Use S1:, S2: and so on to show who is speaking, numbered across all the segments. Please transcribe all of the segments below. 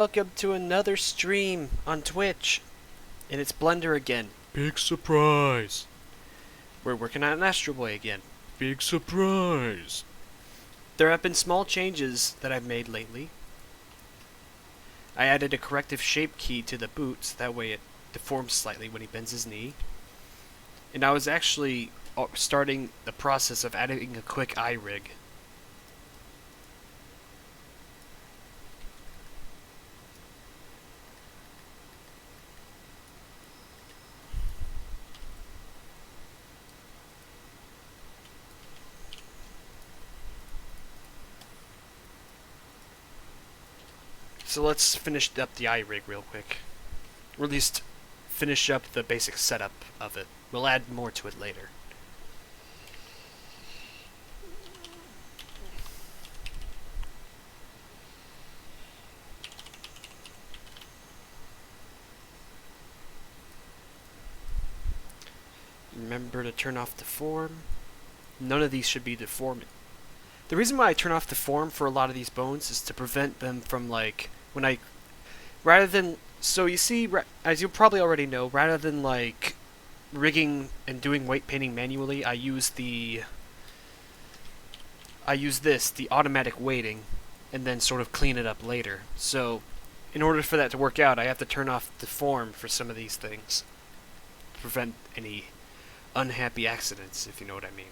S1: Welcome to another stream on Twitch. And it's Blender again.
S2: Big surprise.
S1: We're working on an Astro Boy again.
S2: Big surprise.
S1: There have been small changes that I've made lately. I added a corrective shape key to the boot, so that way it deforms slightly when he bends his knee. And I was actually starting the process of adding a quick eye rig. So let's finish up the eye rig real quick. Or at least finish up the basic setup of it. We'll add more to it later. Remember to turn off deform. None of these should be deforming. The reason why I turn off deform for a lot of these bones is to prevent them from, like, when I, rather than, so you see, as you probably already know, rather than like rigging and doing weight painting manually, I use this, the automatic weighting, and then sort of clean it up later. So in order for that to work out, I have to turn off deform for some of these things to prevent any unhappy accidents, if you know what I mean.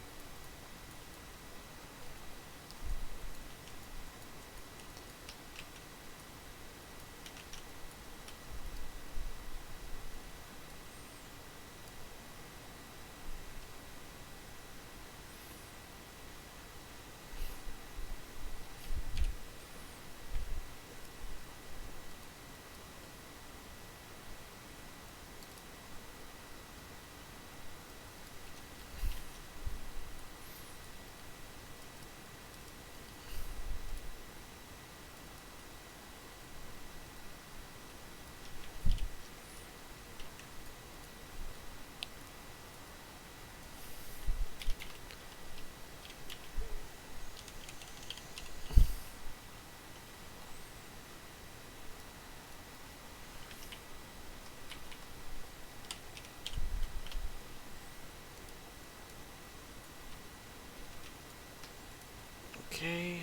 S1: Okay,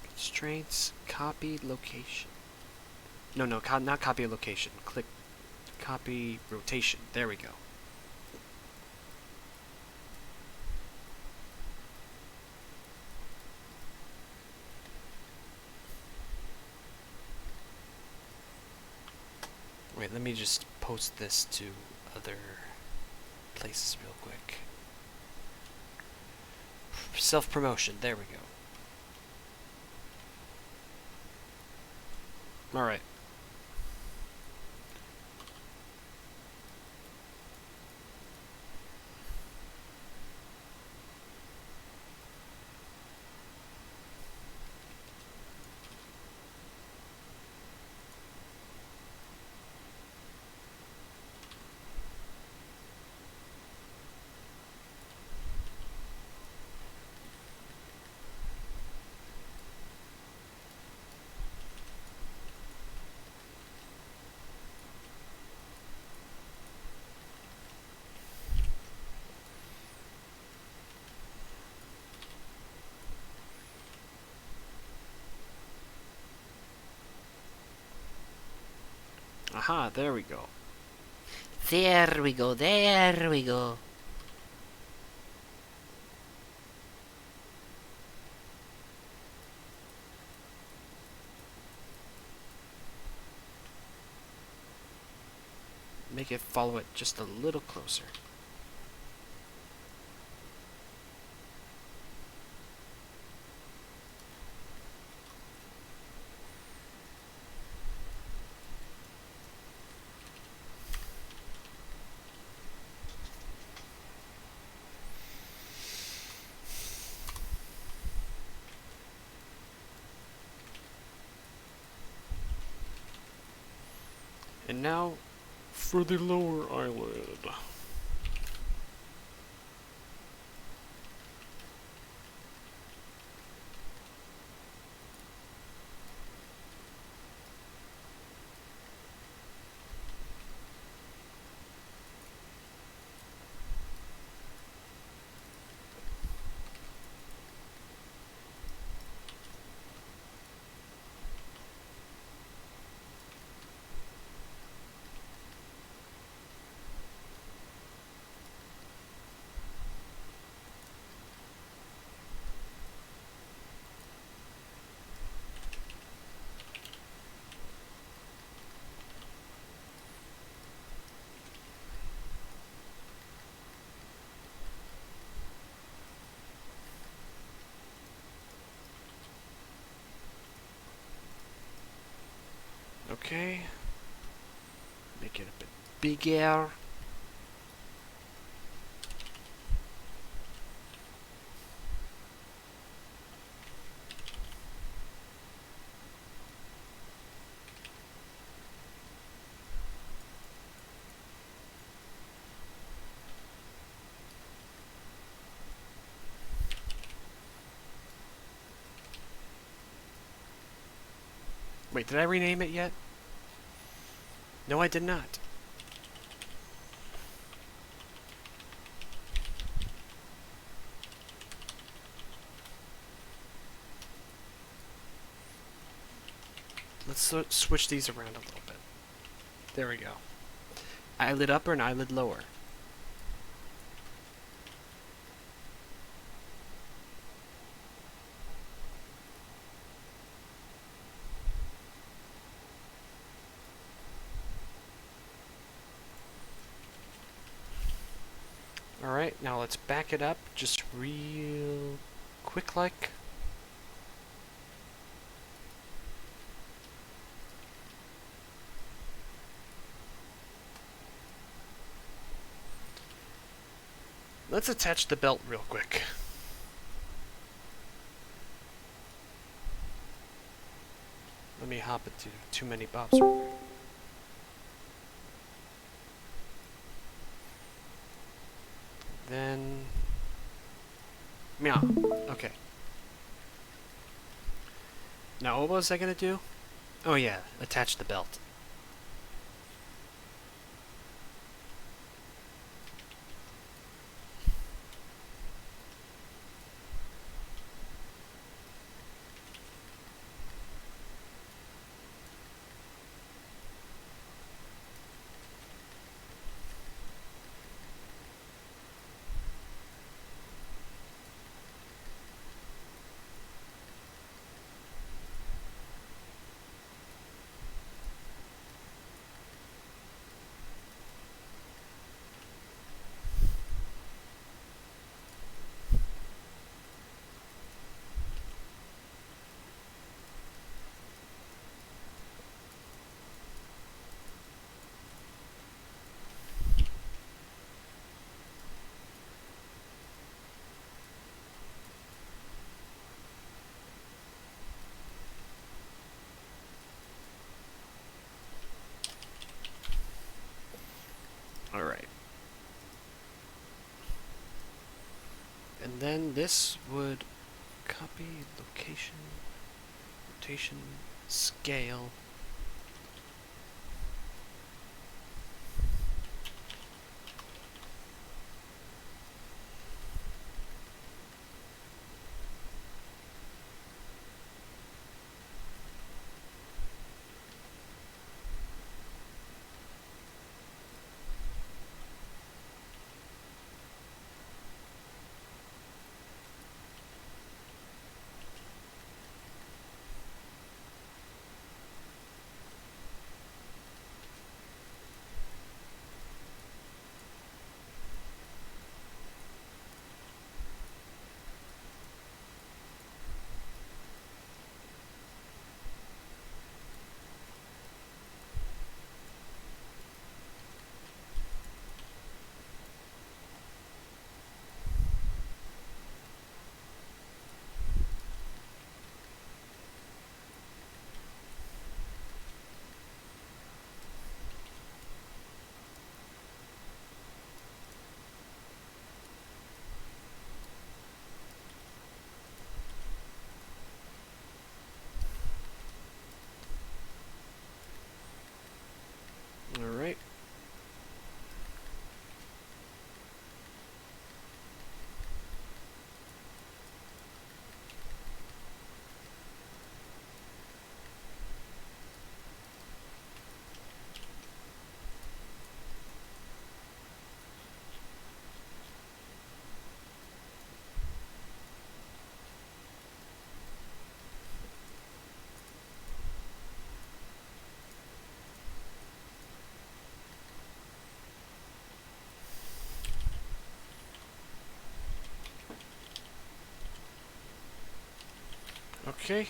S1: constraints, copy location. No, not copy location. Click copy rotation. There we go. Wait, let me just post this to other places real quick. Self-promotion. There we go. Alright. Aha, there we go.
S3: There we go, there we go.
S1: Make it follow it just a little closer. And now for the lower eyelid. Okay. Make it a bit bigger. Wait, did I rename it yet? No, I did not. Let's switch these around a little bit. There we go. Eyelid upper and eyelid lower. Alright, now let's back it up just real quick like. Let's attach the belt real quick. Let me hop into too many bobs. Then... meow. Okay. Now what was I gonna do? Oh yeah, attach the belt. Alright. And then this would copy location, rotation, scale. Alright. Okay.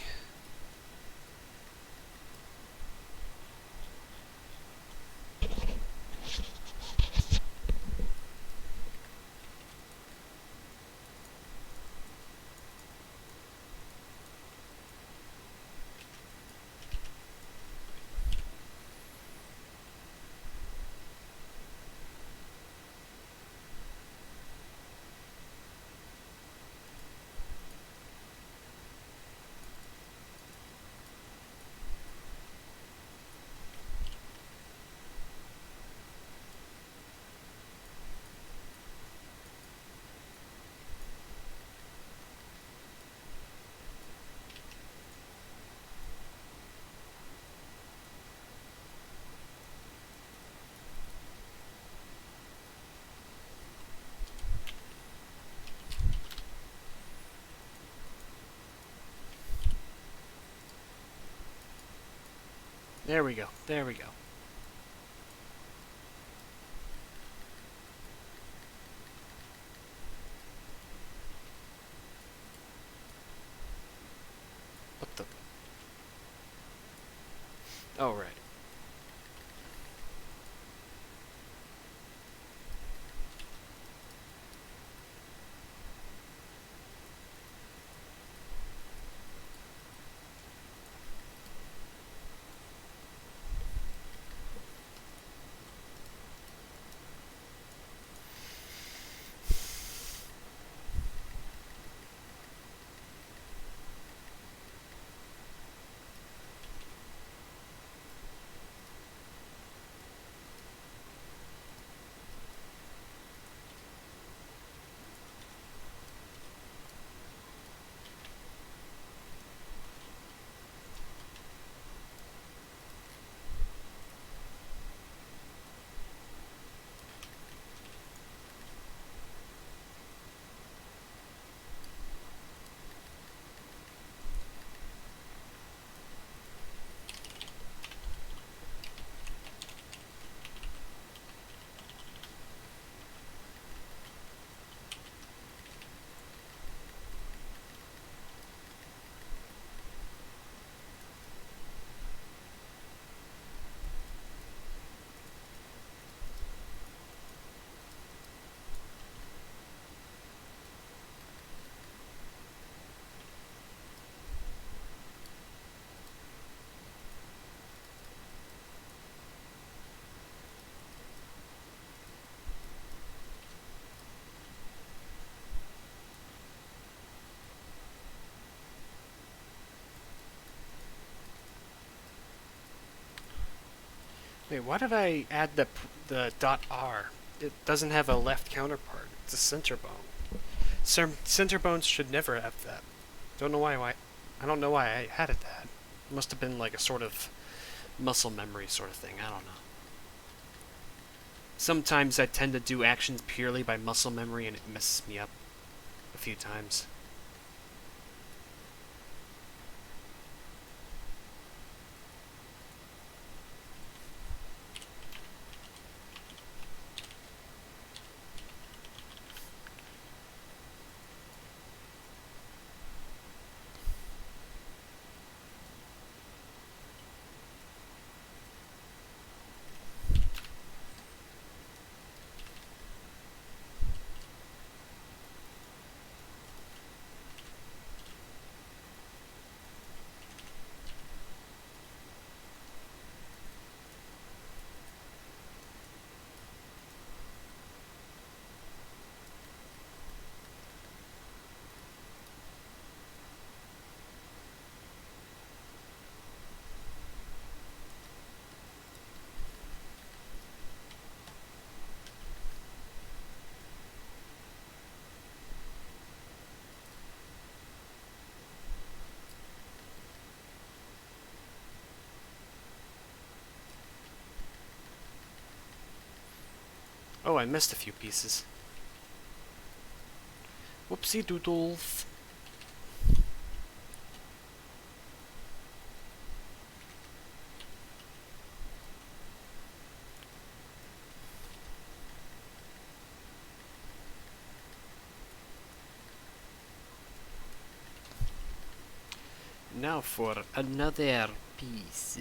S1: There we go. There we go. What the? Oh, right. Wait, why did I add the dot R? It doesn't have a left counterpart. It's a center bone. Center bones should never have that. Don't know why. I don't know why I added that. It must have been like a sort of muscle memory sort of thing. I don't know. Sometimes I tend to do actions purely by muscle memory, and it messes me up a few times. Oh, I missed a few pieces. Whoopsie doodles. Now for another piece.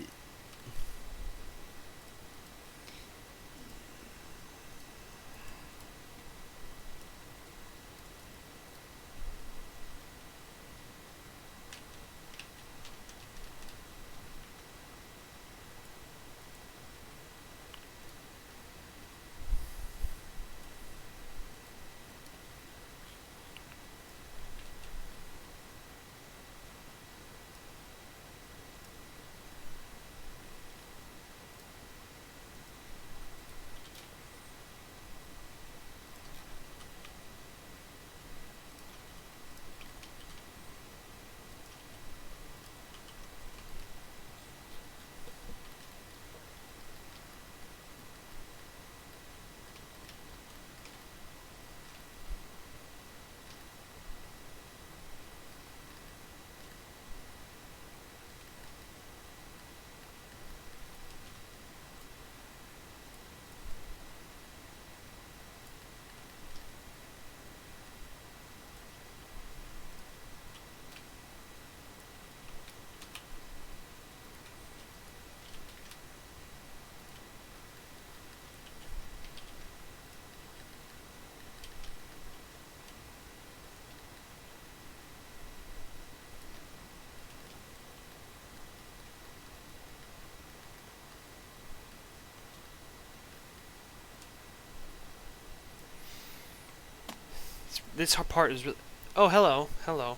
S1: this part is really... Oh, hello. Hello.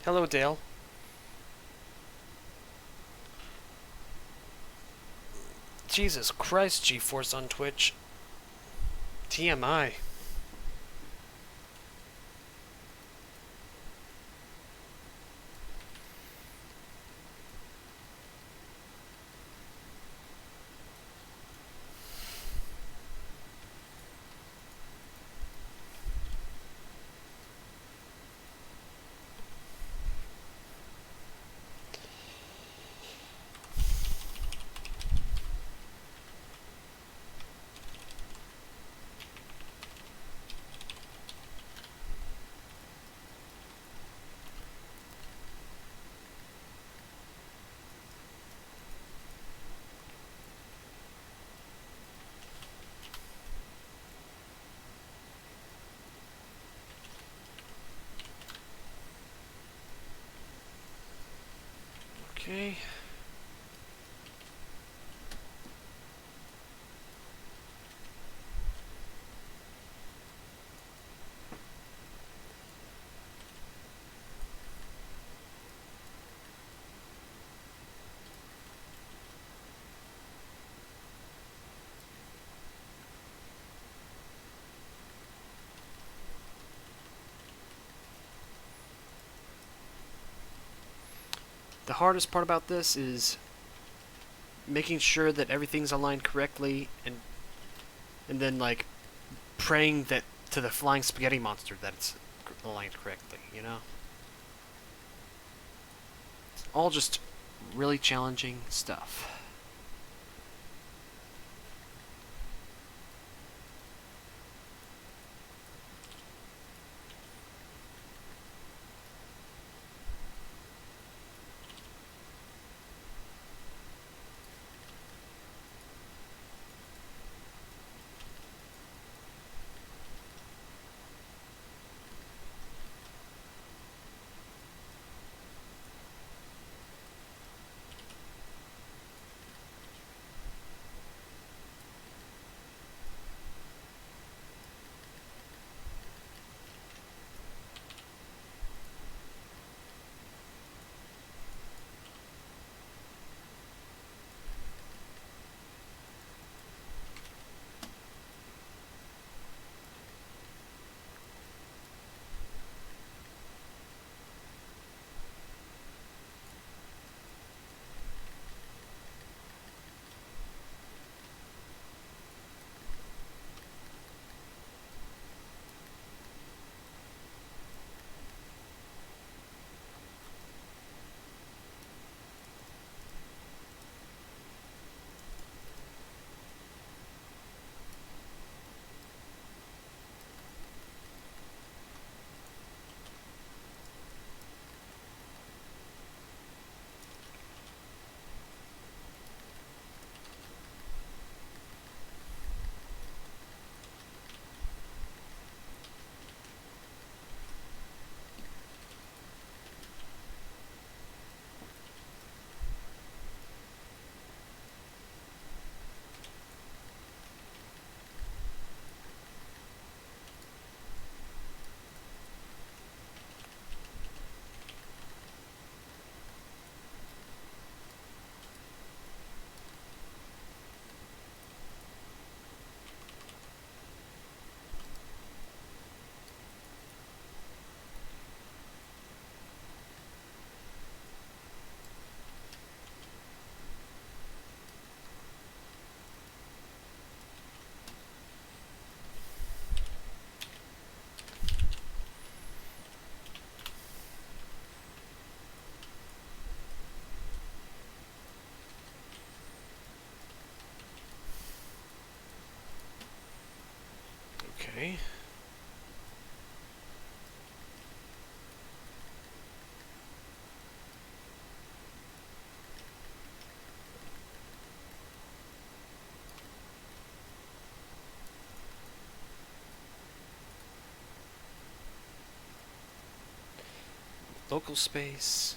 S1: Hello, Dale. Jesus Christ, GeForce on Twitch. TMI. Okay. The hardest part about this is making sure that everything's aligned correctly, and then like praying that to the flying spaghetti monster that it's aligned correctly, you know? It's all just really challenging stuff. Okay. Local space.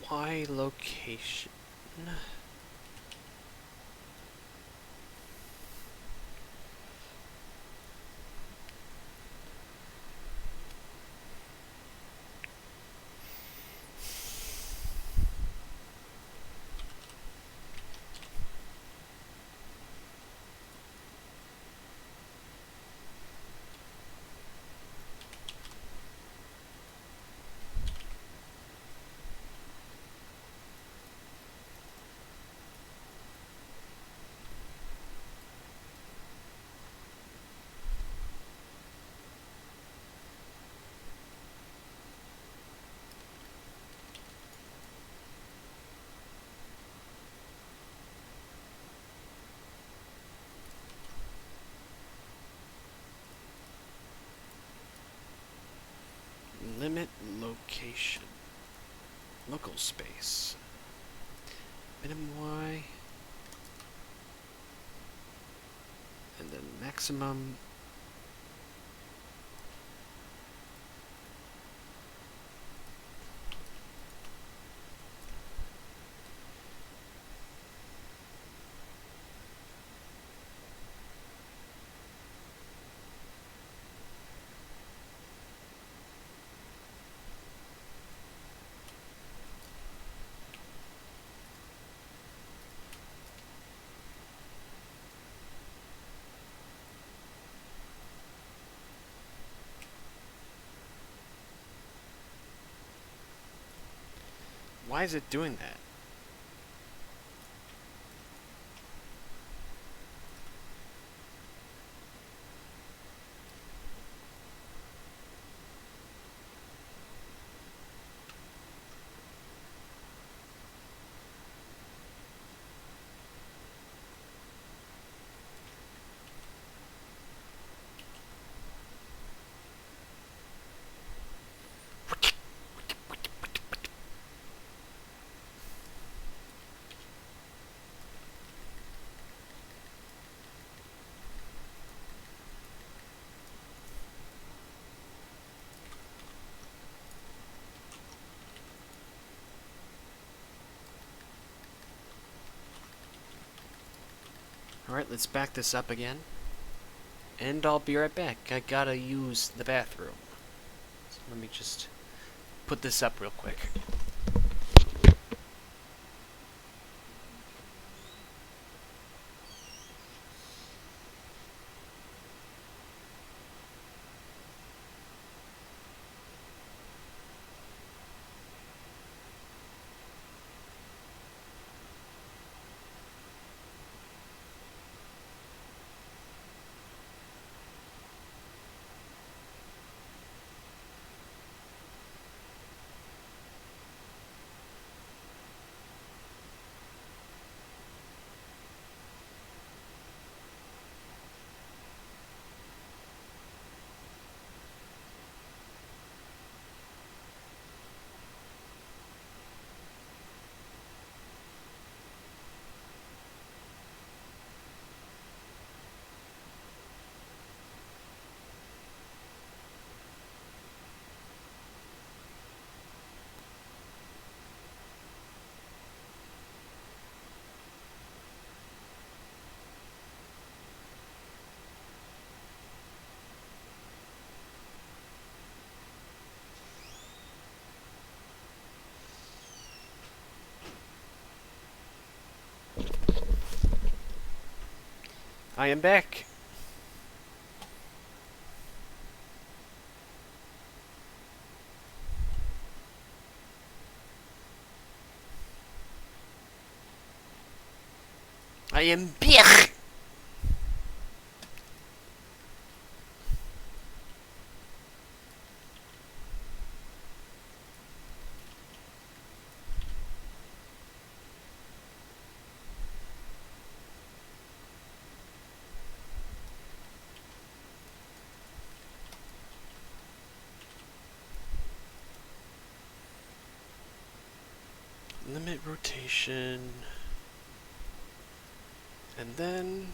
S1: Y location. rotation. Local space. Minimum Y. And then maximum. Why is it doing that? Alright, let's back this up again. And I'll be right back. I gotta use the bathroom. So let me just put this up real quick. I am back. I am back. Limit rotation. And then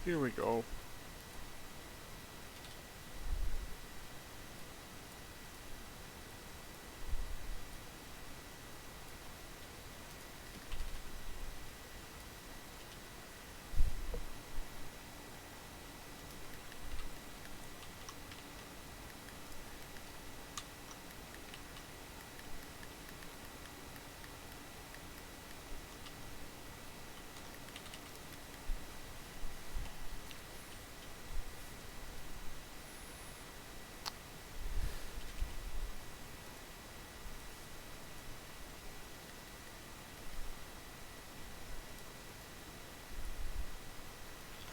S1: Here we go.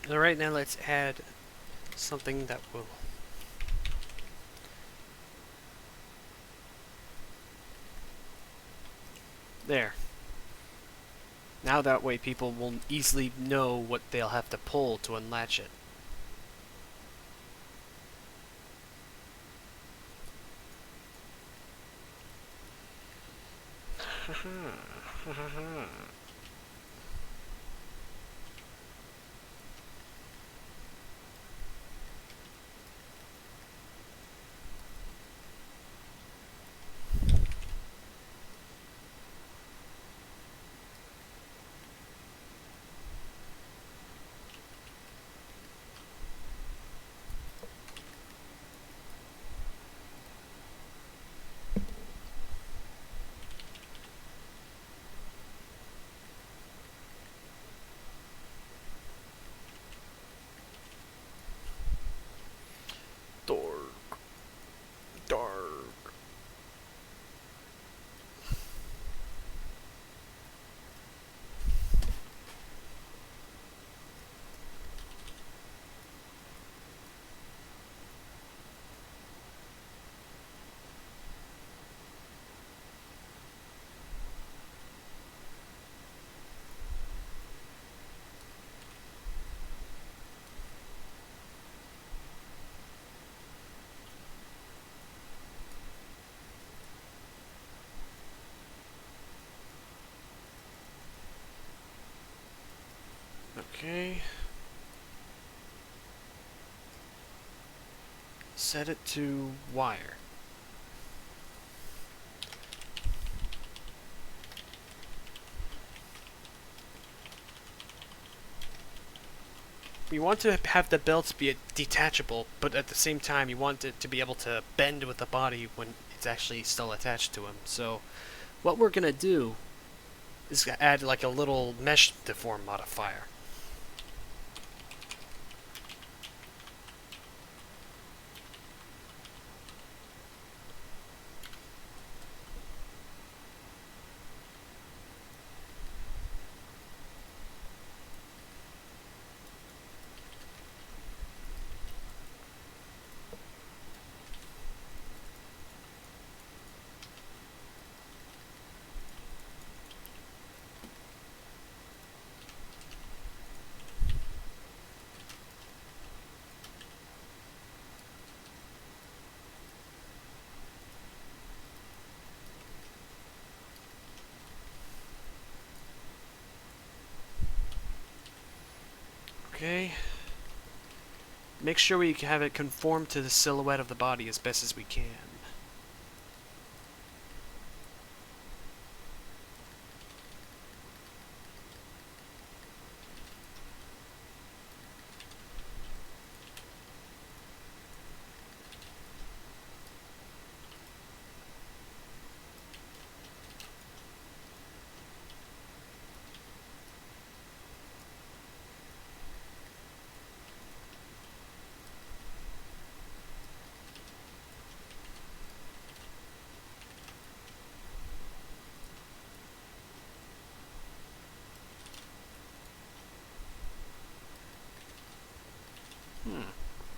S1: Alright, now let's add something that will... There. Now that way people will easily know what they'll have to pull to unlatch it. Dark. Okay. Set it to wire. You want to have the belts be detachable, but at the same time you want it to be able to bend with the body when it's actually still attached to him. So what we're going to do is add like a little mesh deform modifier. Okay. Make sure we have it conform to the silhouette of the body as best as we can.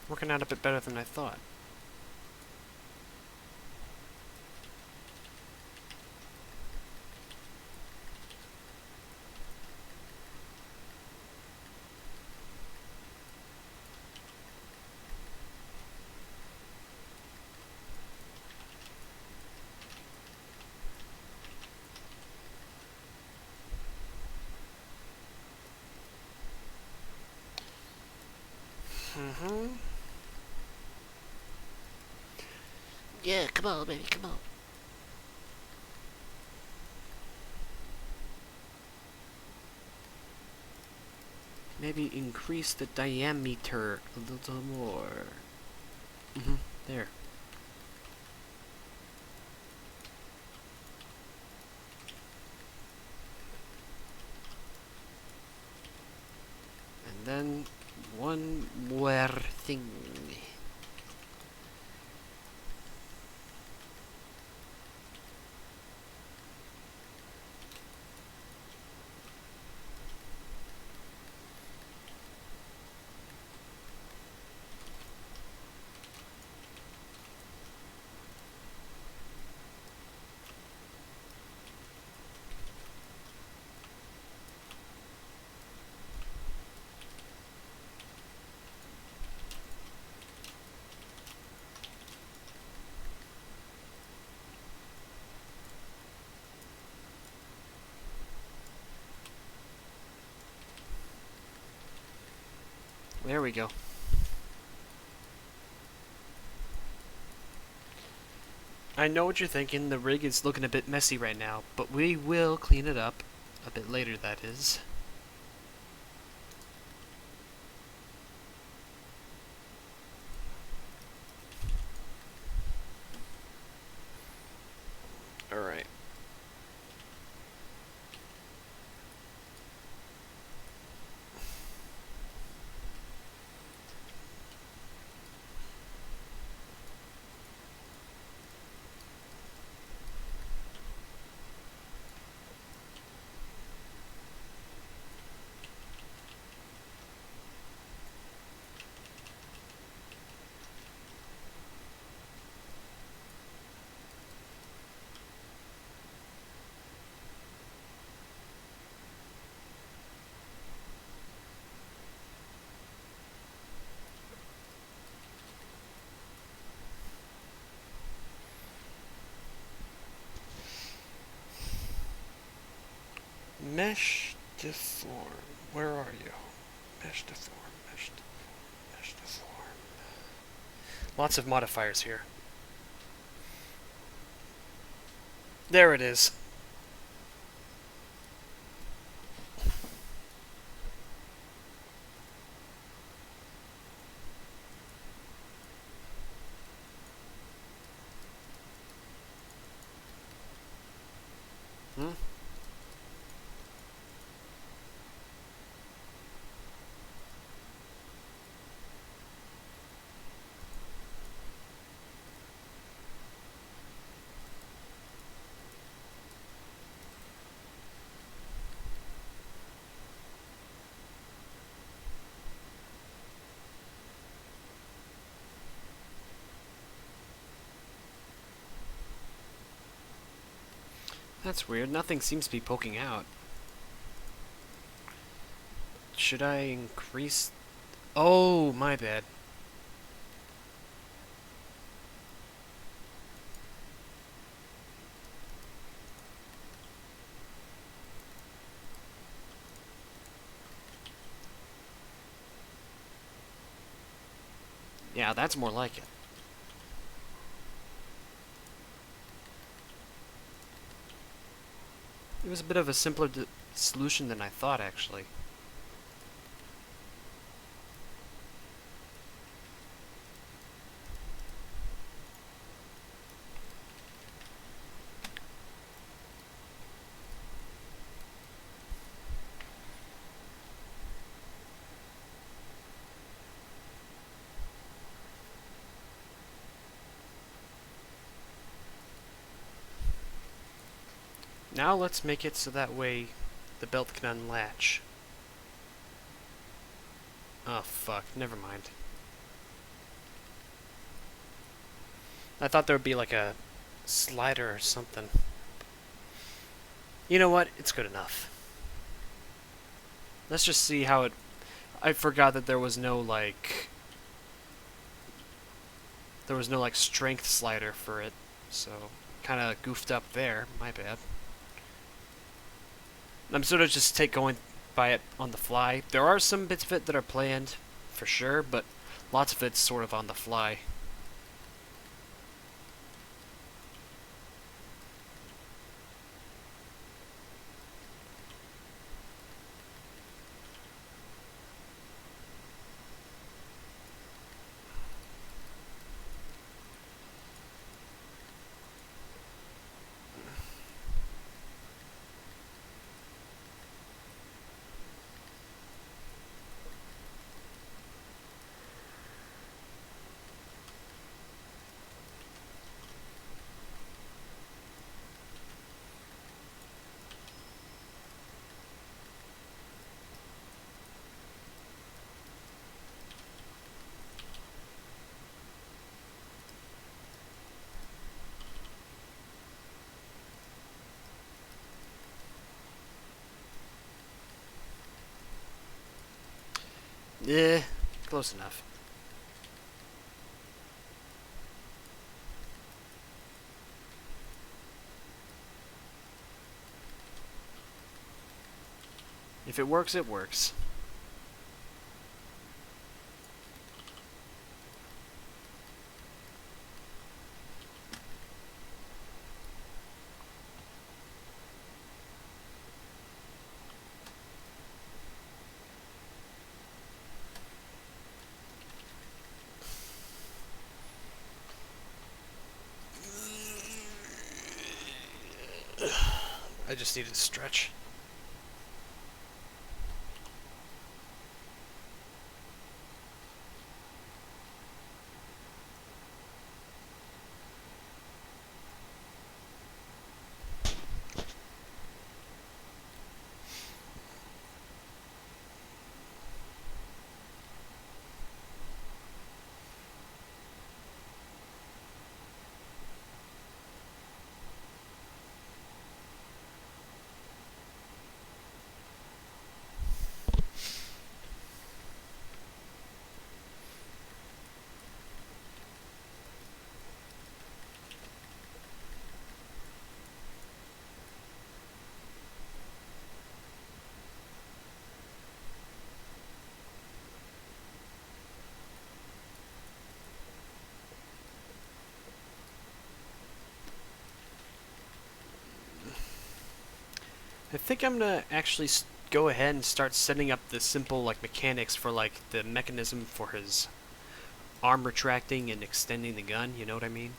S1: Working out a bit better than I thought. Mm-hmm.
S3: Yeah, come on, baby, come on.
S1: Maybe increase the diameter a little more. Mm-hmm. There. And then one more thing. There we go. I know what you're thinking, the rig is looking a bit messy right now, but we will clean it up a bit later, that is. Alright. Mesh deform. Where are you? Mesh deform, mesh deform, mesh deform. Lots of modifiers here. There it is. Hmm? That's weird. Nothing seems to be poking out. Should I increase... Oh, my bad. Yeah, that's more like it. It was a bit of a simpler solution than I thought, actually. Now let's make it so that way the belt can unlatch. Oh fuck, never mind. I thought there would be like a slider or something. You know what? It's good enough. Let's just see how it... I forgot that there was no like... There was no like strength slider for it, so kinda goofed up there, my bad. I'm sort of just going by it on the fly. There are some bits of it that are planned, for sure, but Lots of it's sort of on the fly. Eh, close enough. If it works, it works. I just needed to stretch. I think I'm gonna actually go ahead and start setting up the simple like mechanics for like the mechanism for his arm retracting and extending the gun, you know what I mean?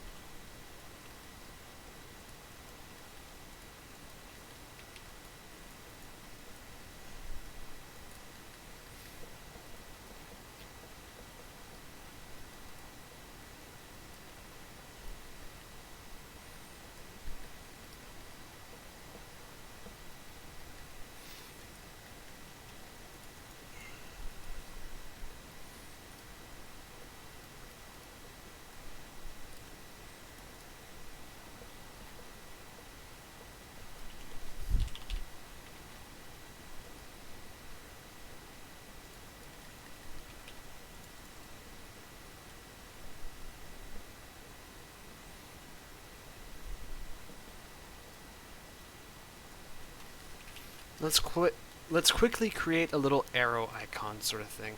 S1: Let's quickly create a little arrow icon sort of thing.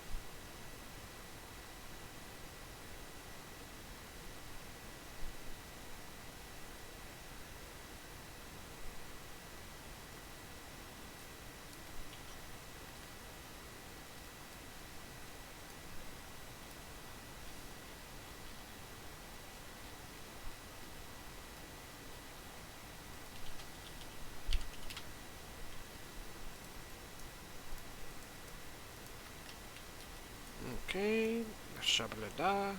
S1: Okay, shabalada.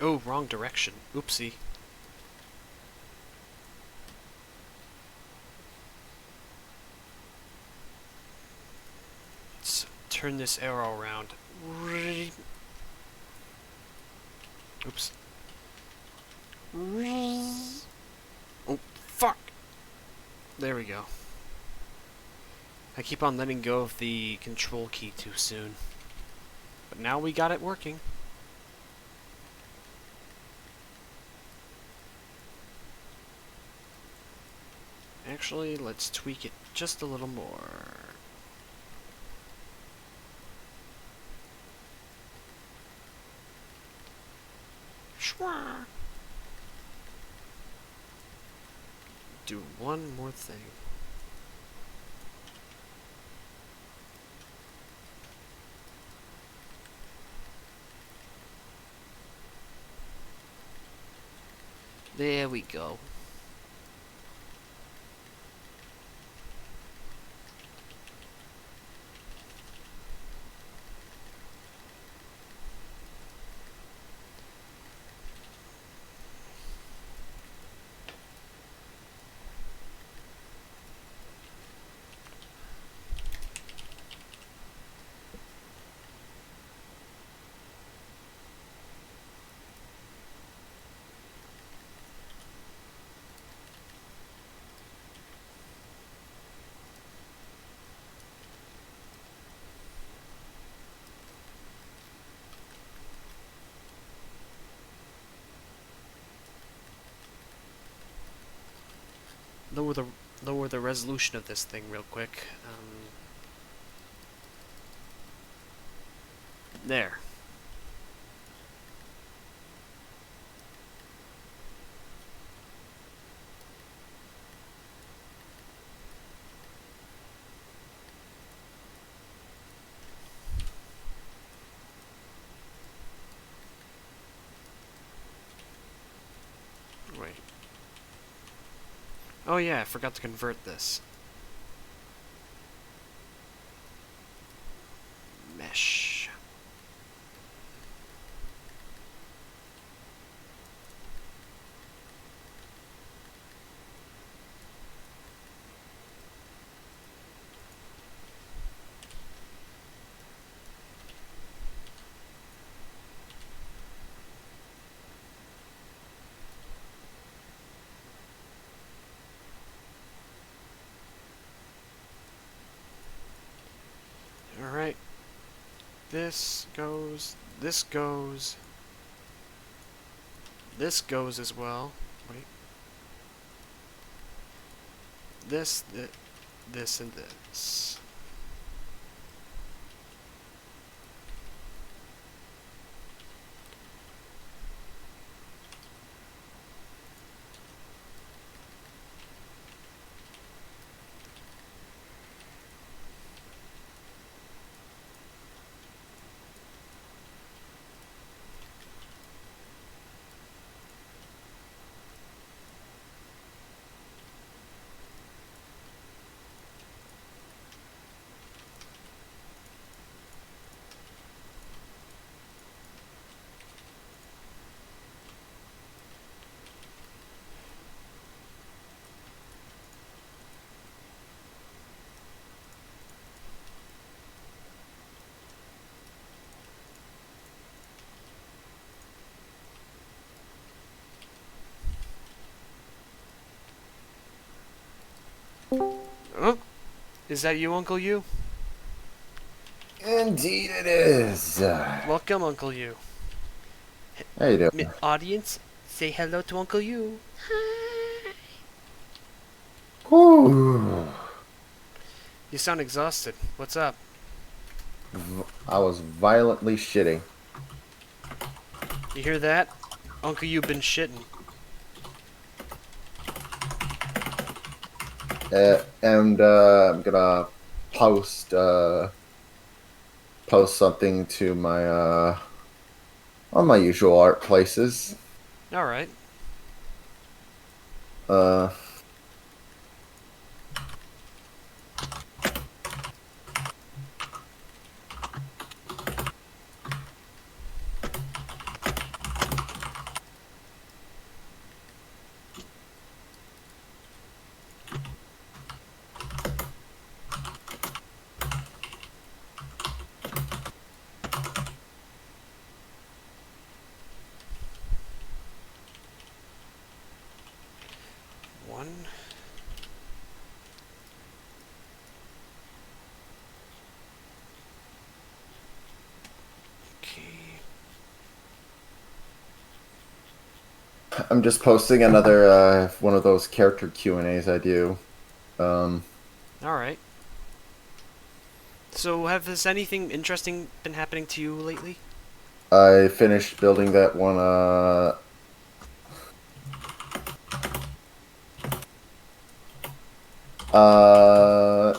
S1: Oh, wrong direction. Oopsie. Let's turn this arrow around. Oops. Oh, fuck! There we go. I keep on letting go of the control key too soon. But now we got it working. Actually, let's tweak it just a little more. Schwa. Do one more thing. There we go. Lower the resolution of this thing real quick. There. Wait. Oh yeah, I forgot to convert this. Mesh. Alright. This goes. This goes. This goes as well. Wait. This, this, and this. Oh, is that you, Uncle Yuu?
S4: Indeed it is.
S1: Welcome, Uncle Yuu.
S4: How you doing?
S1: Audience, say hello to Uncle Yuu.
S4: Whew.
S1: You sound exhausted. What's up?
S4: I was violently shitting.
S1: You hear that? Uncle Yuu been shitting.
S4: And I'm gonna post something to my on my usual art places.
S1: All right. one. Okay.
S4: I'm just posting another one of those character Q&As I do.
S1: All right. So, has anything interesting been happening to you lately?
S4: I finished building that one. Uh,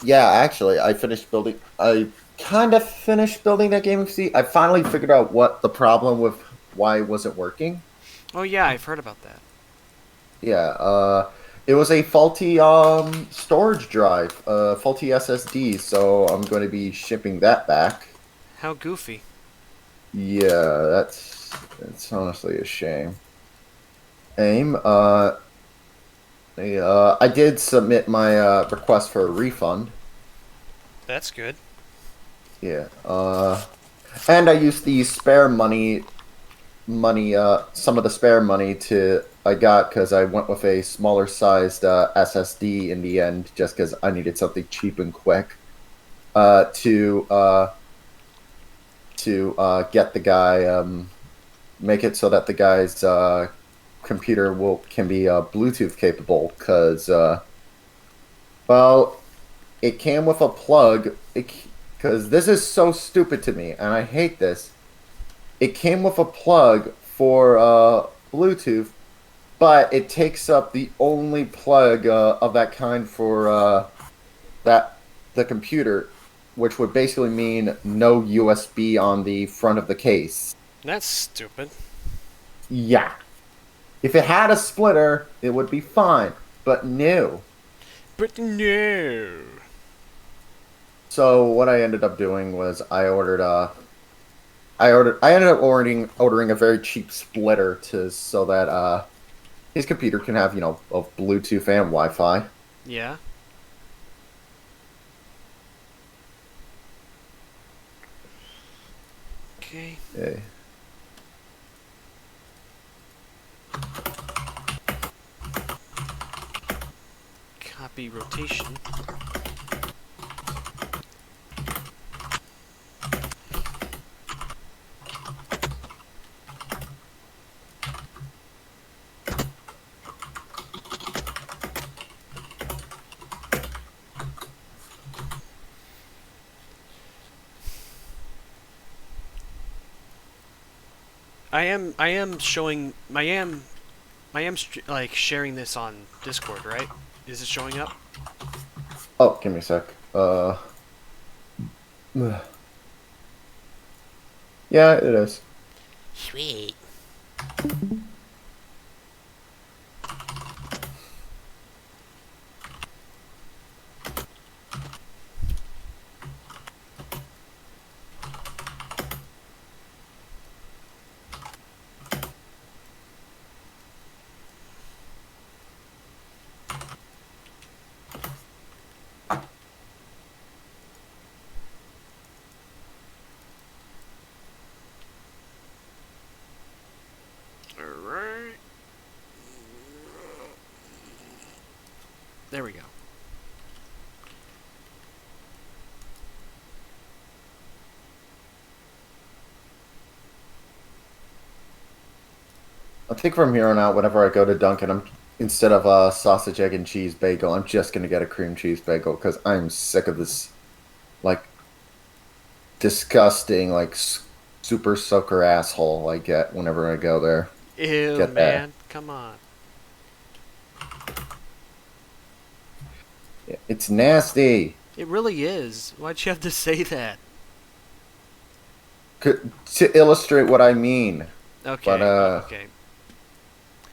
S4: yeah, actually, I finished building. I kind of finished building that game. See, I finally figured out what the problem with why it wasn't working.
S1: Oh yeah, I've heard about that.
S4: Yeah, it was a faulty storage drive, faulty SSD. So I'm going to be shipping that back.
S1: How goofy.
S4: Yeah, that's honestly a shame. Aim. I did submit my request for a refund.
S1: That's good.
S4: Yeah. And I used the spare some of the spare money to I got because I went with a smaller sized SSD in the end, just because I needed something cheap and quick. To get the guy make it so that the guy's computer can be Bluetooth capable because well it came with a plug because this is so stupid to me and I hate this. It came with a plug for Bluetooth, but it takes up the only plug of that kind for that the computer, which would basically mean no USB on the front of the case.
S1: That's stupid.
S4: Yeah. If it had a splitter, it would be fine, but no.
S1: But no.
S4: So what I ended up doing was I ended up ordering a very cheap splitter to so that his computer can have, both Bluetooth and Wi-Fi.
S1: Yeah. Okay.
S4: Yeah.
S1: Copy rotation. Like sharing this on Discord, right? Is it showing up?
S4: Oh, give me a sec. Yeah, it is.
S3: Sweet.
S1: Alright. There we go.
S4: I think from here on out, whenever I go to Dunkin', instead of a sausage, egg, and cheese bagel, I'm just gonna get a cream cheese bagel because I'm sick of this, like, disgusting, like, super soaker asshole I get whenever I go there.
S1: Ew,
S4: Get that.
S1: man. Come on.
S4: It's nasty.
S1: It really is. Why'd you have to say that?
S4: To illustrate what I mean.
S1: Okay,
S4: But,
S1: okay.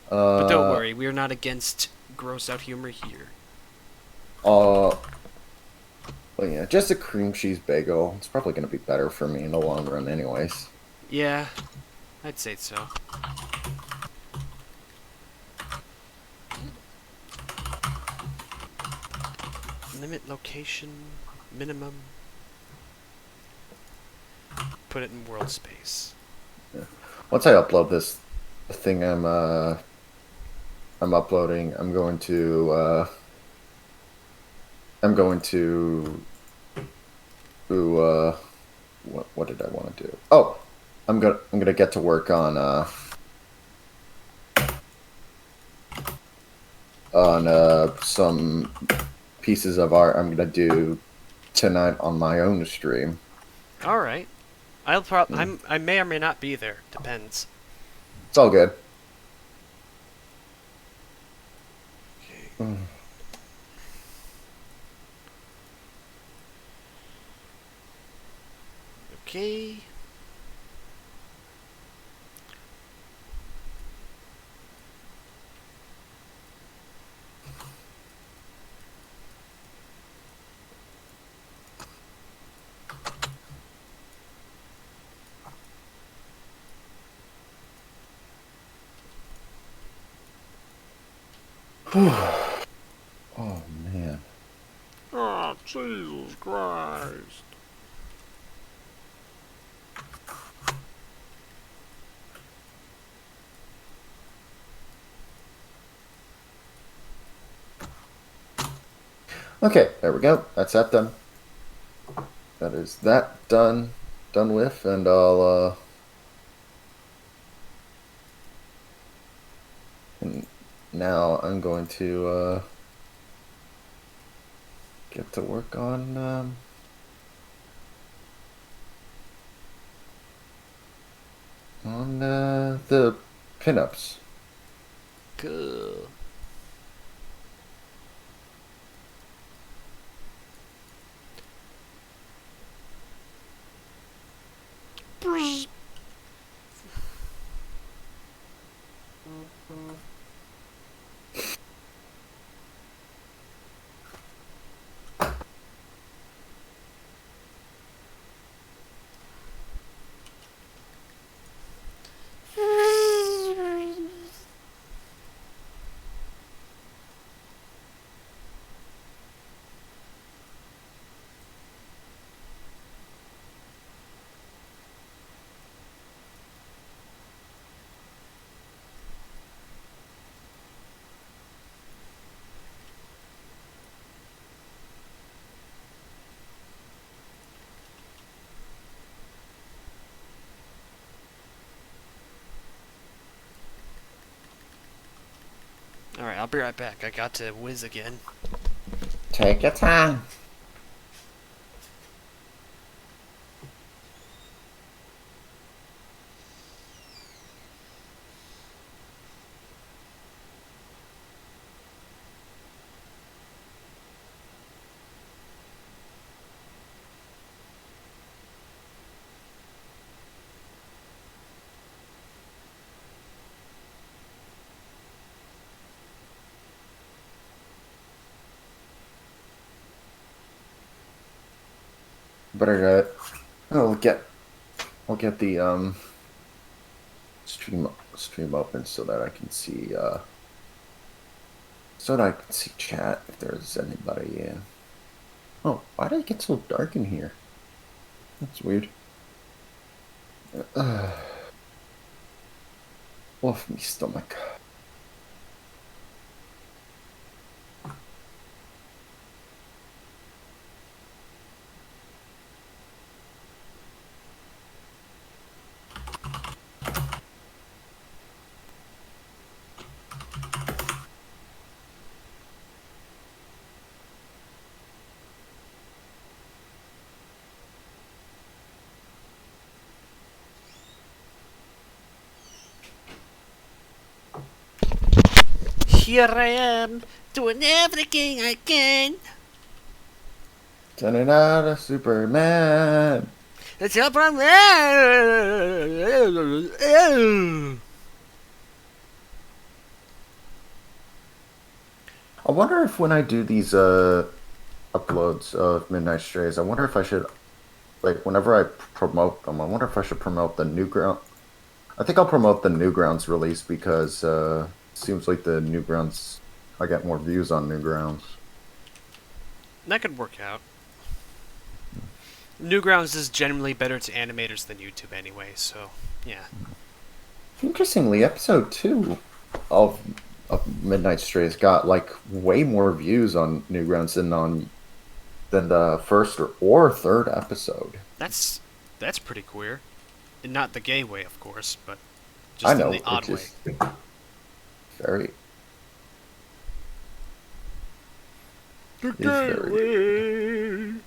S1: But don't worry, we're not against gross out humor here.
S4: Well, yeah, just a cream cheese bagel. It's probably going to be better for me in the long run anyways.
S1: Yeah, I'd say so. Limit location, minimum. Put it in world space.
S4: Once I upload this thing I'm uploading. I'm going to. I'm going to. Ooh, what did I want to do? Oh, I'm gonna get to work on some pieces of art I'm gonna do tonight on my own stream.
S1: All right. I may or may not be there. Depends.
S4: It's all good.
S1: Okay.
S4: Oh man.
S2: Oh, Jesus Christ.
S4: Okay, there we go. That's that done. That is that done with, and and now I'm going to get to work on the pinups.
S1: Cool. Alright, I'll be right back. I got to whiz again.
S4: Take your time. Better I'll get the stream open so that I can see chat if there's anybody in. Oh, why did it get so dark in here? That's weird. Wolf me stomach.
S3: Here I am, doing everything I can.
S4: Turning out a Superman.
S3: It's your problem.
S4: I wonder if when I do these uploads of Midnight Strays, I wonder if I should, like, whenever I promote them, I wonder if I should promote the Newground. I think I'll promote the Newgrounds release because it seems like the Newgrounds, I get more views on Newgrounds.
S1: That could work out. Newgrounds is generally better to animators than YouTube anyway, so yeah.
S4: Interestingly, episode 2 of Midnight Strays got like way more views on Newgrounds than the first or third episode.
S1: That's pretty queer. And not the gay way, of course, but
S4: I
S1: just
S4: know,
S1: in the odd way.
S4: Very.
S2: The
S4: It's
S2: gay
S4: very-
S2: way.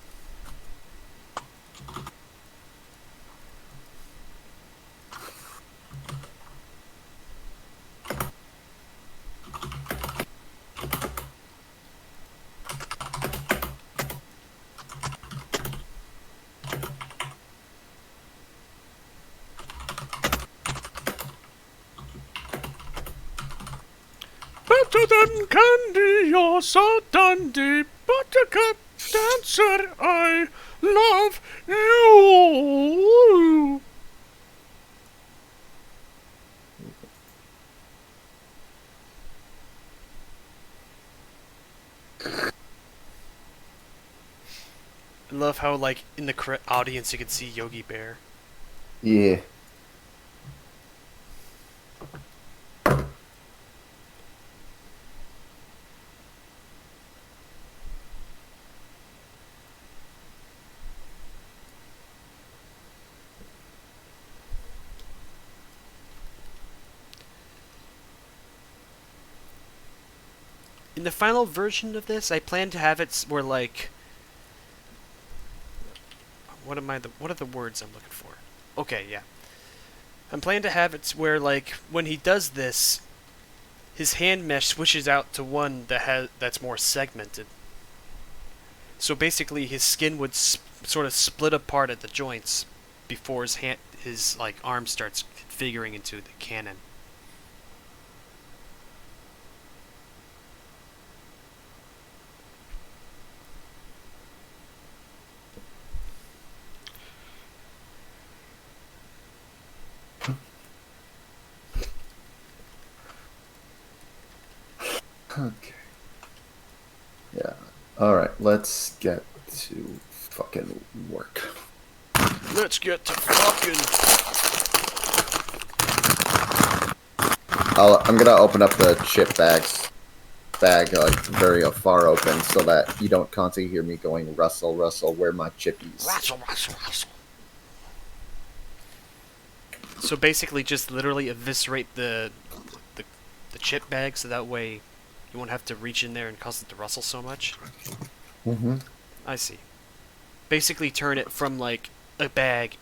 S2: Better than candy, you're so dandy. Buttercup dancer, I love you.
S1: I love how, like, in the audience you can see Yogi Bear.
S4: Yeah.
S1: In the final version of this, I plan to have it where, like, what are the words I'm looking for? Okay, yeah. I'm planning to have it where, like, when he does this, his hand mesh switches out to one that's more segmented. So basically, his skin would sort of split apart at the joints before his like arm starts figuring into the cannon.
S4: Okay. Yeah. Alright, let's get to fucking work.
S1: Let's get to fucking.
S4: I'm gonna open up the chip bag like very far open so that you don't constantly hear me going Russell, Russell, where my chippies.
S3: Rustle, rustle, rustle.
S1: So basically, just literally eviscerate the chip bag, so that way you won't have to reach in there and cause it to rustle so much.
S4: Mm-hmm.
S1: I see. Basically, turn it from like a bag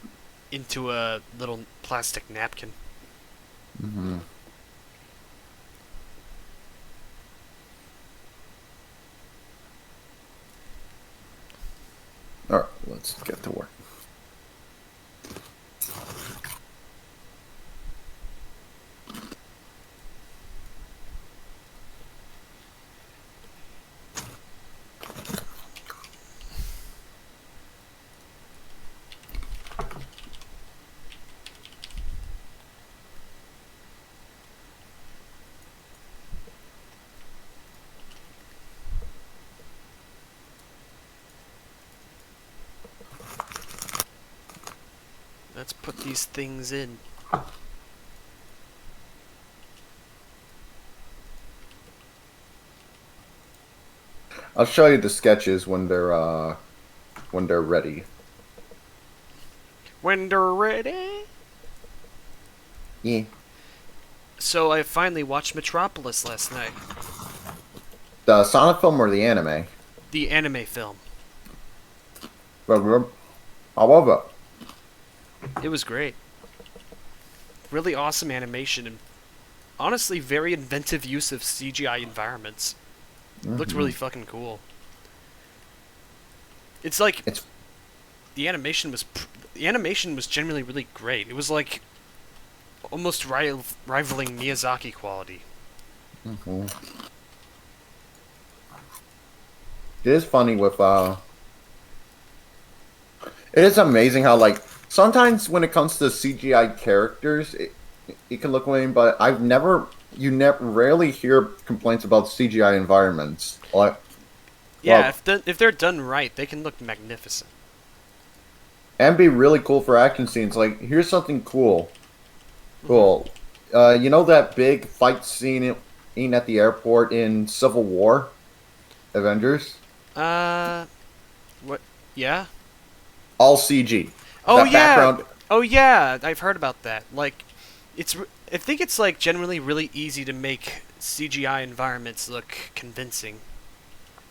S1: into a little plastic napkin.
S4: Mm-hmm. Alright, let's get to work.
S1: Let's put these things in.
S4: I'll show you the sketches when they're ready.
S1: When they're ready.
S4: Yeah.
S1: So I finally watched Metropolis last night.
S4: The Sonic film or the anime?
S1: The anime film.
S4: However,
S1: It was great. Really awesome animation and honestly very inventive use of CGI environments. Looked really fucking cool. It's like the animation was genuinely really great. It was like almost rivaling Miyazaki quality.
S4: Mm-hmm. It is funny with it is amazing how like sometimes when it comes to CGI characters, it can look lame, but rarely hear complaints about CGI environments. Like,
S1: Yeah,
S4: well,
S1: if they're done right, they can look magnificent.
S4: and be really cool for action scenes. Like, here's something cool. You know that big fight scene scene at the airport in Civil War, Avengers.
S1: What? Yeah.
S4: All CG.
S1: Oh
S4: That
S1: yeah.
S4: background.
S1: Oh yeah. I've heard about that. Like, I think it's like generally really easy to make CGI environments look convincing.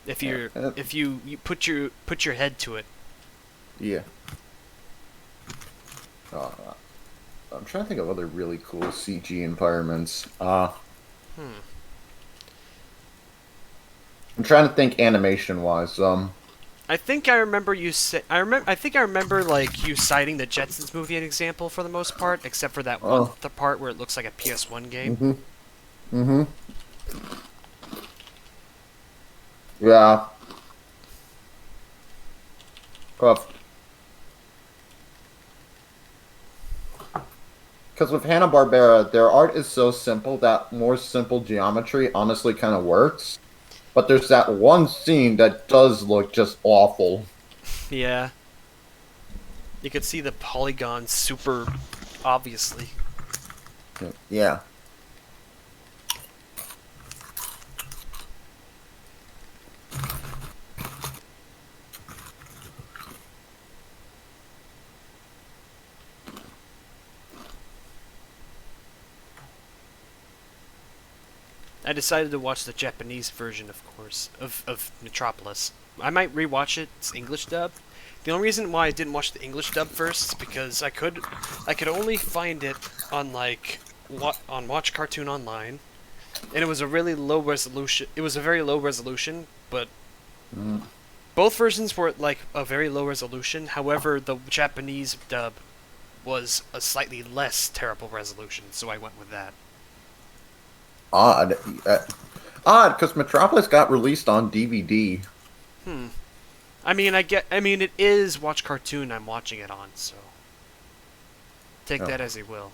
S1: If you put your head to it.
S4: Yeah. Uh, I'm trying to think of other really cool CG environments. I'm trying to think animation-wise.
S1: I think I remember you say. I think I remember like you citing the Jetsons movie an example for the most part, except for that one the part where it looks like a PS1 game.
S4: Yeah. Because with Hanna-Barbera, their art is so simple that more simple geometry honestly kind of works. But there's that one scene that does look just awful.
S1: Yeah. You could see the polygons super obviously.
S4: Yeah.
S1: I decided to watch the Japanese version, of course, of Metropolis. I might rewatch it. It's English dub. The only reason why I didn't watch the English dub first is because I could only find it on on Watch Cartoon Online, and it was a really low resolution. It was a very low resolution, but both versions were like a very low resolution. However, the Japanese dub was a slightly less terrible resolution, so I went with that.
S4: Odd. Odd, because Metropolis got released on DVD.
S1: I mean, it is Watch Cartoon I'm watching it on, so take that as you will.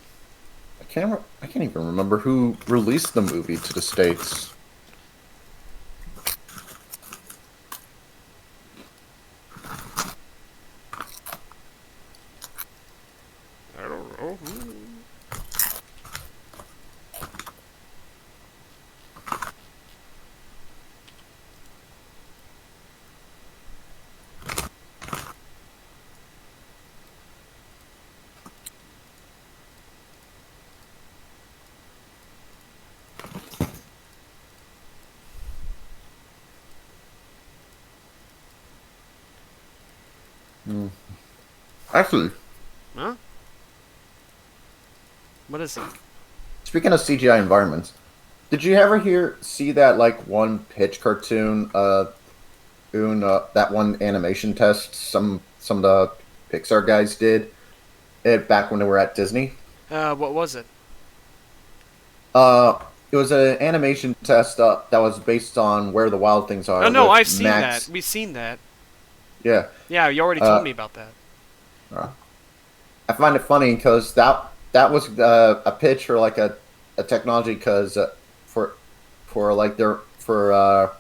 S4: I can't even remember who released the movie to the States.
S2: I don't know.
S4: Actually,
S1: Huh? What is it?
S4: speaking of CGI environments, did you ever see that like one pitch cartoon? That one animation test some of the Pixar guys did it back when they were at Disney.
S1: What was it?
S4: It was an animation test that was based on Where the Wild Things Are.
S1: Oh no,
S4: with
S1: I've seen
S4: Max.
S1: that. We've seen that.
S4: Yeah.
S1: Yeah, you already told me about that.
S4: I find it funny because that was a pitch for like a technology because for like their for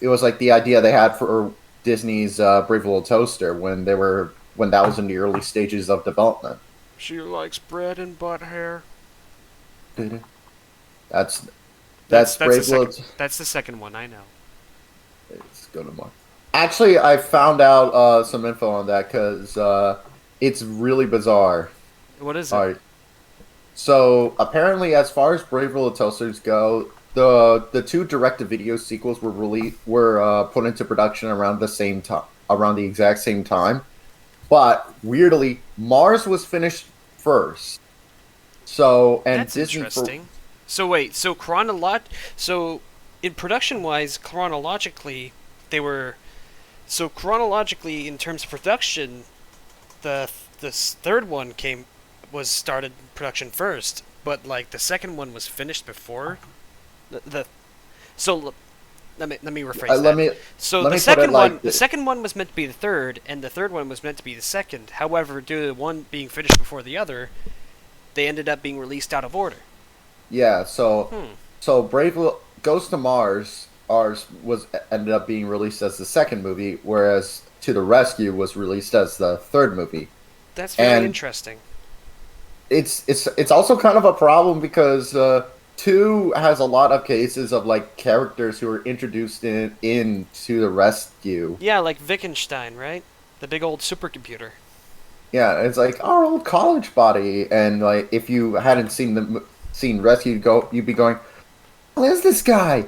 S4: it was like the idea they had for Disney's Brave Little Toaster when that was in the early stages of development.
S1: She likes bread and butt hair.
S4: That's
S1: That's
S4: Brave Little.
S1: That's the second one, I know.
S4: It's good enough. Actually, I found out some info on that because it's really bizarre.
S1: What is it?
S4: All right. So apparently, as far as Brave Little Toasters go, the two direct-to-video sequels were put into production around the exact same time. But weirdly, Mars was finished first. So and
S1: That's
S4: Disney
S1: interesting. So in production-wise, chronologically, in terms of production, the third one was started production first, but like the second one was finished before so let me rephrase that. The second one was meant to be the third, and the third one was meant to be the second. However, due to one being finished before the other, they ended up being released out of order.
S4: Yeah, so Brave Little Ghost to Mars ended up being released as the second movie, whereas To the Rescue was released as the third movie.
S1: That's very interesting.
S4: It's also kind of a problem because 2 has a lot of cases of like characters who are introduced into the rescue.
S1: Yeah, like Wittgenstein, right? The big old supercomputer.
S4: Yeah, it's like our old college buddy, and like if you hadn't seen Rescue, you'd be going, "Who is this guy?"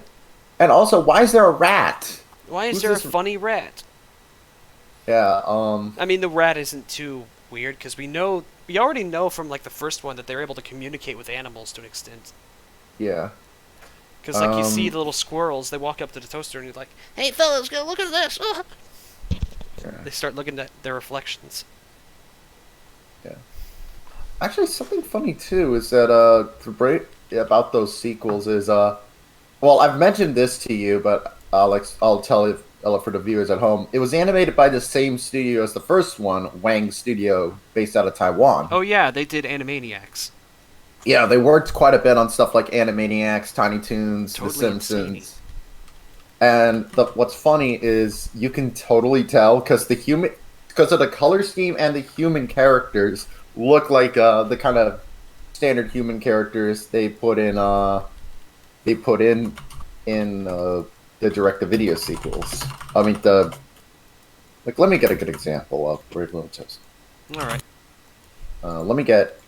S4: And also, why is there a rat?
S1: Why is
S4: Who's
S1: there a
S4: this-
S1: funny rat?
S4: Yeah,
S1: I mean, the rat isn't too weird because we already know from like the first one that they're able to communicate with animals to an extent.
S4: yeah.
S1: Because like you see
S4: Um,
S1: the little squirrels, they walk up to the toaster and you're like,
S3: Hey, fellas, go look at this. Oh.
S1: they start looking at their reflections.
S4: Actually, something funny too is that about those sequels is well, I've mentioned this to you, but I'll tell it for the viewers at home. It was animated by the same studio as the first one, Whang Studio, based out of Taiwan.
S1: Oh yeah, they did Animaniacs.
S4: Yeah, they worked quite a bit on stuff like Animaniacs, Tiny Toons,
S1: Totally
S4: The Simpsons. And what's funny is you can totally tell because of the color scheme and the human characters look like the kind of standard human characters they put in the direct-to-video sequels. I mean let me get a good example of Reruns.
S1: All right.
S4: Let me get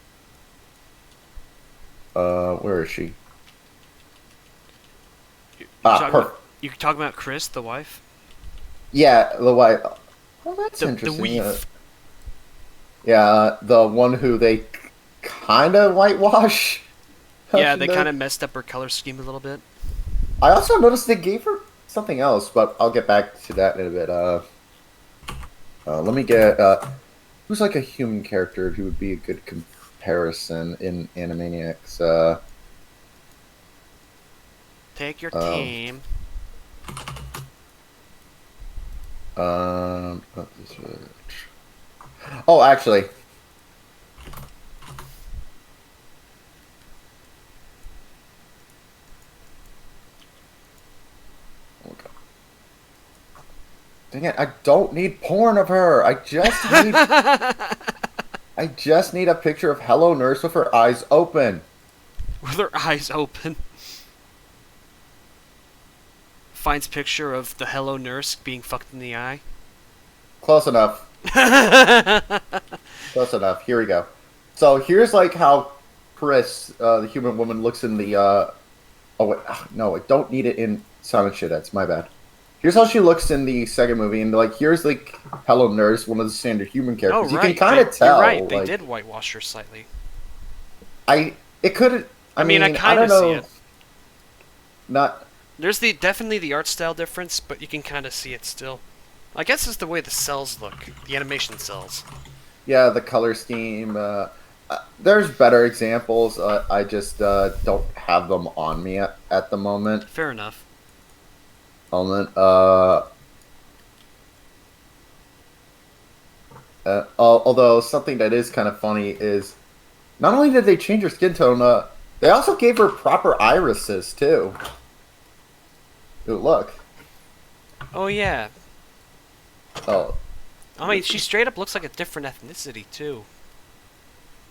S4: where is she? Perfect.
S1: You talking about Chris, the wife?
S4: Yeah, the wife. Well, that's
S1: The
S4: interesting.
S1: weave.
S4: Yeah, the one who they kind of whitewash.
S1: Yeah, they kind of messed up her color scheme a little bit.
S4: I also noticed they gave her something else, but I'll get back to that in a bit. Let me get who's like a human character who would be a good comparison in Animaniacs.
S1: Take your time.
S4: Oh, actually. Okay. Dang it, I don't need porn of her. I just need a picture of Hello Nurse with her eyes open.
S1: With her eyes open. Finds picture of the Hello Nurse being fucked in the eye.
S4: Close enough. Close enough. Here we go. So here's like how Chris, the human woman, looks in the. Oh wait, no, I don't need it in Silent Shitheads. My bad. Here's how she looks in the second movie, and like here's like Hello Nurse, one of the standard human
S1: Oh,
S4: characters.
S1: right.
S4: You can kind of tell.
S1: You're right. They
S4: like,
S1: did whitewash her slightly.
S4: It could.
S1: I mean, I
S4: I
S1: kind
S4: don't
S1: of
S4: know.
S1: see it.
S4: Not.
S1: There's definitely the art style difference, but you can kind of see it still. I guess it's the way the cells look, the animation cells.
S4: Yeah, the color scheme. There's better examples. I just don't have them on me at the moment.
S1: Fair enough.
S4: Although something that is kind of funny is, not only did they change her skin tone, they also gave her proper irises too. Ooh, look.
S1: Oh yeah.
S4: Oh,
S1: I mean, she straight up looks like a different ethnicity too.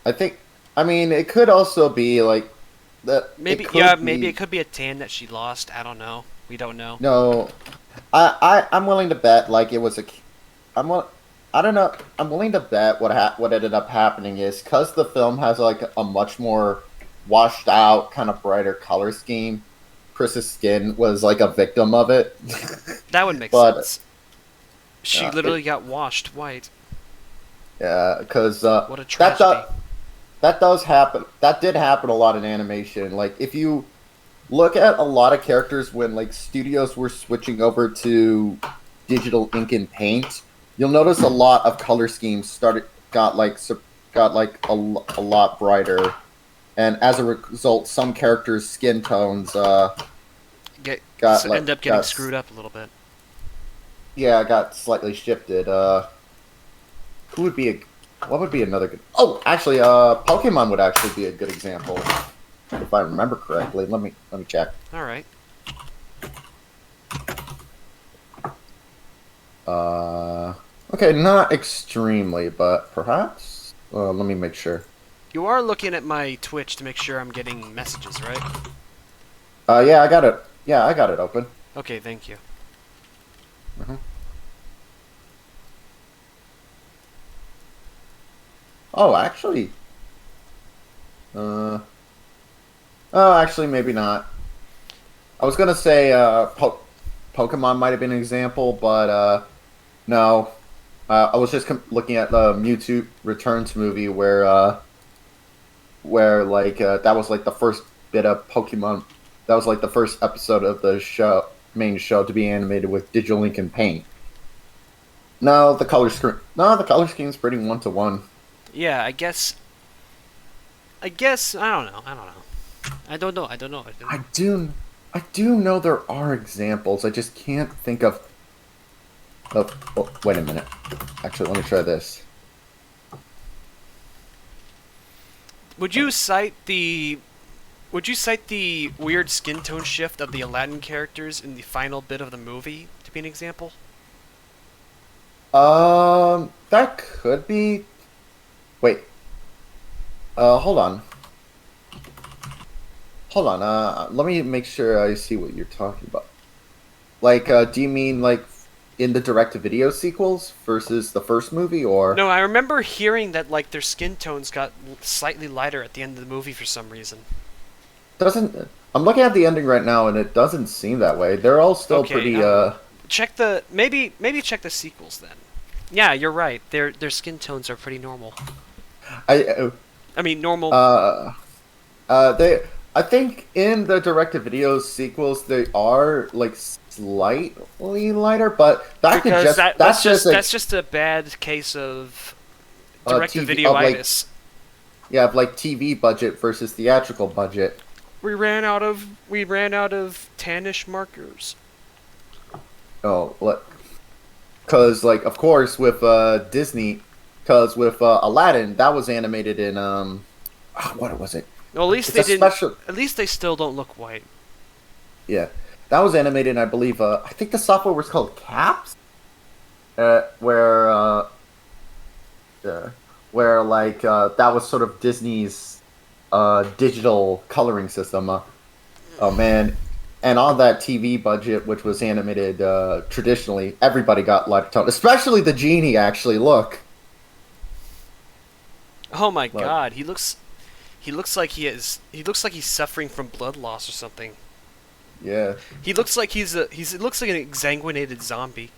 S4: I mean, it could also be like that.
S1: Maybe maybe it could be a tan that she lost. I don't know. We don't know.
S4: No, I'm willing to bet like it was a. I don't know. I'm willing to bet what ended up happening is because the film has like a much more washed out, kind of brighter color scheme. Chris's skin was like a victim of it.
S1: That would make
S4: But,
S1: sense. She literally got washed white.
S4: Yeah, because
S1: What a tragedy.
S4: that does happen. That did happen a lot in animation. Like if you look at a lot of characters when like studios were switching over to digital ink and paint, you'll notice a lot of color schemes got a lot brighter, and as a result, some characters' skin tones
S1: End up getting screwed up a little bit.
S4: Yeah, got slightly shifted. What would be another good? Oh, actually, Pokemon would actually be a good example, if I remember correctly. Let me check.
S1: All right.
S4: Okay, not extremely, but perhaps. Let me make sure.
S1: You are looking at my Twitch to make sure I'm getting messages, right?
S4: Yeah, I got it. Yeah, I got it open.
S1: Okay, thank you.
S4: Mhm. Oh, actually, uh, oh, actually, maybe not. I was gonna say, Pokemon might have been an example, but no. I was just looking at the Mewtwo Returns movie where like that was like the first bit of Pokemon. That was like the first episode of the main show to be animated with digital ink and paint. No, the color screen. No, the color scheme's pretty 1-to-1.
S1: Yeah, I guess. I guess I don't know. I don't know. I don't know. I don't know.
S4: I do know there are examples. I just can't think of. Oh, wait a minute. Actually, let me try this.
S1: Would you cite the weird skin tone shift of the Aladdin characters in the final bit of the movie to be an example?
S4: That could be. Wait. Hold on. Hold on. Let me make sure I see what you're talking about. Like, do you mean like in the direct-to-video sequels versus the first movie, or?
S1: No, I remember hearing that like their skin tones got slightly lighter at the end of the movie for some reason.
S4: Doesn't. I'm looking at the ending right now, and it doesn't seem that way. They're all still
S1: Okay,
S4: pretty.
S1: Check the maybe check the sequels then. Yeah, you're right. Their skin tones are pretty normal.
S4: I.
S1: I mean, normal.
S4: They. I think in the direct-to-video sequels they are like slightly lighter, but that could
S1: because
S4: just
S1: that's just a bad case of direct-to-video
S4: like,
S1: itis.
S4: yeah, of like TV budget versus theatrical budget.
S1: We ran out of tannish markers.
S4: Oh, look, because like of course with Disney, because with Aladdin that was animated in what was it?
S1: Well, at least
S4: It's
S1: they
S4: a
S1: didn't.
S4: special-
S1: At least they still don't look white.
S4: Yeah, that was animated. I believe. I think the software was called Caps, where like that was sort of Disney's digital coloring system. Oh man, and on that TV budget, which was animated traditionally, everybody got lighter tone, especially the genie. Actually, look.
S1: Oh my God, he looks like he looks like he's suffering from blood loss or something.
S4: Yeah.
S1: He looks like he looks like an exsanguinated zombie.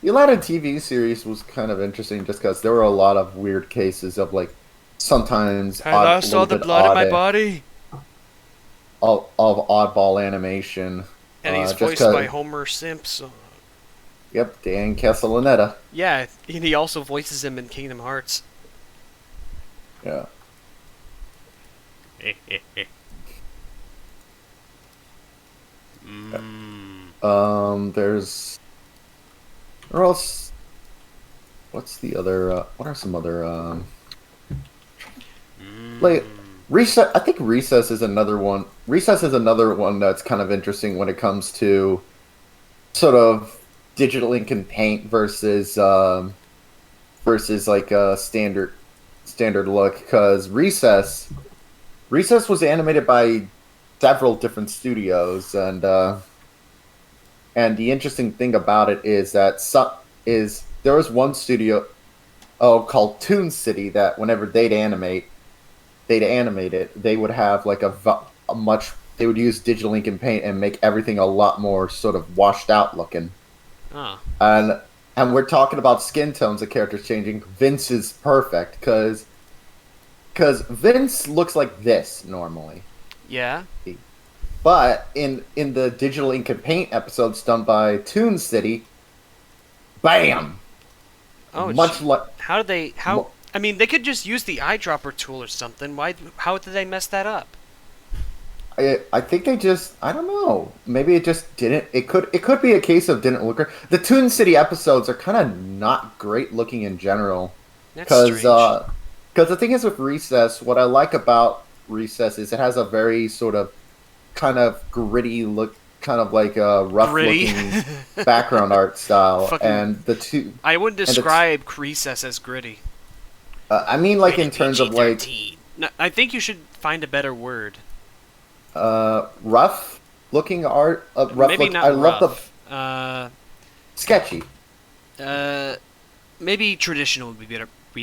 S4: The Aladdin TV series was kind of interesting just because there were a lot of weird cases of like sometimes
S1: I lost all the blood in my body.
S4: Of oddball animation.
S1: And he's
S4: just
S1: voiced
S4: 'cause-
S1: by Homer Simpson.
S4: Yep, Dan Castellaneta.
S1: Yeah, and he also voices him in Kingdom Hearts.
S4: Yeah. There's. Or else. What's the other? What are some other? Like Recess. I think Recess is another one. Recess is another one that's kind of interesting when it comes to sort of digital ink and paint versus like a standard look. Because Recess was animated by several different studios, and the interesting thing about it is that there was one studio called Toon City that whenever they'd animate it, they would have like they would use digital ink and paint and make everything a lot more sort of washed out looking.
S1: Oh.
S4: And we're talking about skin tones of characters changing. Vince is perfect because Vince looks like this normally.
S1: Yeah.
S4: But in the digital ink and paint episodes done by Toon City, bam!
S1: Oh,
S4: much like
S1: how did they? I mean, they could just use the eyedropper tool or something. Why? How did they mess that up?
S4: I think they just, I don't know. Maybe it just didn't. It could be a case of didn't look. The Toon City episodes are kind of not great looking in general.
S1: That's strange.
S4: Because the thing is with Recess, what I like about Recess is it has a very sort of kind of gritty look, kind of like a rough looking background art style. And the two,
S1: I wouldn't describe Recess as gritty.
S4: I mean, like in terms of like,
S1: No, I think you should find a better word.
S4: rough looking art. Rough
S1: Maybe
S4: look.
S1: not
S4: I love the
S1: rough.
S4: sketchy.
S1: Maybe traditional would be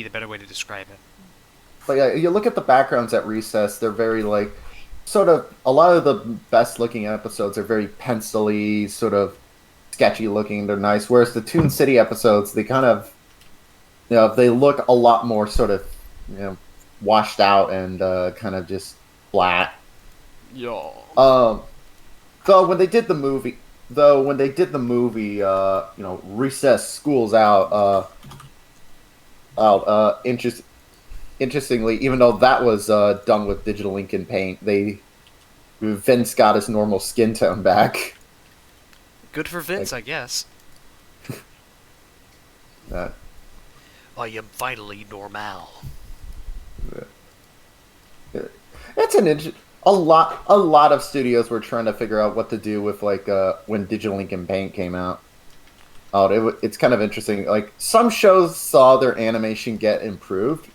S1: the better way to describe it.
S4: But yeah, you look at the backgrounds at Recess, they're very like sort of a lot of the best looking episodes are very pencily, sort of sketchy looking. They're nice. Whereas the Toon City episodes, they kind of they look a lot more sort of washed out and kind of just flat.
S1: Yo.
S4: Though when they did the movie, Recess School's Out, interestingly, even though that was done with digital ink and paint, Vince got his normal skin tone back.
S1: Good for Vince, I guess.
S4: Uh,
S1: I am finally normal.
S4: It's a lot of studios were trying to figure out what to do with when digital ink and paint came out. It's kind of interesting. Like some shows saw their animation get improved.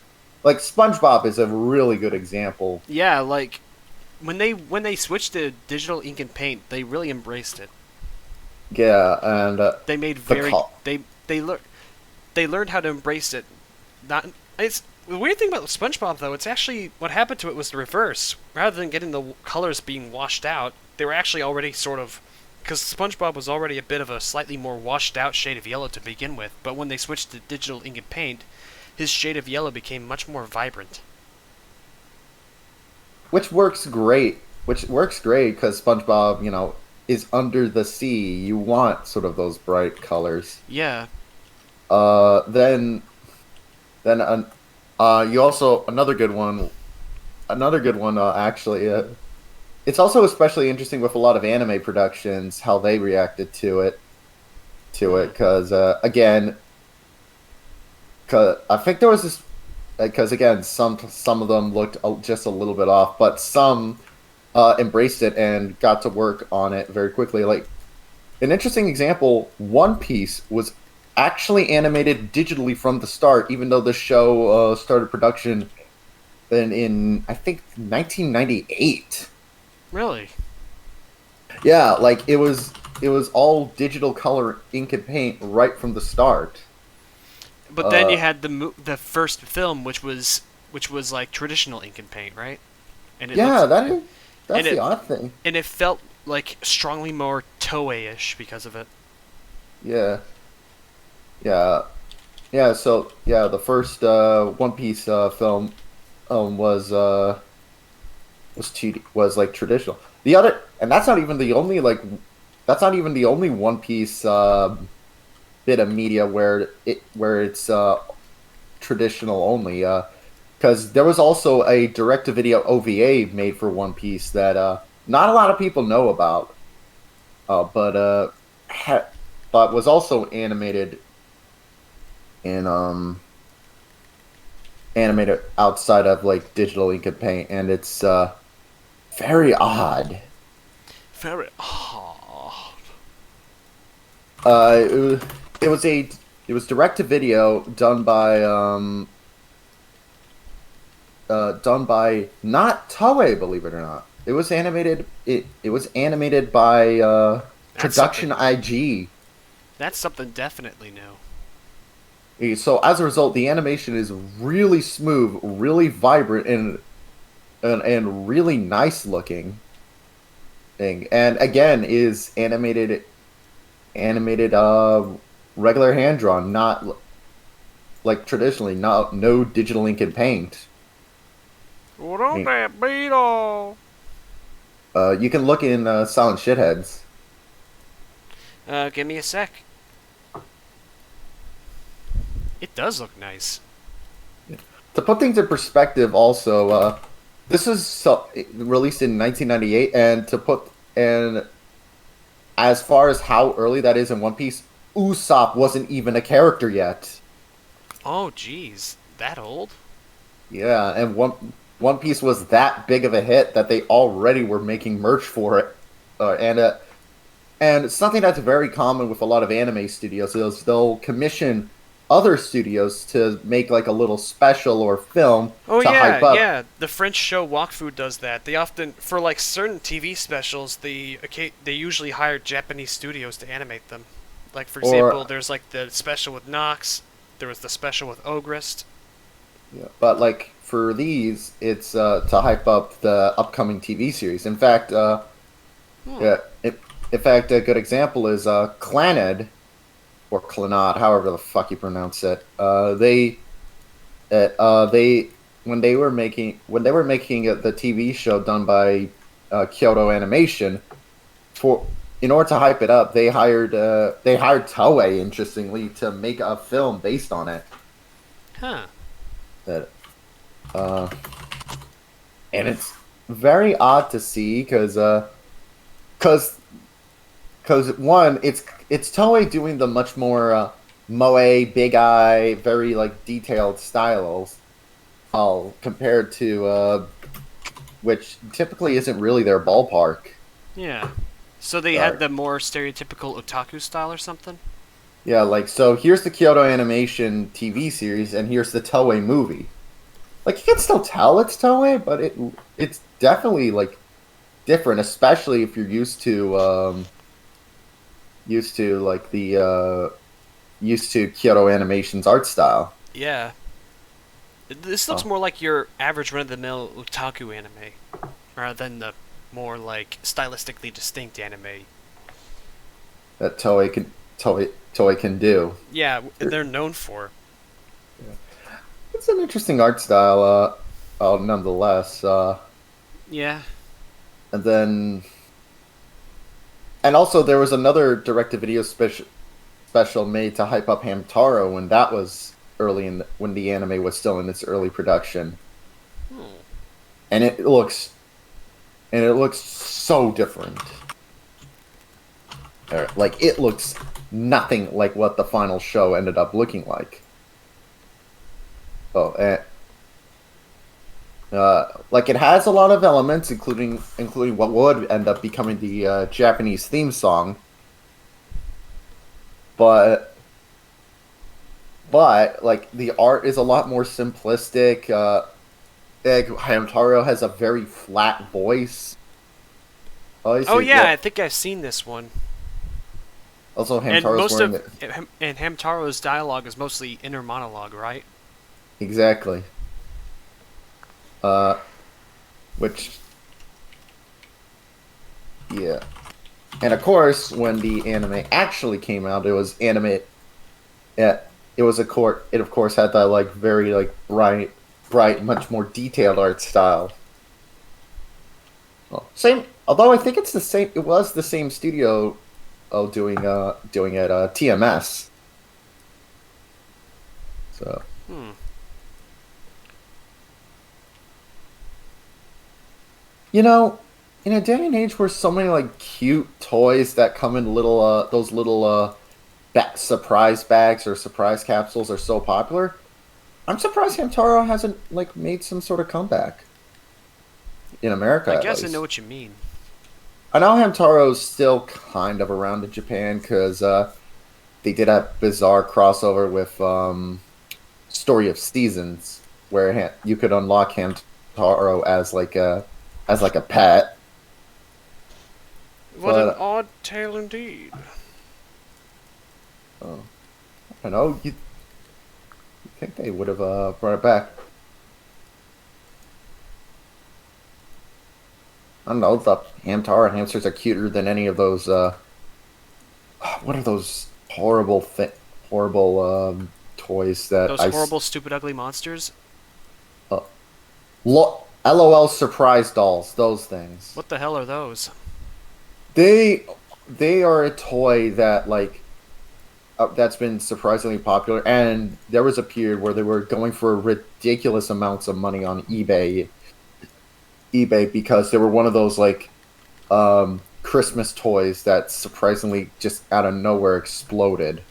S4: Like SpongeBob is a really good example.
S1: Yeah, like when they switched to digital ink and paint, they really embraced it.
S4: Yeah, and
S1: They made they learned how to embrace it. It's the weird thing about SpongeBob though. It's actually what happened to it was the reverse. Rather than getting the colors being washed out, they were actually already sort of because SpongeBob was already a bit of a slightly more washed out shade of yellow to begin with. But when they switched to digital ink and paint, his shade of yellow became much more vibrant.
S4: which works great. Which works great because SpongeBob, is under the sea. You want sort of those bright colors.
S1: Yeah.
S4: Then you also another good one. Actually. It's also especially interesting with a lot of anime productions how they reacted to it, because again, cause I think there was this, because again, some of them looked just a little bit off, but some embraced it and got to work on it very quickly. Like an interesting example, One Piece was actually animated digitally from the start, even though the show started production in I think 1998.
S1: Really?
S4: Yeah, like it was all digital color ink and paint right from the start.
S1: But then you had the first film, which was like traditional ink and paint, right? And
S4: That's the odd thing.
S1: And it felt like strongly more Toei-ish because of it.
S4: Yeah, yeah, yeah. So yeah, the first One Piece film was 2D, was like traditional. The other, and that's not even the only One Piece bit of media where it's traditional only. Because there was also a direct-to-video OVA made for One Piece that not a lot of people know about, but was also animated outside of like digital ink and paint, and it's very odd.
S1: Very odd.
S4: It was direct to video done by not Toei, believe it or not. It was animated. It was animated by Production IG.
S1: That's something definitely new.
S4: So as a result, the animation is really smooth, really vibrant, and really nice looking. And again, is animated regular hand drawn, not like traditionally, no digital ink and paint.
S1: What on that beetle?
S4: You can look in Silent Shitheads.
S1: Give me a sec. It does look nice.
S4: To put things in perspective, also, this is released in 1998, and as far as how early that is in One Piece, Usopp wasn't even a character yet.
S1: Oh, jeez, that old?
S4: Yeah, and One Piece was that big of a hit that they already were making merch for it, and it's something that's very common with a lot of anime studios. Is they'll commission other studios to make like a little special or film
S1: Oh
S4: to
S1: yeah,
S4: hype up.
S1: yeah. The French show Walk Food does that. They often, for like certain TV specials, they usually hire Japanese studios to animate them. Like for example,
S4: Or
S1: there's like the special with Nox. There was the special with Ogrist.
S4: yeah, but like for these, it's to hype up the upcoming TV series. In fact,
S1: Hmm.
S4: yeah, in fact, a good example is Clannad or Clannad, however the fuck you pronounce it. They when they were making the TV show done by Kyoto Animation for in order to hype it up, they hired Toei interestingly to make a film based on it.
S1: Huh.
S4: That uh, and it's very odd to see because one, it's Toei doing the much more moe, big eye, very like detailed styles, all compared to which typically isn't really their ballpark.
S1: Yeah. So they
S4: Sorry.
S1: had the more stereotypical otaku style or something?
S4: Yeah, like so. Here's the Kyoto Animation TV series, and here's the Toei movie. Like you can still tell it's Toei, but it's definitely like different, especially if you're used to like the used to Kyoto Animation's art style.
S1: Yeah. This looks
S4: Oh,
S1: more like your average run-of-the-mill otaku anime, rather than the more like stylistically distinct anime.
S4: that Toei can do.
S1: Yeah, they're known for.
S4: It's an interesting art style, nonetheless.
S1: Yeah.
S4: And then, and also there was another direct-to-video special made to hype up Hamtaro when that was when the anime was still in its early production,
S1: Hmm.
S4: and it looks so different. Like it looks nothing like what the final show ended up looking like. Oh, and like it has a lot of elements, including what would end up becoming the Japanese theme song, but like the art is a lot more simplistic. Like, Hamtaro has a very flat voice.
S1: Oh yeah, I think I've seen this one.
S4: Also,
S1: And
S4: Hamtaro's
S1: most
S4: wearing
S1: of and Hamtaro's dialogue is mostly inner monologue, right?
S4: exactly. Uh, which yeah, and of course, when the anime actually came out, it was anime. Yeah, it was a court. It of course had that like very like bright, much more detailed art style. Well, same. Although I think it's the same. It was the same studio. Doing it TMS. So
S1: Hmm.
S4: you know, in a day and age where so many like cute toys that come in little those little surprise bags or surprise capsules are so popular, I'm surprised Hamtaro hasn't like made some sort of comeback in America
S1: I
S4: at
S1: guess I
S4: least.
S1: know what you mean.
S4: I know Hamtaro's still kind of around in Japan because they did a bizarre crossover with Story of Seasons, where you could unlock Hamtaro as like a pet.
S1: What an
S4: But
S1: odd tale indeed.
S4: I don't know. You think they would have brought it back? I don't know. The Hamtaro hamsters are cuter than any of those. What are those horrible toys that
S1: Those horrible, stupid, ugly monsters.
S4: uh, LOL surprise dolls? Those things.
S1: What the hell are those?
S4: They they are a toy that like that's been surprisingly popular, and there was a period where they were going for ridiculous amounts of money on eBay because they were one of those like Christmas toys that surprisingly just out of nowhere exploded.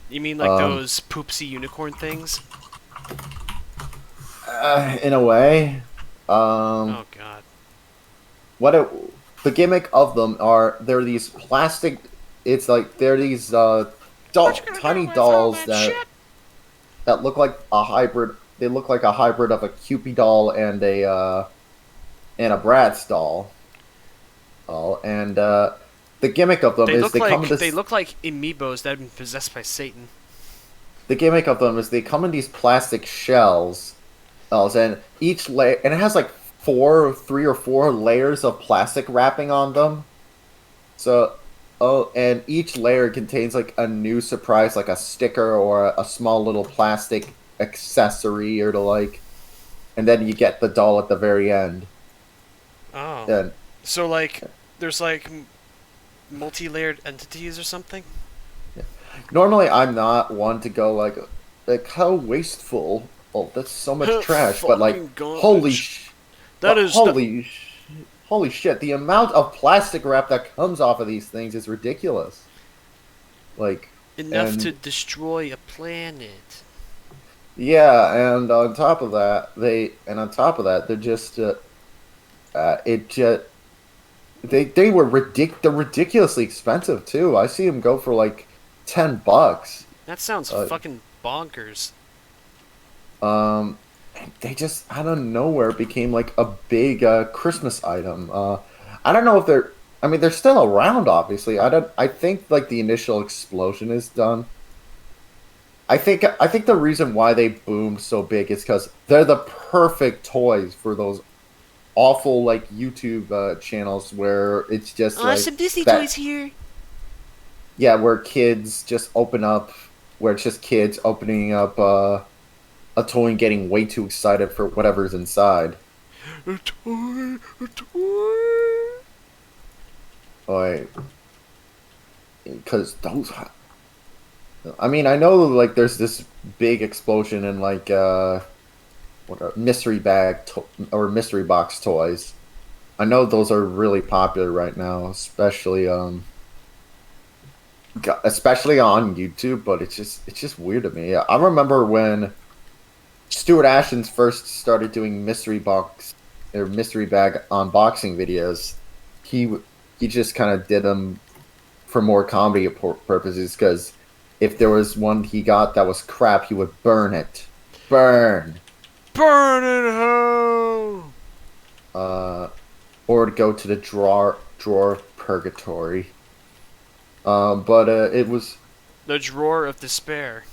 S1: You mean like
S4: Um,
S1: those poopsy unicorn things?
S4: in a way,
S1: Oh god.
S4: what the gimmick of them are they're these plastic. It's like they're these tiny dolls that look like a hybrid. They look like a hybrid of a Cupid doll and a Bratz doll. Oh, and the gimmick of them
S1: They
S4: is
S1: look
S4: they come in
S1: like
S4: this.
S1: amiibos that have been possessed by Satan.
S4: The gimmick of them is they come in these plastic shells, and each layer, and it has like 3 or 4 layers of plastic wrapping on them. So, and each layer contains like a new surprise, like a sticker or a small little plastic accessory, or to like, and then you get the doll at the very end.
S1: Oh.
S4: And
S1: So, like, there's, like, multi-layered entities or something?
S4: normally, I'm not one to go like how wasteful. Oh, that's so much trash. But like,
S1: Fucking garbage.
S4: holy
S1: That
S4: but
S1: is...
S4: holy shit! The amount of plastic wrap that comes off of these things is ridiculous. Like,
S1: enough
S4: and
S1: to destroy a planet.
S4: yeah, and on top of that, they're just it just they were they're ridiculously expensive too. I see them go for like $10.
S1: That sounds fucking bonkers.
S4: Um, they just out of nowhere became like a big Christmas item. I don't know if they're. I mean, they're still around, obviously. I don't. I think like the initial explosion is done. I think the reason why they boomed so big is because they're the perfect toys for those awful like YouTube channels where it's just like
S3: Some Disney
S4: that-
S3: toys here.
S4: Yeah, where kids just open up, where it's just kids opening up a toy and getting way too excited for whatever's inside.
S1: A toy.
S4: Like, because those. I mean, I know like there's this big explosion in like what are mystery or mystery box toys. I know those are really popular right now, especially on YouTube. But it's just weird to me. I remember when Stuart Ashton's first started doing mystery box or mystery bag unboxing videos. He just kind of did them for more comedy purposes, because if there was one he got that was crap, he would burn it. Burn
S1: in hell.
S4: Or to go to the drawer of purgatory. But it was.
S1: The drawer of despair.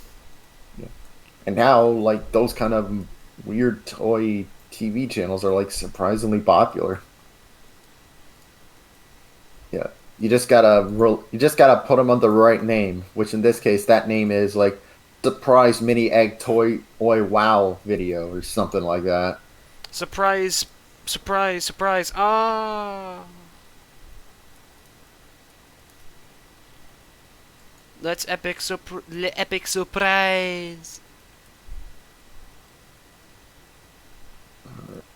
S4: And now, like, those kind of weird toy TV channels are, like, surprisingly popular. Yeah. You just gotta put them on the right name, which in this case, that name is, like, Surprise Mini Egg Toy Wow video, or something like that.
S1: Surprise. Surprise. Surprise. Ah. Let's epic surprise.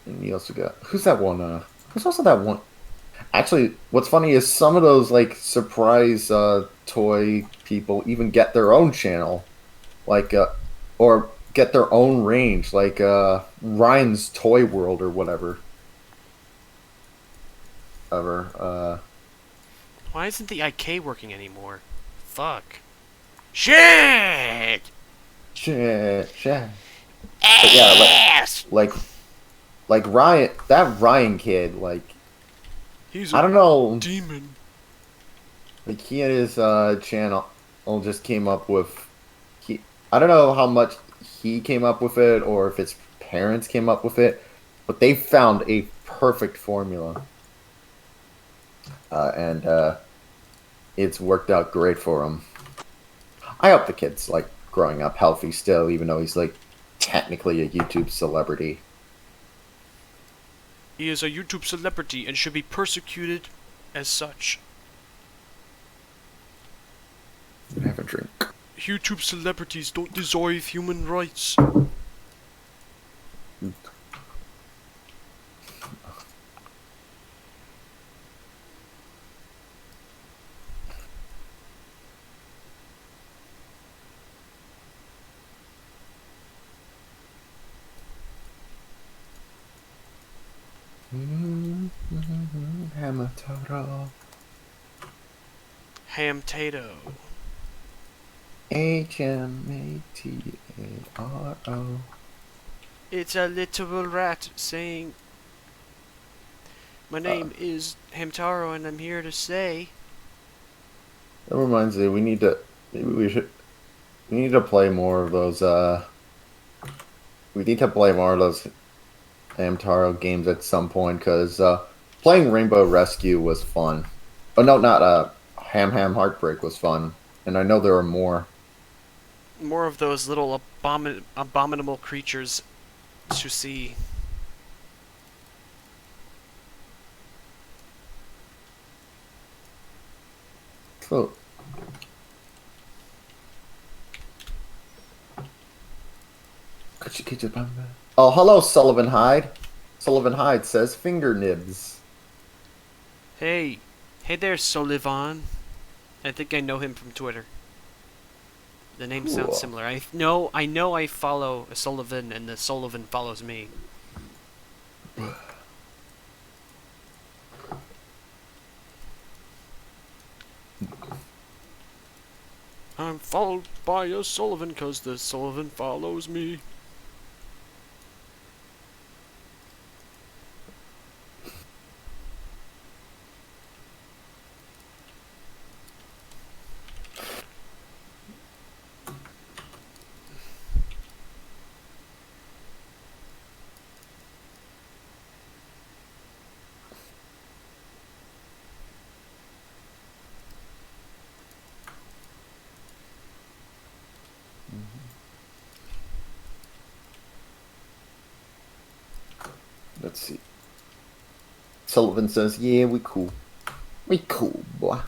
S4: And you also got who's that one? Who's also that one? Actually, what's funny is some of those like surprise toy people even get their own channel, like or get their own range, like Ryan's Toy World or whatever.
S1: Why isn't the IK working anymore? Fuck. Shit.
S4: Shit. But yeah, like Ryan, that Ryan kid, like
S1: He's
S4: I don't know.
S1: demon.
S4: Like he and his channel just came up with. I don't know how much he came up with it or if his parents came up with it, but they found a perfect formula, and it's worked out great for him. I hope the kid's like growing up healthy still, even though he's like technically a YouTube celebrity.
S1: He is a YouTube celebrity and should be persecuted as such.
S4: Have a drink.
S1: YouTube celebrities don't deserve human rights.
S4: Herpetophobia.
S1: Ham tato.
S4: HMATARO.
S1: It's a literal rat saying, "My name is Hamtaro, and I'm here to say."
S4: That reminds me, maybe we need to play more of those, we need to play more of those Hamtaro games at some point, because, playing Rainbow Rescue was fun. Oh, no, not, Ham Heartbreak was fun, and I know there are more.
S1: More of those little abominable creatures to see.
S4: So, oh, hello, Sullivan Hyde. Sullivan Hyde says finger nibs.
S1: Hey there, Solivan. I think I know him from Twitter. The name
S4: Cool.
S1: sounds similar. I know I follow a Sullivan, and the Sullivan follows me. I'm followed by a Sullivan, 'cause the Sullivan follows me.
S4: Let's see. Sullivan says, yeah, we cool. We cool, boy.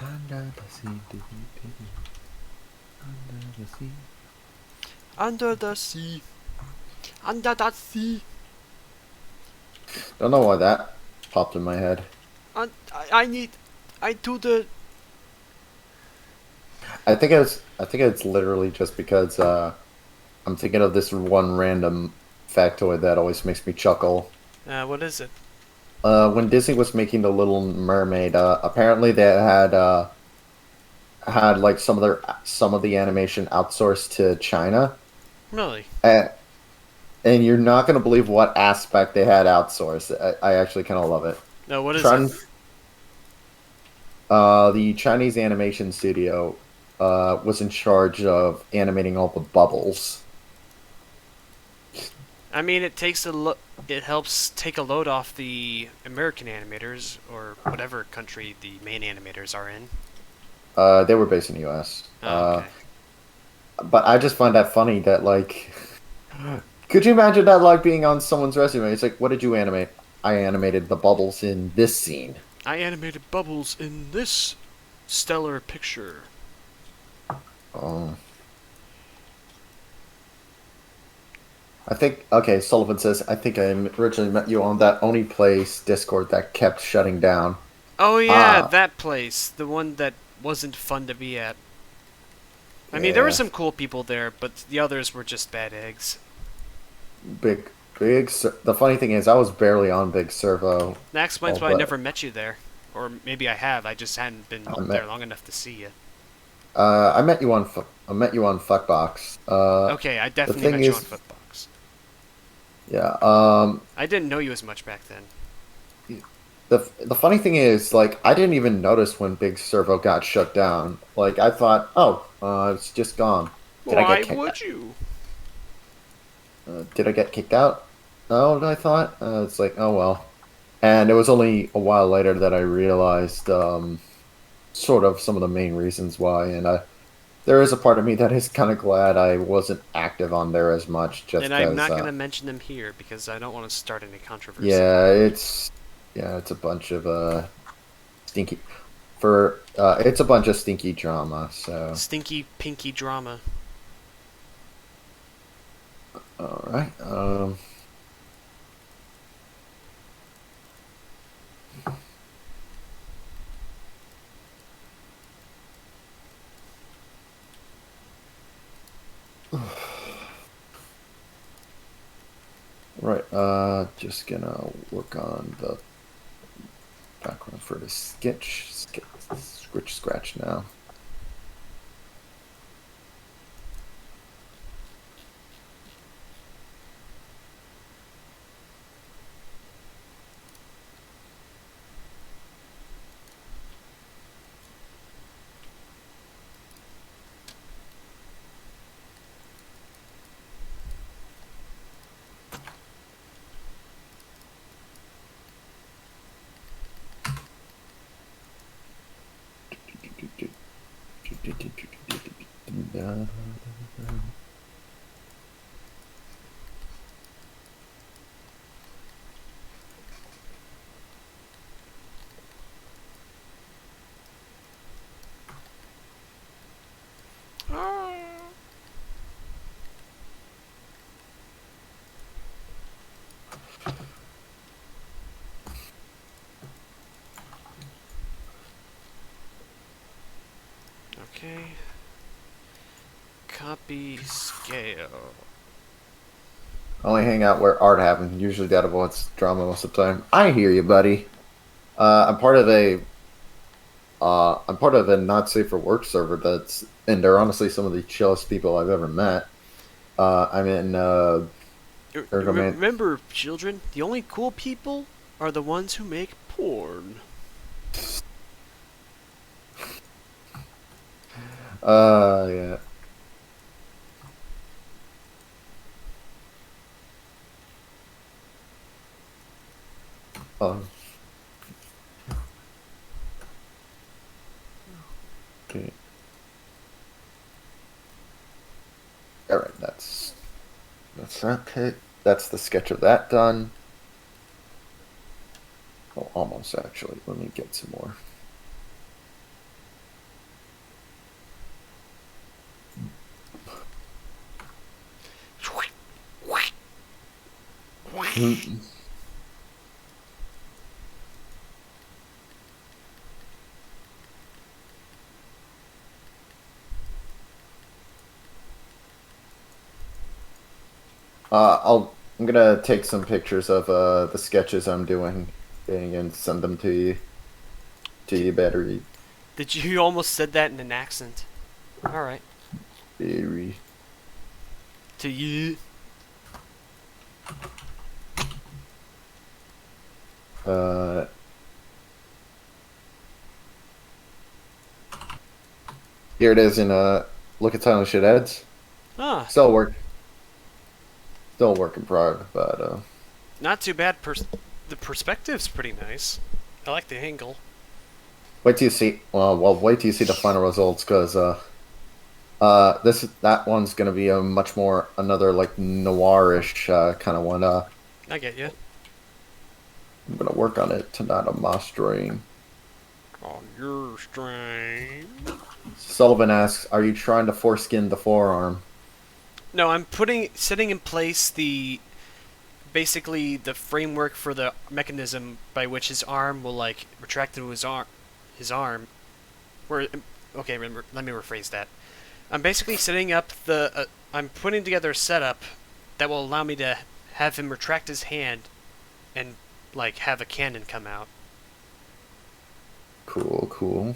S4: Under the sea, under the sea.
S1: Under the sea. Under the sea.
S4: Don't know why that popped in my head.
S1: I do the...
S4: I think it's literally just because I'm thinking of this one random factoid that always makes me chuckle.
S1: what is it?
S4: When Disney was making The Little Mermaid, apparently they had like some of the animation outsourced to China.
S1: Really?
S4: And you're not gonna believe what aspect they had outsourced. I actually kind of love it.
S1: No, what is it?
S4: The Chinese animation studio was in charge of animating all the bubbles.
S1: I mean, it helps take a load off the American animators, or whatever country the main animators are in.
S4: They were based in the U.S.
S1: Oh, okay.
S4: But I just find that funny that, like, could you imagine that, like, being on someone's resume? It's like, what did you animate? I animated the bubbles in this scene.
S1: I animated bubbles in this stellar picture.
S4: Oh. Okay, Sullivan says, I think I originally met you on that Oni Place Discord that kept shutting down.
S1: Oh yeah, that place. The one that wasn't fun to be at. I mean, there were some cool people there, but the others were just bad eggs.
S4: The funny thing is, I was barely on Big Servo.
S1: That explains why I never met you there. Or maybe I have, I just hadn't been there long enough to see you.
S4: I met you on Fuckbox.
S1: Okay, I definitely met you on Footbox.
S4: Yeah,
S1: I didn't know you as much back then.
S4: The funny thing is, like, I didn't even notice when Big Servo got shut down. Like, I thought, it's just gone.
S1: Why would you?
S4: Did I get kicked out? No, I thought. It's like, oh well. And it was only a while later that I realized, sort of some of the main reasons why. And there is a part of me that is kind of glad I wasn't active on there as much. Just
S1: and I'm not going to mention them here because I don't want to start any controversy.
S4: Yeah, it's Yeah, it's a bunch of stinky it's a bunch of stinky drama. So
S1: Stinky pinky drama.
S4: all right. Right. Just gonna work on the background for the sketch scratch now.
S1: Okay. Copy scale.
S4: I only hang out where art happens. Usually that avoids drama most of the time. I hear you, buddy. I'm part of a not safe for work server and they're honestly some of the chillest people I've ever met. I'm in Ergoman.
S1: Remember, children, the only cool people are the ones who make porn.
S4: Yeah. Oh. Okay. All right, that's okay. That's the sketch of that done. Oh, almost actually. Let me get some more. I'm gonna take some pictures of the sketches I'm doing and send them to you, battery.
S1: Did you almost said that in an accent? All right.
S4: Battery.
S1: To you.
S4: Uh, Here it is in look at Silent Shit Eds.
S1: Ah,
S4: Still work in progress, but
S1: not too bad. The perspective's pretty nice. I like the angle.
S4: wait till you see. Wait till you see the final results, because that one's gonna be a much more another like noirish kind of one.
S1: I get you.
S4: I'm gonna work on it tonight on my stream.
S1: On your stream.
S4: Sullivan asks, "Are you trying to foreskin the forearm?"
S1: No, I'm setting in place basically the framework for the mechanism by which his arm will like retract into his arm. Okay, let me rephrase that. I'm basically setting up I'm putting together a setup that will allow me to have him retract his hand and like have a cannon come out.
S4: Cool, cool.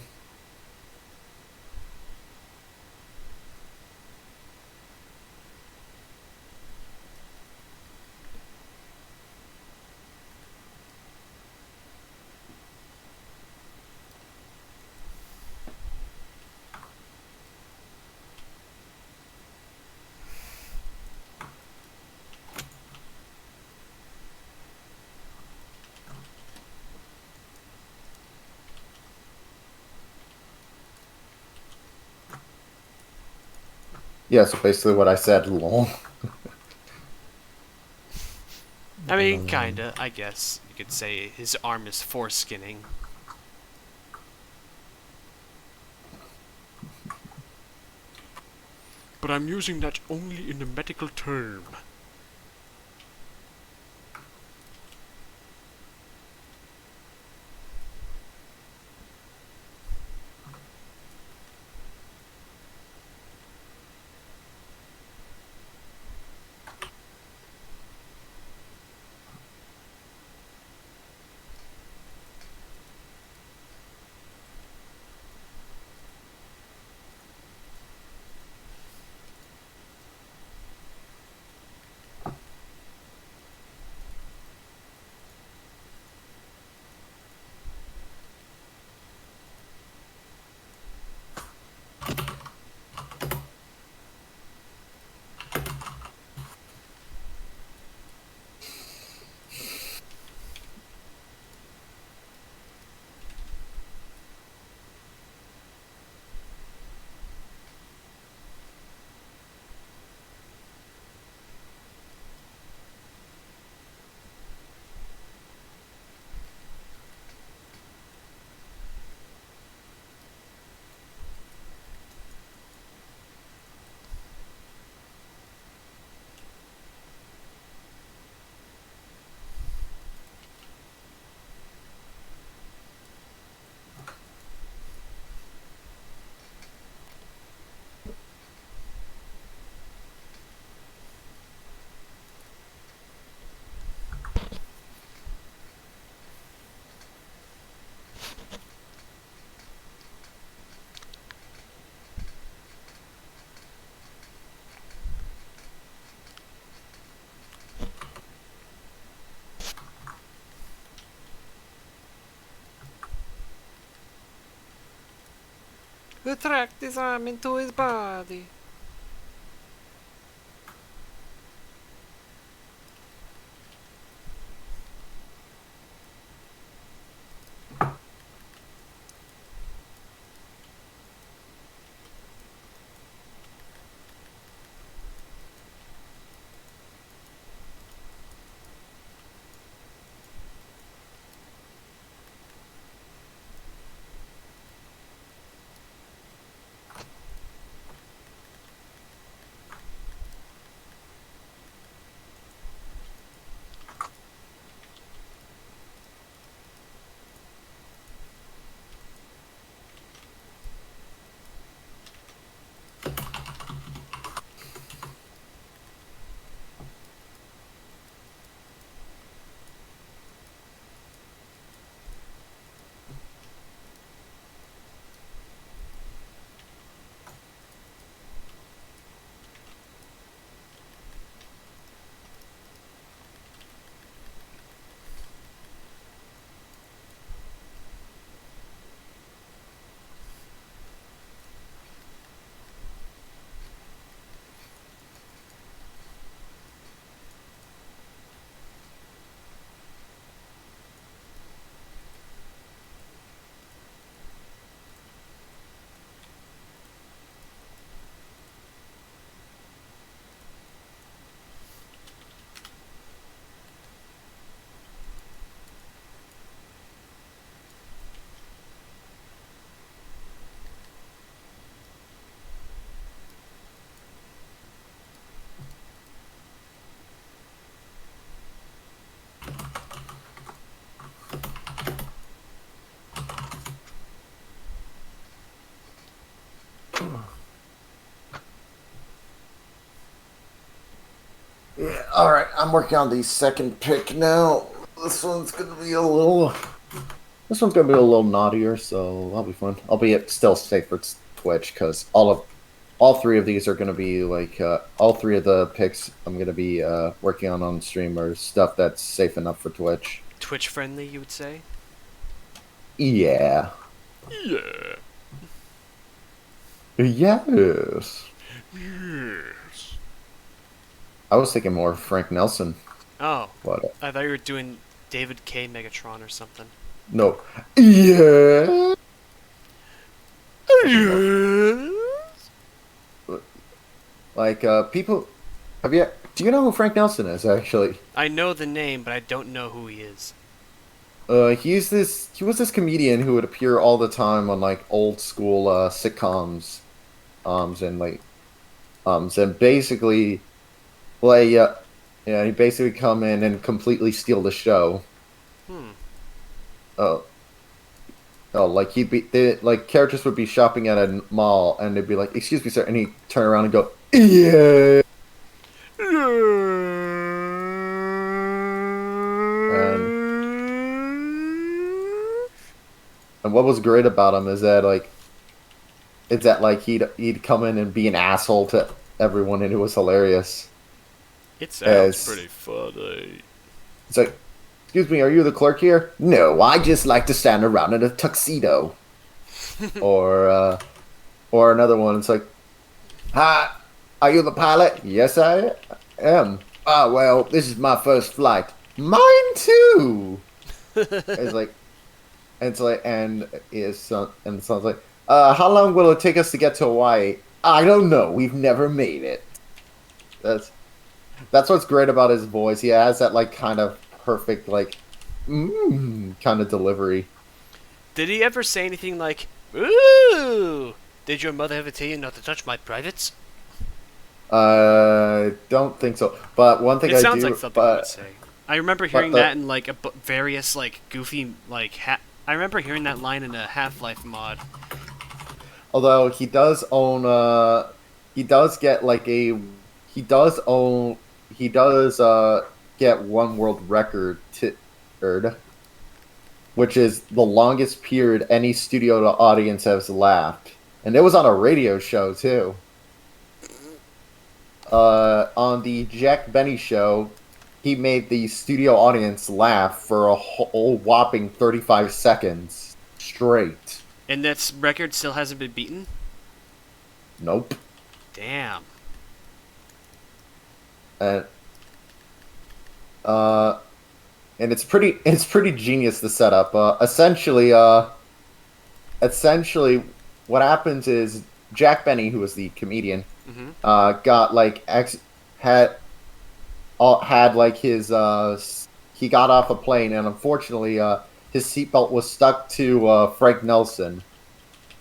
S4: Yeah, so basically what I said, lol.
S1: I Boring, kinda, I guess. You could say his arm is foreskinning.
S2: But I'm using that only in a medical term.
S1: Retract his arm into his body.
S4: Yeah, alright, I'm working on the second pick now. This one's gonna be a little. This one's gonna be a little naughtier, so that'll be fun. Albeit still safe for Twitch, because all three of these are gonna be like all three of the picks I'm gonna be working on stream are stuff that's safe enough for Twitch.
S1: Twitch friendly, you would say?
S4: Yeah.
S2: Yeah.
S4: Yes.
S2: Yes.
S4: I was thinking more Frank Nelson,
S1: Oh,
S4: but
S1: I thought you were doing David K. Megatron or something.
S4: no. Yeah.
S1: Yes.
S4: Like people, have you Do you know who Frank Nelson is, actually?
S1: I know the name, but I don't know who he is.
S4: He was this comedian who would appear all the time on like old school sitcoms, and like and basically play yeah, he basically come in and completely steal the show.
S1: Hmm.
S4: Oh, oh, like like characters would be shopping at a mall and they'd be like, "Excuse me, sir," and he'd turn around and go, "Yeah," and what was great about him is that like he'd come in and be an asshole to everyone, and it was hilarious.
S1: It sounds
S4: As
S1: pretty funny.
S4: it's like, "Excuse me, are you the clerk here?" "No, I just like to stand around in a tuxedo." or another one, it's like, "Hi, are you the pilot?" "Yes, I am." "Ah, well, this is my first flight." "Mine too." It's like, and and the son's like, "How long will it take us to get to Hawaii?" "I don't know. We've never made it." That's that's what's great about his voice. He has that like kind of perfect like kind of delivery.
S1: Did he ever say anything like, "Ooh, did your mother ever tell you not to touch my privates"?
S4: Don't think so. But one thing
S1: It
S4: I
S1: sounds
S4: do,
S1: like something he would say. I remember hearing
S4: the-
S1: that in like various like goofy like I remember hearing that line in a Half-Life mod.
S4: although he does get like he does own, he does get one world record which is the longest period any studio audience has laughed, and it was on a radio show too. On the Jack Benny show, he made the studio audience laugh for a whole whopping 35 seconds straight.
S1: And that record still hasn't been beaten?
S4: Nope.
S1: Damn.
S4: And uh, and it's pretty genius, the setup. Essentially, what happens is Jack Benny, who was the comedian,
S1: Mm-hmm.
S4: got like had like his he got off a plane, and unfortunately his seatbelt was stuck to Frank Nelson,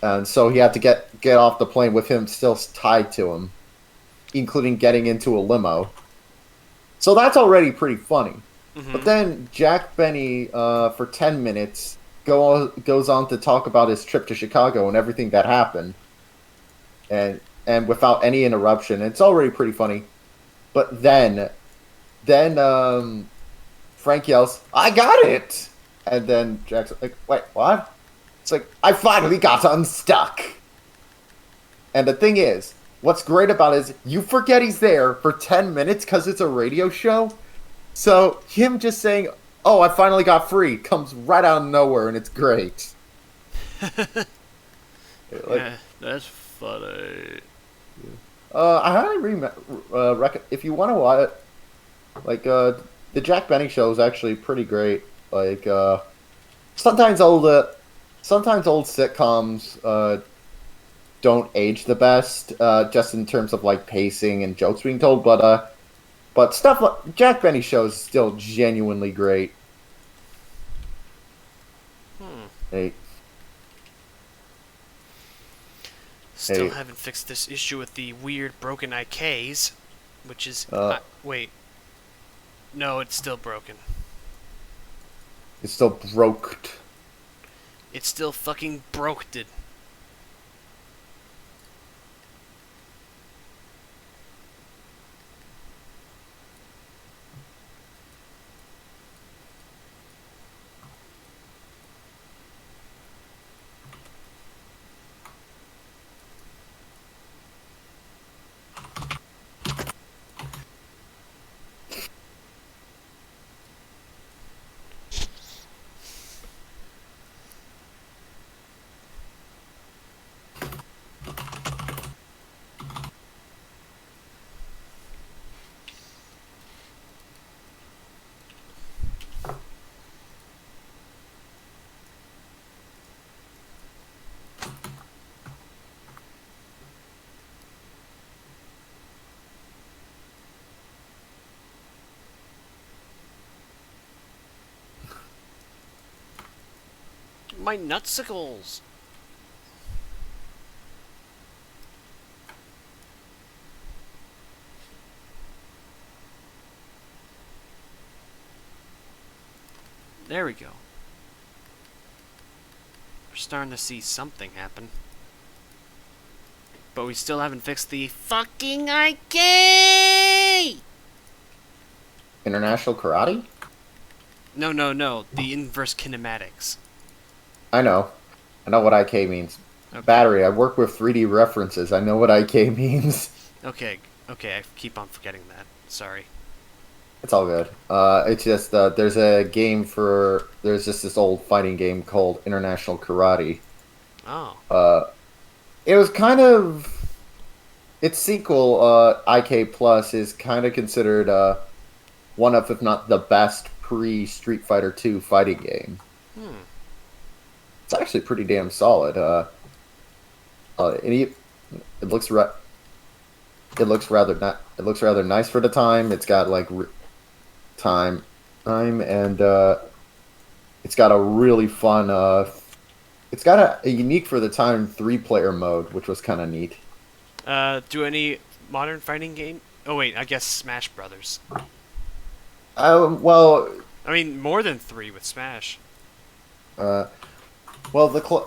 S4: and so he had to get off the plane with him still tied to him, including getting into a limo. So that's already pretty funny.
S1: Mm-hmm.
S4: But then Jack Benny for 10 minutes goes on to talk about his trip to Chicago and everything that happened, and without any interruption. It's already pretty funny. But then Frank yells, "I got it!" And then Jack's like, "Wait, what?" It's like, "I finally got unstuck." And the thing is, what's great about it is you forget he's there for 10 minutes because it's a radio show. So him just saying, "Oh, I finally got free," comes right out of nowhere, and it's great.
S1: Yeah, that's funny.
S4: I highly if you want to watch it, like the Jack Benny show is actually pretty great. Like sometimes old sitcoms don't age the best, just in terms of like pacing and jokes being told, but stuff like Jack Benny show is still genuinely great. Hey,
S1: Still
S4: Hey.
S1: haven't fixed this issue with the weird broken IKs, which is wait. No, it's still broken.
S4: it's still broke.
S1: It's still fucking broke. My nutsicles! There we go. We're starting to see something happen. But we still haven't fixed the fucking IK!
S4: International Karate?
S1: No. The inverse kinematics.
S4: I know what IK means.
S1: Okay.
S4: Battery, I work with 3D references. I know what IK means.
S1: Okay, I keep on forgetting that. Sorry.
S4: It's all good. It's just, there's just this old fighting game called International Karate.
S1: Oh.
S4: It was kind of... Its sequel, IK Plus, is kind of considered one of, if not the best, pre-Street Fighter II fighting game. It's actually pretty damn solid. It looks rather nice for the time. It's got like time, and it's got a really fun. It's got a unique for the time 3-player mode, which was kind of neat.
S1: Do any modern fighting game? Oh wait, I guess Smash Brothers.
S4: Well,
S1: I mean, more than 3 with Smash.
S4: well, the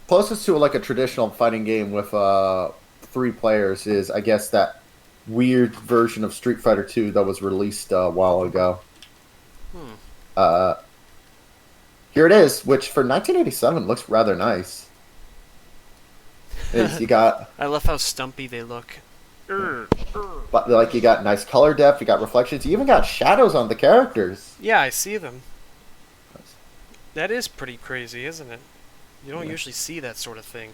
S4: closest to like a traditional fighting game with 3 players is, I guess, that weird version of Street Fighter 2 that was released a while ago. Here it is, which for 1987 looks rather nice. You got,
S1: I love how stumpy they look.
S4: but like you got nice color depth, you got reflections, you even got shadows on the characters.
S1: Yeah, I see them. That is pretty crazy, isn't it? You don't usually see that sort of thing.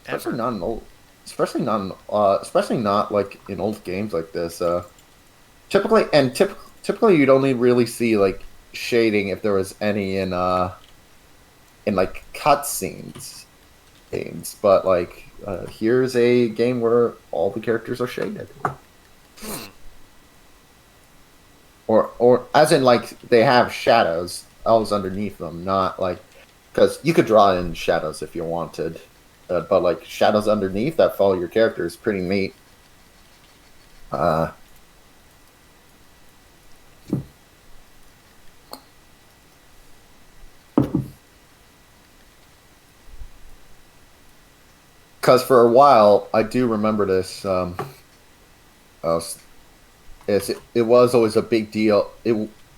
S4: Especially
S1: Ever.
S4: not in old, especially not like in old games like this. Typically you'd only really see like shading if there was any in like cutscenes games, but like here's a game where all the characters are shaded. Or as in like they have shadows underneath them, not like, because you could draw in shadows if you wanted, but like shadows underneath that follow your character is pretty neat. Because for a while, I do remember this. It was always a big deal.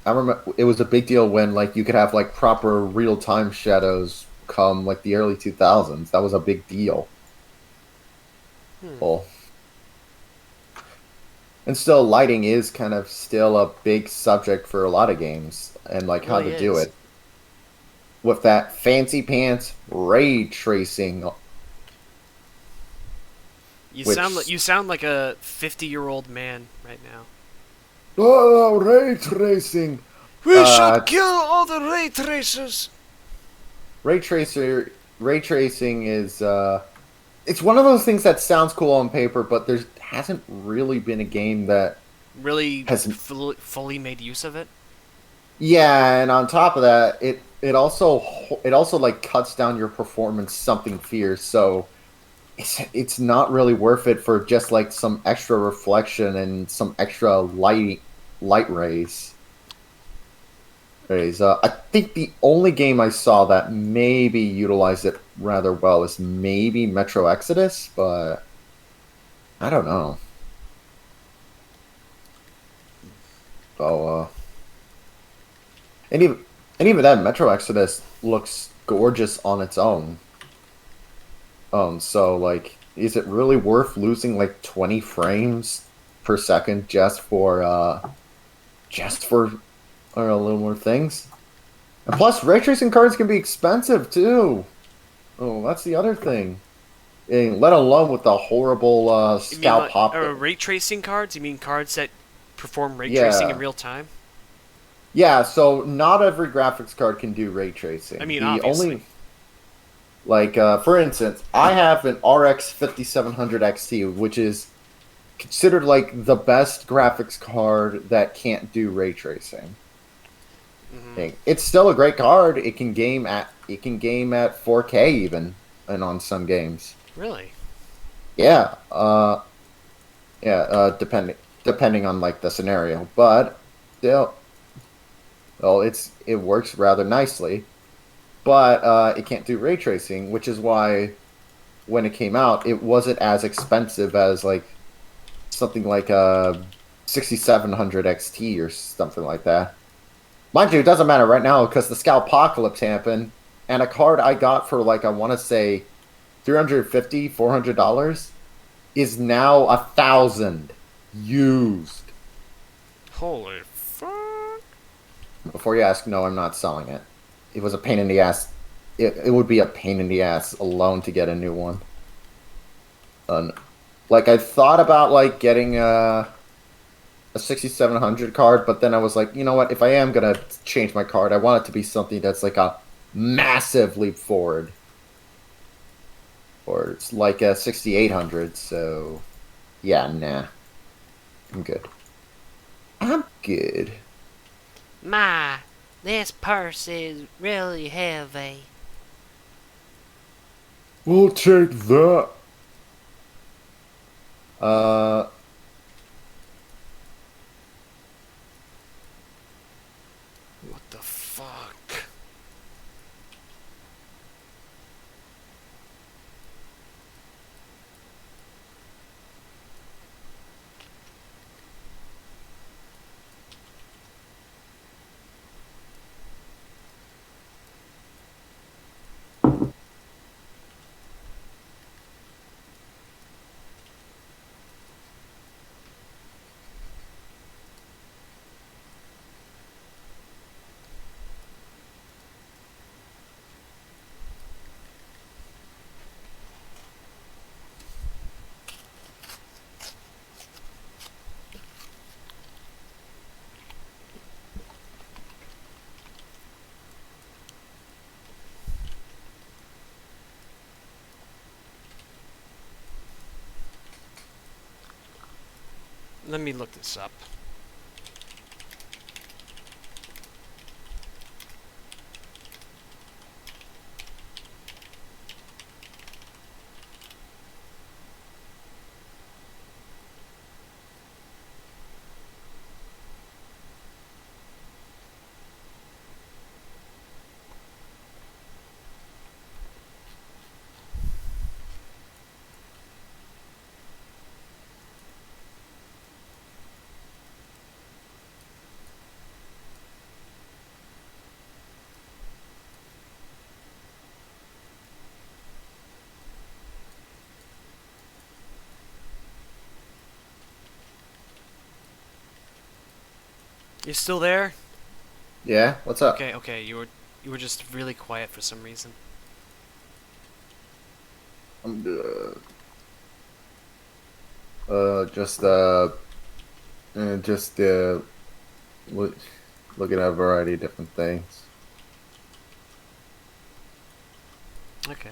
S4: I remember it was a big deal when like you could have like proper real time shadows come like the early 2000s. That was a big deal. Well, and still, lighting is kind of still a big subject for a lot of games, and like how to do it with that fancy pants ray tracing.
S1: You sound like a 50-year-old man right now.
S4: Oh, ray tracing!
S1: We should kill all the ray tracers.
S4: Ray tracing is it's one of those things that sounds cool on paper, but there hasn't really been a game that
S1: Really
S4: has
S1: fully made use of it.
S4: Yeah, and on top of that, it also like cuts down your performance something fierce. So it's not really worth it for just like some extra reflection and some extra light rays. I think the only game I saw that maybe utilized it rather well is maybe Metro Exodus, but I don't know. So, and even that Metro Exodus looks gorgeous on its own. So like, is it really worth losing like 20 frames per second just for a little more things? And plus, ray tracing cards can be expensive too. Oh, that's the other thing. And let alone with the horrible scalp hop.
S1: Ray tracing cards? You mean cards that perform ray tracing in real time?
S4: Yeah, so not every graphics card can do ray tracing.
S1: I mean, obviously.
S4: Like, for instance, I have an RX 5700 XT, which is considered like the best graphics card that can't do ray tracing.
S1: Mm-hmm.
S4: It's still a great card. It can game at 4K even, and on some games.
S1: Really?
S4: Yeah, yeah, depending on like the scenario, but still, well, it works rather nicely, but it can't do ray tracing, which is why when it came out, it wasn't as expensive as like something like 6700 XT or something like that. Mind you, it doesn't matter right now because the Scalpocalypse happened, and a card I got for like I want to say 350, $400 is now 1,000 used.
S1: Holy fuck!
S4: Before you ask, no, I'm not selling it. It was a pain in the ass. It would be a pain in the ass alone to get a new one. Like I thought about like getting a 6700 card, but then I was like, you know what? If I am gonna change my card, I want it to be something that's like a massive leap forward, or it's like a 6800. So yeah, nah, I'm good. I'm good.
S3: My, this purse is really heavy.
S4: We'll take that. Uh,
S1: What the fuck? Let me look this up. You still there?
S4: yeah. What's up?
S1: Okay, okay. You were just really quiet for some reason.
S4: I'm good. Just just look, looking at a variety of different things.
S1: Okay.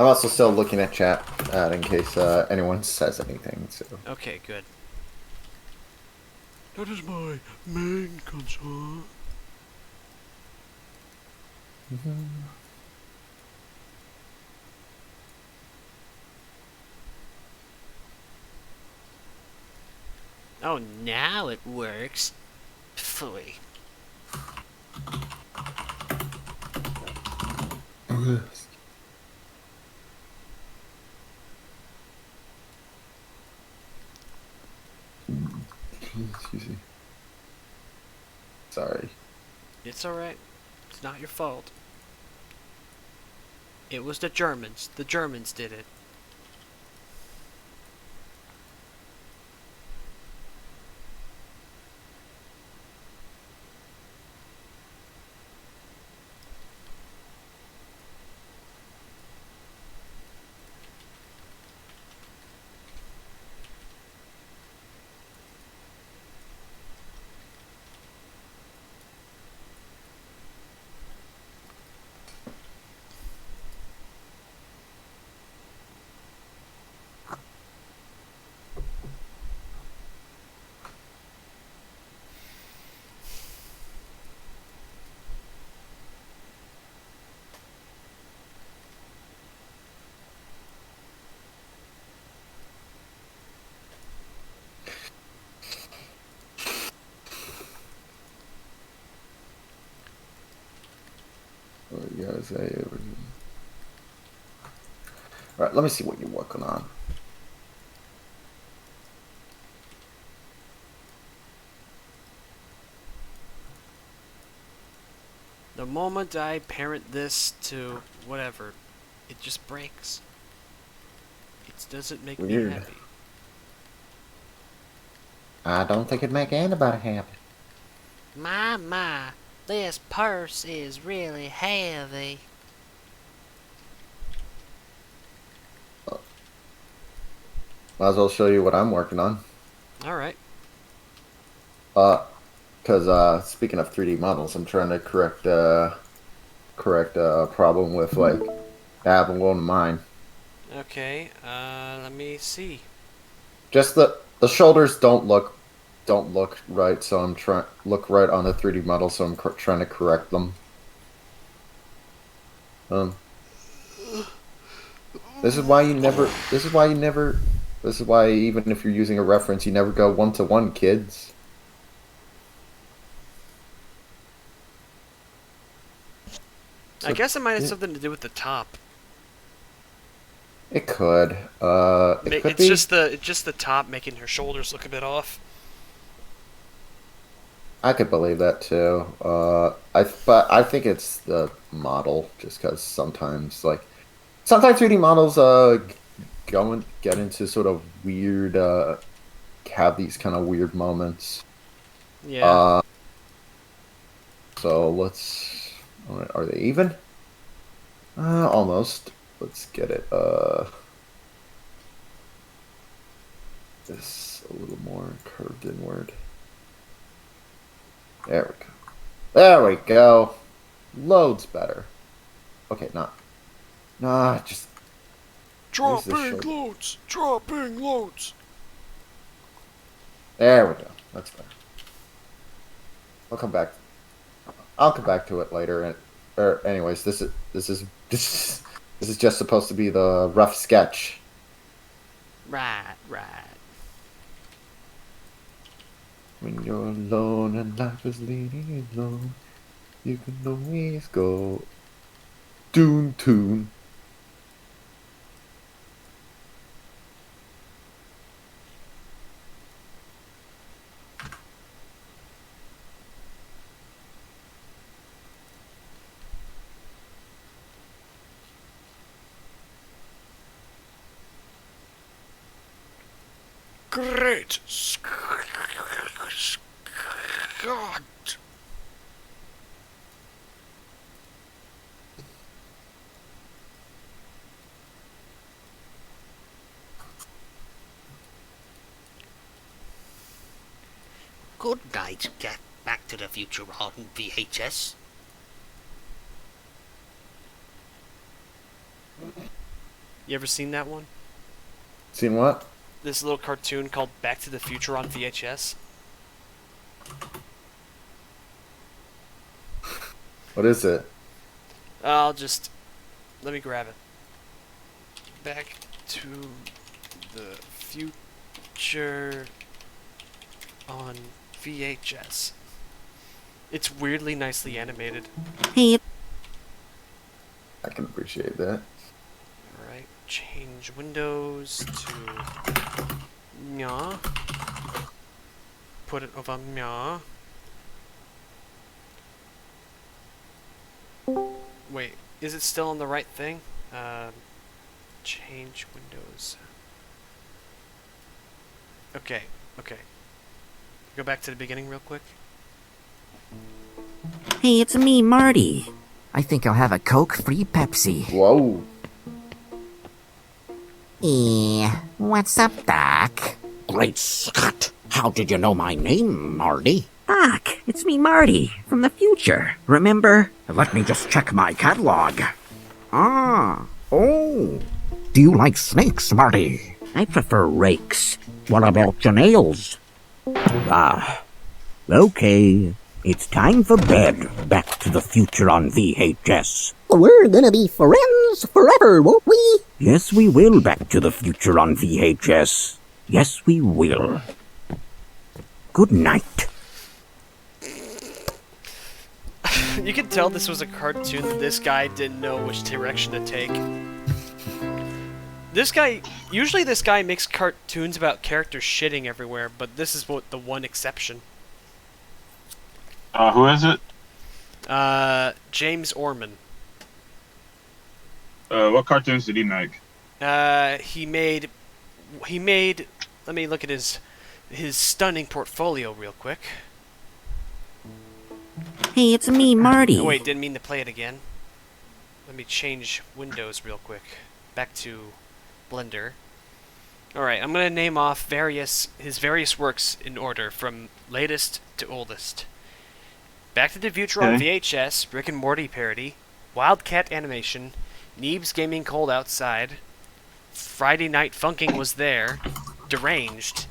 S4: I'm also still looking at chat in case anyone says anything. So
S1: Okay, good.
S2: That is my main concern.
S3: Oh, now it works. Phooey.
S4: excuse me. Sorry.
S1: It's alright. It's not your fault. It was the Germans. The Germans did it.
S4: You gotta say. All right, let me see what you're working on.
S1: The moment I parent this to whatever, it just breaks. It doesn't make
S4: Weird.
S1: me happy.
S4: I don't think it'd make anybody happy.
S3: My, this purse is really heavy.
S4: Might as well show you what I'm working on.
S1: Alright.
S4: Because speaking of 3D models, I'm trying to correct a problem with like having one of mine.
S1: Okay, let me see.
S4: Just the shoulders don't look right, so I'm trying look right on the 3D model, so I'm trying to correct them. This is why even if you're using a reference, you never go 1-to-1, kids.
S1: I guess it might have something to do with the top.
S4: It could.
S1: It's just the top making her shoulders look a bit off.
S4: I could believe that too. But I think it's the model, just because sometimes 3D models get into sort of weird have these kind of weird moments.
S1: Yeah.
S4: So let's. Are they even? Almost. Let's get it. This a little more curved inward. There we go. There we go. Loads better. Okay, just
S2: Dropping loads. Dropping loads.
S4: there we go. That's better. I'll come back to it later. Anyways, this is just supposed to be the rough sketch.
S3: Right.
S4: When you're alone and life is leading you low, you can always go tune.
S2: Great God.
S3: Good night, get Back to the Future on VHS.
S1: You ever seen that one?
S4: Seen what?
S1: This little cartoon called Back to the Future on VHS?
S4: What is it?
S1: Let me grab it. Back to the Future on VHS. It's weirdly nicely animated.
S3: Hey,
S4: I can appreciate that.
S1: Alright, change windows to Nya. Put it over Nya. Wait, is it still on the right thing? Change windows. Okay. Go back to the beginning real quick.
S5: Hey, it's me, Marty. I think I'll have a Coke free Pepsi.
S4: Whoa.
S5: What's up, Doc?
S6: Great Scott! How did you know my name, Marty?
S5: Doc, it's me, Marty, from the future. Remember?
S6: Let me just check my catalog. Oh. Do you like snakes, Marty?
S5: I prefer rakes.
S6: What about your nails?
S5: Okay. It's time for bed.
S6: Back to the Future on VHS.
S7: We're gonna be friends forever, won't we?
S6: Yes, we will. Back to the Future on VHS. Yes, we will. Good night.
S1: You can tell this was a cartoon that this guy didn't know which direction to take. Usually this guy makes cartoons about characters shitting everywhere, but this is the one exception.
S8: Who is it?
S1: James Orman.
S8: What cartoons did he make?
S1: He made, let me look at his stunning portfolio real quick.
S5: Hey, it's me, Marty.
S1: Oh wait, didn't mean to play it again. Let me change windows real quick. Back to Blender. Alright, I'm gonna name off his various works in order, from latest to oldest. Back to the Future on VHS, Rick and Morty parody, Wildcat animation, Neeb's Gaming Cold Outside, Friday Night Funkin' Was There, Deranged,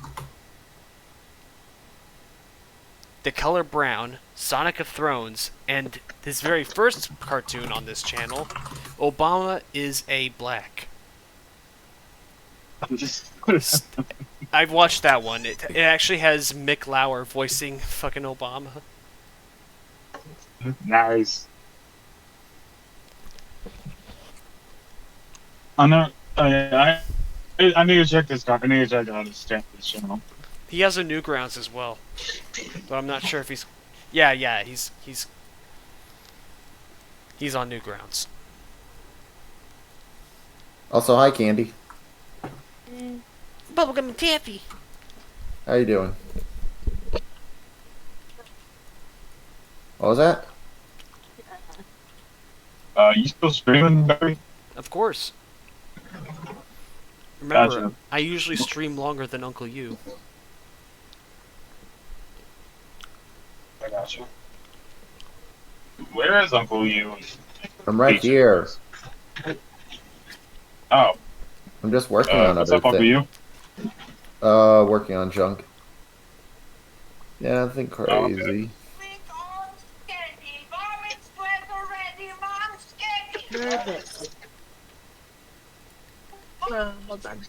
S1: The Color Brown, Sonic of Thrones, and his very first cartoon on this channel, Obama is a Black. I've watched that one. It actually has Mick Lauer voicing fucking Obama.
S8: Nice. I know. I need to check this guy. I need to check out his channel.
S1: He has a Newgrounds as well, but I'm not sure if he's. Yeah, he's on Newgrounds.
S4: Also, hi, Candy.
S3: Bubblegum and taffy.
S4: How you doing? What was that?
S8: You still streaming, Barry?
S1: Of course. Remember,
S8: Gotcha.
S1: I usually stream longer than Uncle Yuu.
S8: I got you. Where is Uncle Yuu?
S4: I'm right here.
S8: Oh.
S4: I'm just working on
S8: what's
S4: other
S8: up, Uncle
S4: things.
S8: Yuu?
S4: Working on junk. Yeah, nothing crazy.
S9: Hold on.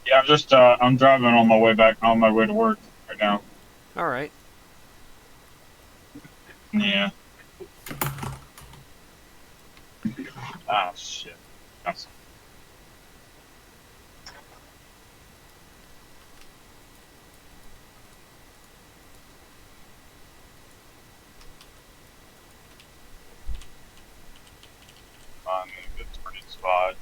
S8: Yeah, I'm just I'm driving on my way to work right now.
S1: All right.
S8: Yeah. Oh shit. That's... I'm in a good turning spot.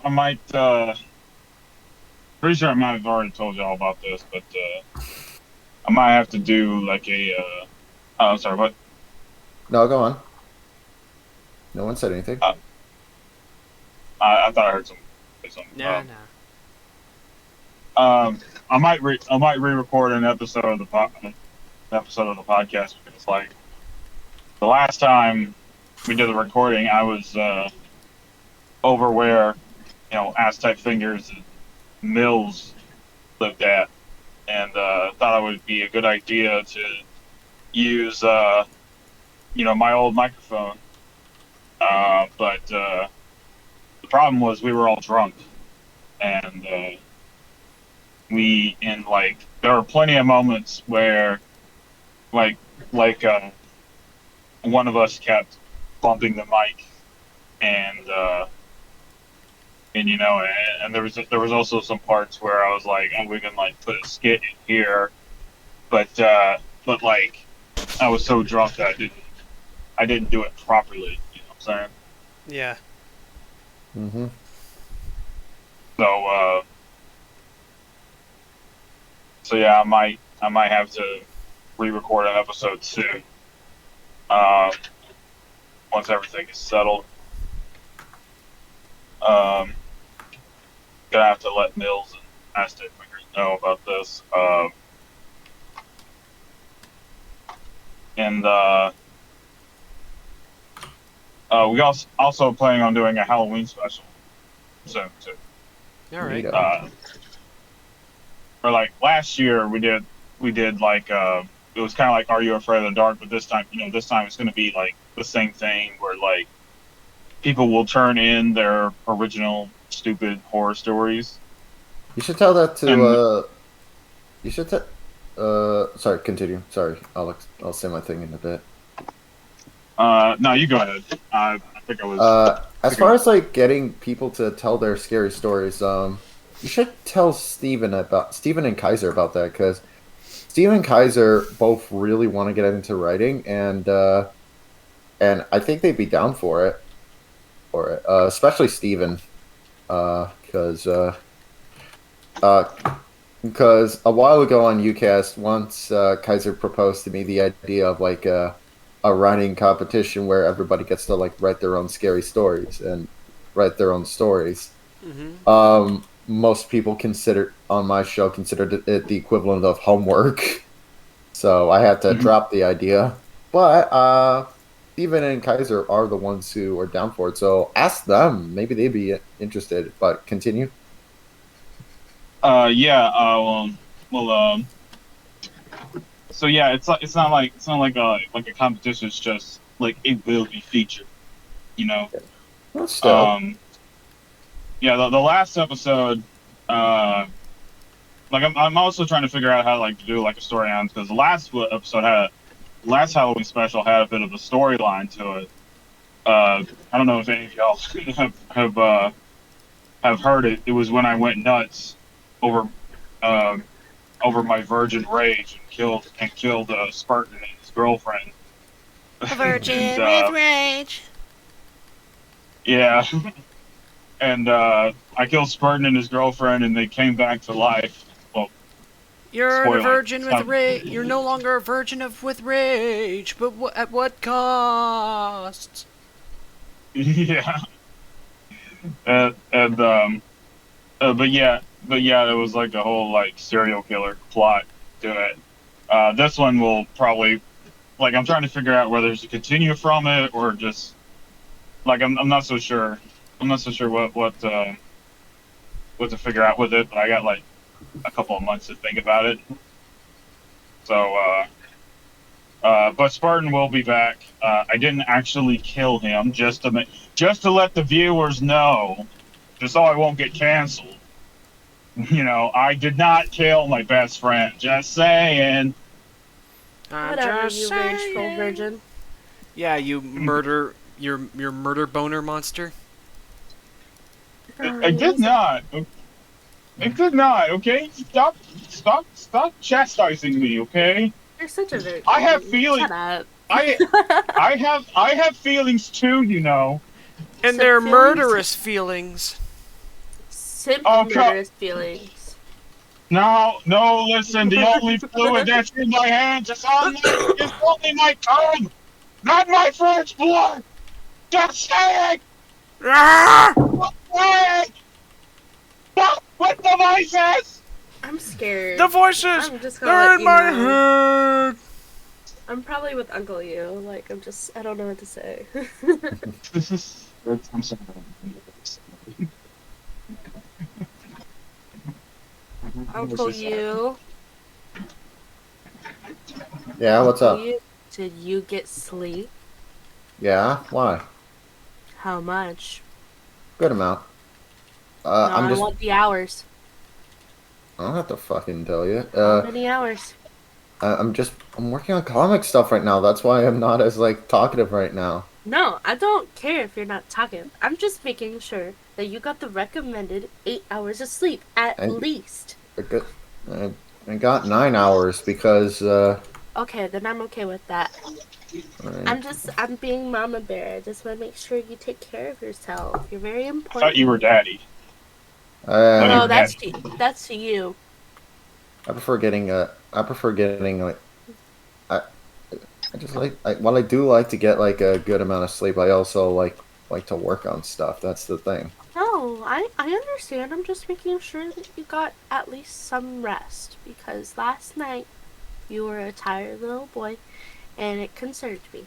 S8: I might, pretty sure I might have already told y'all about this, but, I might have to do, like, oh, sorry, what?
S4: No, go on. No one said anything.
S8: I thought I heard something.
S1: Nah.
S8: I might re-record an episode of the podcast, because, like, the last time we did the recording, I was, over where, Aztec Fingers and Mills lived at, and thought it would be a good idea to use, my old microphone. But the problem was we were all drunk, and there were plenty of moments where, one of us kept bumping the mic, and there was also some parts where I was like, oh, we can put a skit in here, but like I was so drunk that I didn't do it properly. You know what I'm saying?
S1: Yeah.
S4: Mm-hmm.
S8: So So yeah, I might have to re-record an episode soon. Once everything is settled. Gonna have to let Mills and Aztec Fingers know about this. And we also planning on doing a Halloween special soon too.
S1: All right.
S8: Or like last year we did like it was kind of like Are You Afraid of the Dark, but this time it's going to be like the same thing where like people will turn in their original stupid horror stories.
S4: You should tell that to you should sorry, continue. Sorry, I'll say my thing in a bit.
S8: No, you go ahead. I think I was.
S4: As far as like getting people to tell their scary stories, you should tell Steven and Kaiser about that, because Steven and Kaiser both really want to get into writing, and I think they'd be down for it, especially Steven, because a while ago on Yuucast, once Kaiser proposed to me the idea of like a writing competition where everybody gets to like write their own scary stories and write their own stories.
S1: Mm-hmm.
S4: Most people on my show considered it the equivalent of homework, so I had to drop the idea. But Steven and Kaiser are the ones who are down for it, so ask them. Maybe they'd be interested. But continue.
S8: Yeah. So yeah, it's not like a competition. It's just like it will be featured. You know.
S4: Still.
S8: Yeah, the last episode, like I'm also trying to figure out how to do like a story on, because the last Halloween special had a bit of a storyline to it. I don't know if any of y'all have heard it. It was when I went nuts over my virgin rage and killed Spartan and his girlfriend.
S3: A virgin
S8: And,
S3: with rage.
S8: Yeah. And I killed Spartan and his girlfriend, and they came back to life. Well,
S1: You're
S8: spoiler.
S1: a virgin with rage. You're no longer a virgin with rage, but at what cost?
S8: Yeah. But yeah, there was like a whole like serial killer plot to it. This one will probably, like, I'm trying to figure out whether to continue from it or just, like, I'm not so sure. I'm not so sure what to figure out with it, but I got like a couple of months to think about it. So, but Spartan will be back. I didn't actually kill him, just to let the viewers know, just so I won't get canceled. You know, I did not kill my best friend. Just saying.
S9: Whatever,
S1: Just
S9: you
S1: saying.
S9: rageful virgin.
S1: Yeah, you murder your murder boner monster.
S8: I did not. I did not. Okay, stop chastising me. Okay.
S9: You're such a virgin.
S8: I have feelings.
S9: Shut up.
S8: I have feelings too. You know.
S1: And
S9: Some
S1: they're
S9: feelings?
S1: murderous feelings.
S9: Simple
S8: Oh,
S9: murderous feelings.
S8: No, listen, the only fluid that's in my hands is only my tongue, not my friend's blood! Just saying!
S1: Ah!
S8: What the voices?
S9: I'm scared.
S1: The voices!
S9: I'm just gonna
S1: They're
S9: let
S1: in
S9: you
S1: my
S9: know.
S1: head!
S9: I'm probably with Uncle Yuu. Like, I don't know what to say.
S8: I'm sorry.
S9: Uncle Yuu.
S4: Yeah, what's up?
S9: Did you get sleep?
S4: Yeah, why?
S9: How much?
S4: Good amount.
S9: No,
S4: I'm
S9: I
S4: just.
S9: want the hours.
S4: I don't have to fucking tell you.
S9: How many hours?
S4: I'm working on comic stuff right now. That's why I'm not as like talkative right now.
S9: No, I don't care if you're not talking. I'm just making sure that you got the recommended 8 hours of sleep at least.
S4: I got 9 hours because.
S9: Okay, then I'm okay with that.
S4: Right.
S9: I'm being Mama Bear. I just want to make sure you take care of yourself. You're very
S8: I
S9: important.
S8: thought you were daddy.
S9: No, that's to you.
S4: I prefer getting like I I just while I do like to get like a good amount of sleep, I also like to work on stuff. That's the thing.
S9: No, I understand. I'm just making sure that you got at least some rest because last night you were a tired little boy and it concerned me.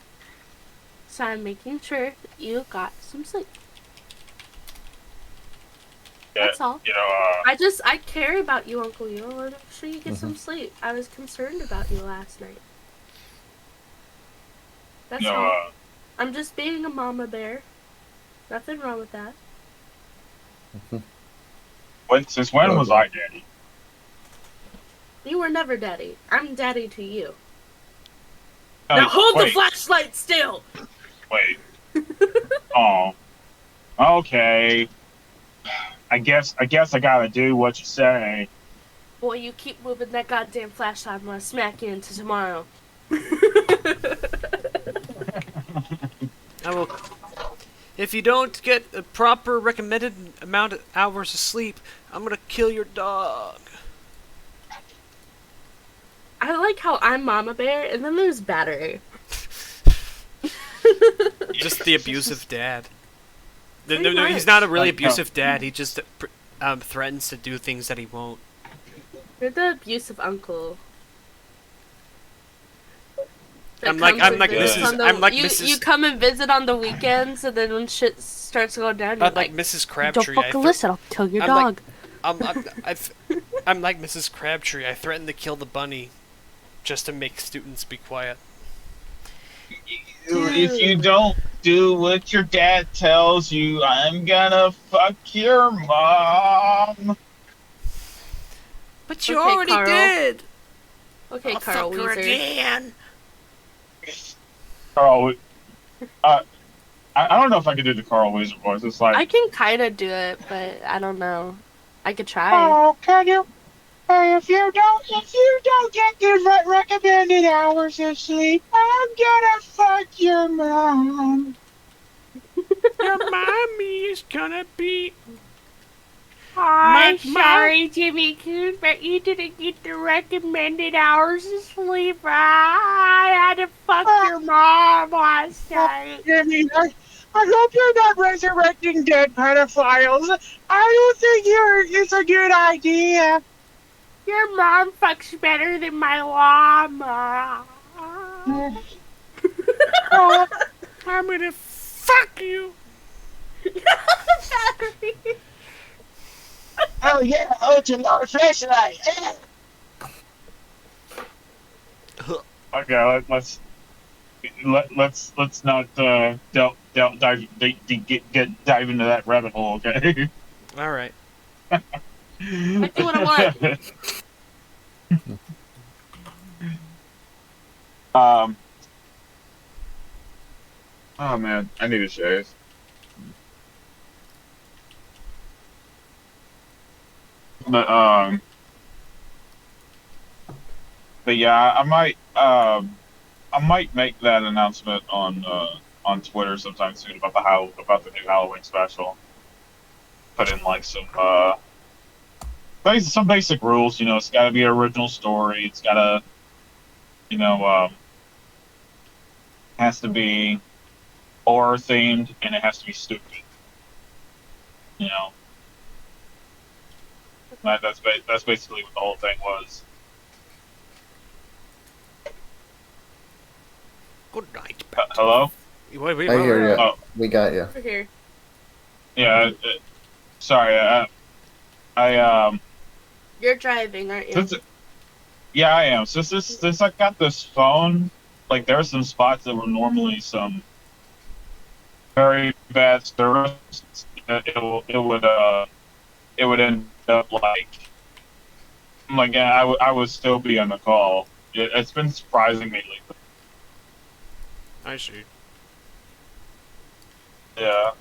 S9: So I'm making sure that you got some sleep.
S8: Yeah,
S9: That's all.
S8: you know,
S9: I care about you, Uncle Yuu. I want to make sure you get some sleep. I was concerned about you last night. That's
S8: you know,
S9: all. I'm just being a mama bear. Nothing wrong with that.
S8: since when was I daddy?
S9: You were never daddy. I'm daddy to you.
S8: Oh,
S9: Now hold the
S8: wait,
S9: flashlight still!
S8: wait. Oh, okay. I guess I gotta do what you say.
S9: Boy, you keep moving that goddamn flashlight, I'm gonna smack you into tomorrow.
S1: I will. If you don't get a proper recommended amount of hours of sleep, I'm gonna kill your dog.
S9: I like how I'm Mama Bear, and then there's Battery.
S1: Just the abusive dad. No,
S9: Pretty
S1: no, he's
S9: much.
S1: not a really abusive dad. He just threatens to do things that he won't.
S9: You're the abusive uncle.
S1: I'm like
S9: Mrs. You
S1: Mrs.
S9: come and visit on the weekends, and then when shit starts to go down, you're
S1: I'm like Mrs. Crabtree.
S9: don't fucking listen, I'll kill your dog.
S1: I'm like Mrs. Crabtree. I threaten to kill the bunny, just to make students be quiet.
S8: If you don't do what your dad tells you, I'm gonna fuck your mom.
S1: But you
S9: Okay,
S1: already
S9: Carl.
S1: did.
S9: Okay,
S1: I'll
S9: Carl
S1: fuck her
S9: Weezer.
S1: again.
S8: Carl, I don't know if I can do the Carl Weezer voice. It's like,
S9: I can kind of do it, but I don't know. I could try.
S8: oh, can you? Hey, if you don't get the recommended hours of sleep, I'm gonna fuck your mom.
S1: Your mommy is gonna be.
S9: I'm
S1: My-
S9: sorry, Jimmy Coon, but you didn't get the recommended hours of sleep. I had to fuck your mom last night.
S8: Jimmy, I hope you're not resurrecting dead pedophiles. I don't think it's a good idea.
S9: Your mom fucks better than my llama.
S1: I'm gonna fuck you.
S9: Battery.
S8: Oh yeah, ultra flashlight. Okay, let's not dive into that rabbit hole. Okay.
S1: All right.
S9: I do what I want.
S8: Oh man, I need a shave. But yeah, I might make that announcement on Twitter sometime soon about the new Halloween special. Put in like some basic rules. You know, it's got to be an original story. It's got to, has to be horror themed, and it has to be stupid. You know, that's basically what the whole thing was.
S1: Good night.
S8: Hello?
S1: Wait,
S4: I hear you.
S8: Oh.
S4: We got you.
S9: Over here.
S8: Yeah. Sorry.
S9: You're driving, aren't you?
S8: Yeah, I am. Since I got this phone, like there are some spots that were normally some very bad service. It would end up like I would still be on the call. It's been surprising me lately.
S1: I see.
S8: Yeah.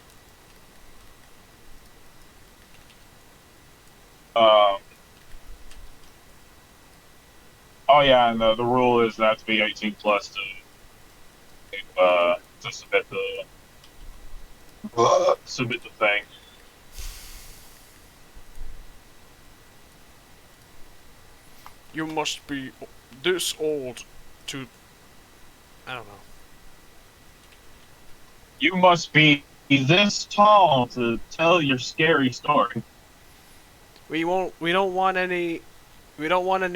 S8: Oh yeah, and the rule is that to be 18 plus to submit the thing.
S2: You must be this old to... I don't know.
S8: You must be this tall to tell your scary story.
S1: We don't want any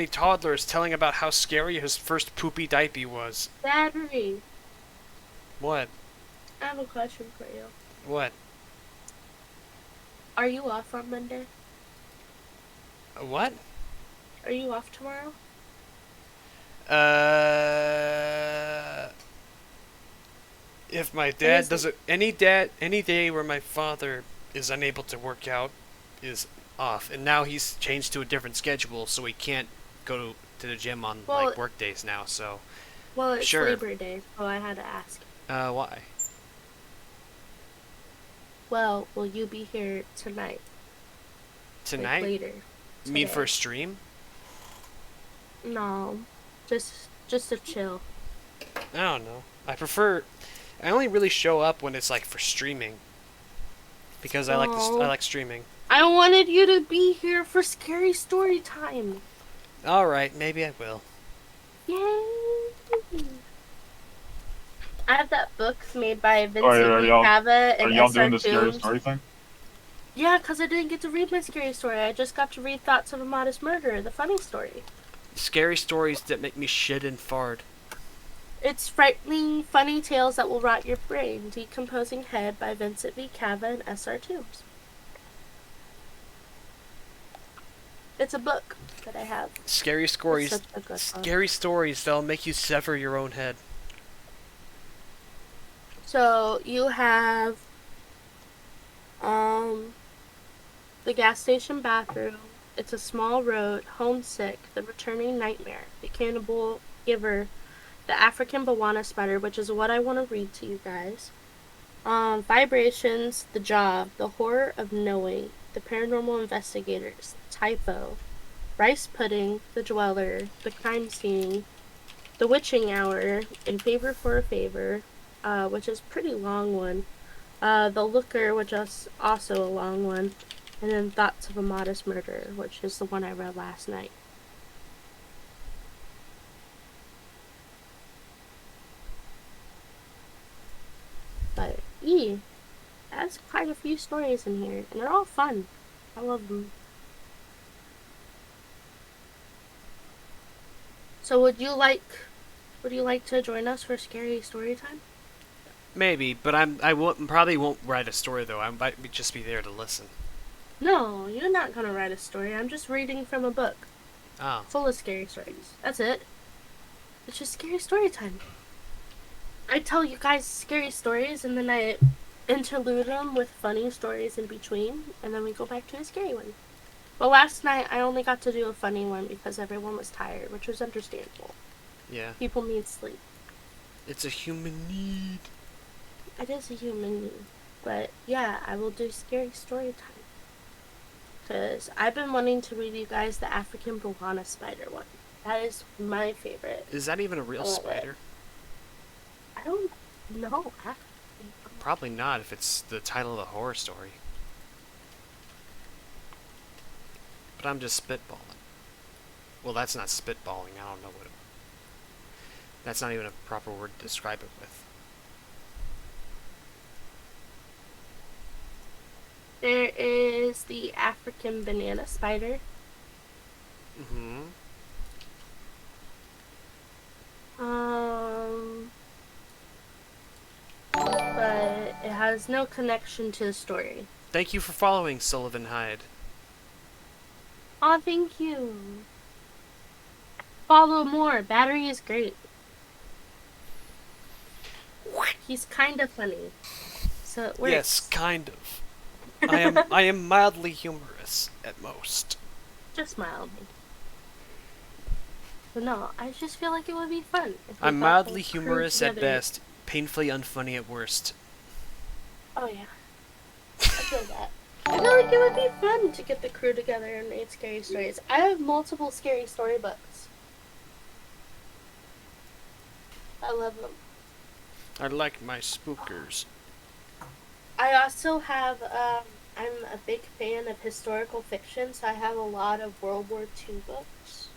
S1: toddlers telling about how scary his first poopy diaper was.
S9: Battery,
S1: What?
S9: I have a question for you.
S1: What?
S9: Are you off on Monday?
S1: What?
S9: Are you off tomorrow?
S1: If my dad doesn't, any day where my father is unable to work out is off, and now he's changed to a different schedule, so he can't go to the gym on like work days now. So,
S9: well, it's
S1: sure.
S9: Labor Day, so I had to ask.
S1: Why?
S9: Well, will you be here tonight?
S1: Tonight?
S9: Like later.
S1: You mean
S9: today.
S1: for a stream?
S9: No, just to chill.
S1: I don't know. I only really show up when it's like for streaming. Because I like streaming.
S9: I wanted you to be here for scary story time.
S1: Alright, maybe I will.
S9: Yay! I have that book made by Vincent
S8: Are y'all
S9: Cava and
S8: doing the
S9: SR
S8: scary
S9: Toombs.
S8: story thing?
S9: Yeah, because I didn't get to read my scary story. I just got to read Thoughts of a Modest Murderer, the funny story.
S1: Scary stories that make me shit and fart.
S9: It's frightening, funny tales that will rot your brain. Decomposing Head by Vincent V. Cava and SR Toombs. It's a book that I have.
S1: Scary stories.
S9: It's such a good one.
S1: Scary stories that'll make you sever your own head.
S9: So you have the gas station bathroom. It's a small road, homesick, the returning nightmare, the cannibal giver, the African Bawana spider, which is what I want to read to you guys. Vibrations, the job, the horror of knowing, the paranormal investigators, typo, rice pudding, the dweller, the crime scene, the witching hour, in favor for a favor, which is a pretty long one, the looker, which is also a long one, and then Thoughts of a Modest Murderer, which is the one I read last night. But has quite a few stories in here, and they're all fun. I love them. So would you like to join us for scary story time?
S1: Maybe, but probably won't write a story though. I might just be there to listen.
S9: No, you're not gonna write a story. I'm just reading from a book.
S1: Oh.
S9: Full of scary stories. That's it. It's just scary story time. I tell you guys scary stories, and then I interlude them with funny stories in between, and then we go back to a scary one. But last night, I only got to do a funny one because everyone was tired, which was understandable.
S1: Yeah.
S9: People need sleep.
S1: It's a human need.
S9: It is a human need. But yeah, I will do scary story time. Because I've been wanting to read you guys the African Bawana spider one. That is my favorite.
S1: Is that even a real spider?
S9: I don't know, actually.
S1: Probably not if it's the title of the horror story. But I'm just spitballing. Well, that's not spitballing. I don't know what that's not even a proper word to describe it with.
S9: There is the African banana spider.
S1: Mm-hmm.
S9: But it has no connection to the story.
S1: Thank you for following, Sullivan Hyde.
S9: Aw, thank you. Follow more. Battery is great. He's kind of funny. So it works.
S1: Yes, kind of. I am mildly humorous at most.
S9: Just mildly. But no, I just feel like it would be fun. If we
S1: I'm
S9: got
S1: mildly
S9: the crew
S1: humorous at
S9: together.
S1: best, painfully unfunny at worst.
S9: Oh yeah. I feel that. I feel like it would be fun to get the crew together and read scary stories. I have multiple scary story books. I love them.
S1: I like my spookers.
S9: I also have, I'm a big fan of historical fiction, so I have a lot of World War II books.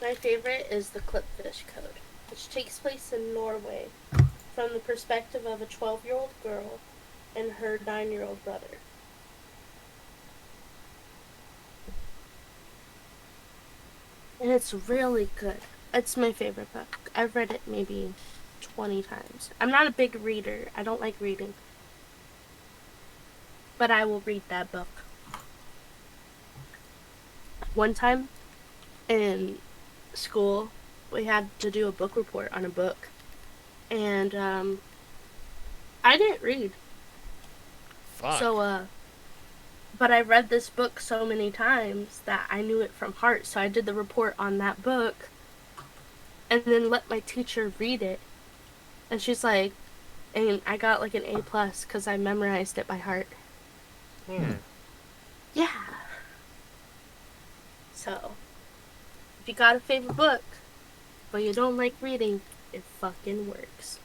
S9: My favorite is the Clipfish Code, which takes place in Norway from the perspective of a 12-year-old girl and her 9-year-old brother. And it's really good. It's my favorite book. I've read it maybe 20 times. I'm not a big reader. I don't like reading. But I will read that book. One time in school, we had to do a book report on a book. And I didn't read.
S1: Fuck.
S9: So, but I read this book so many times that I knew it from heart. So I did the report on that book and then let my teacher read it. And she's like, and I got like an A+ because I memorized it by heart. Yeah. So, if you got a favorite book, but you don't like reading, it fucking works.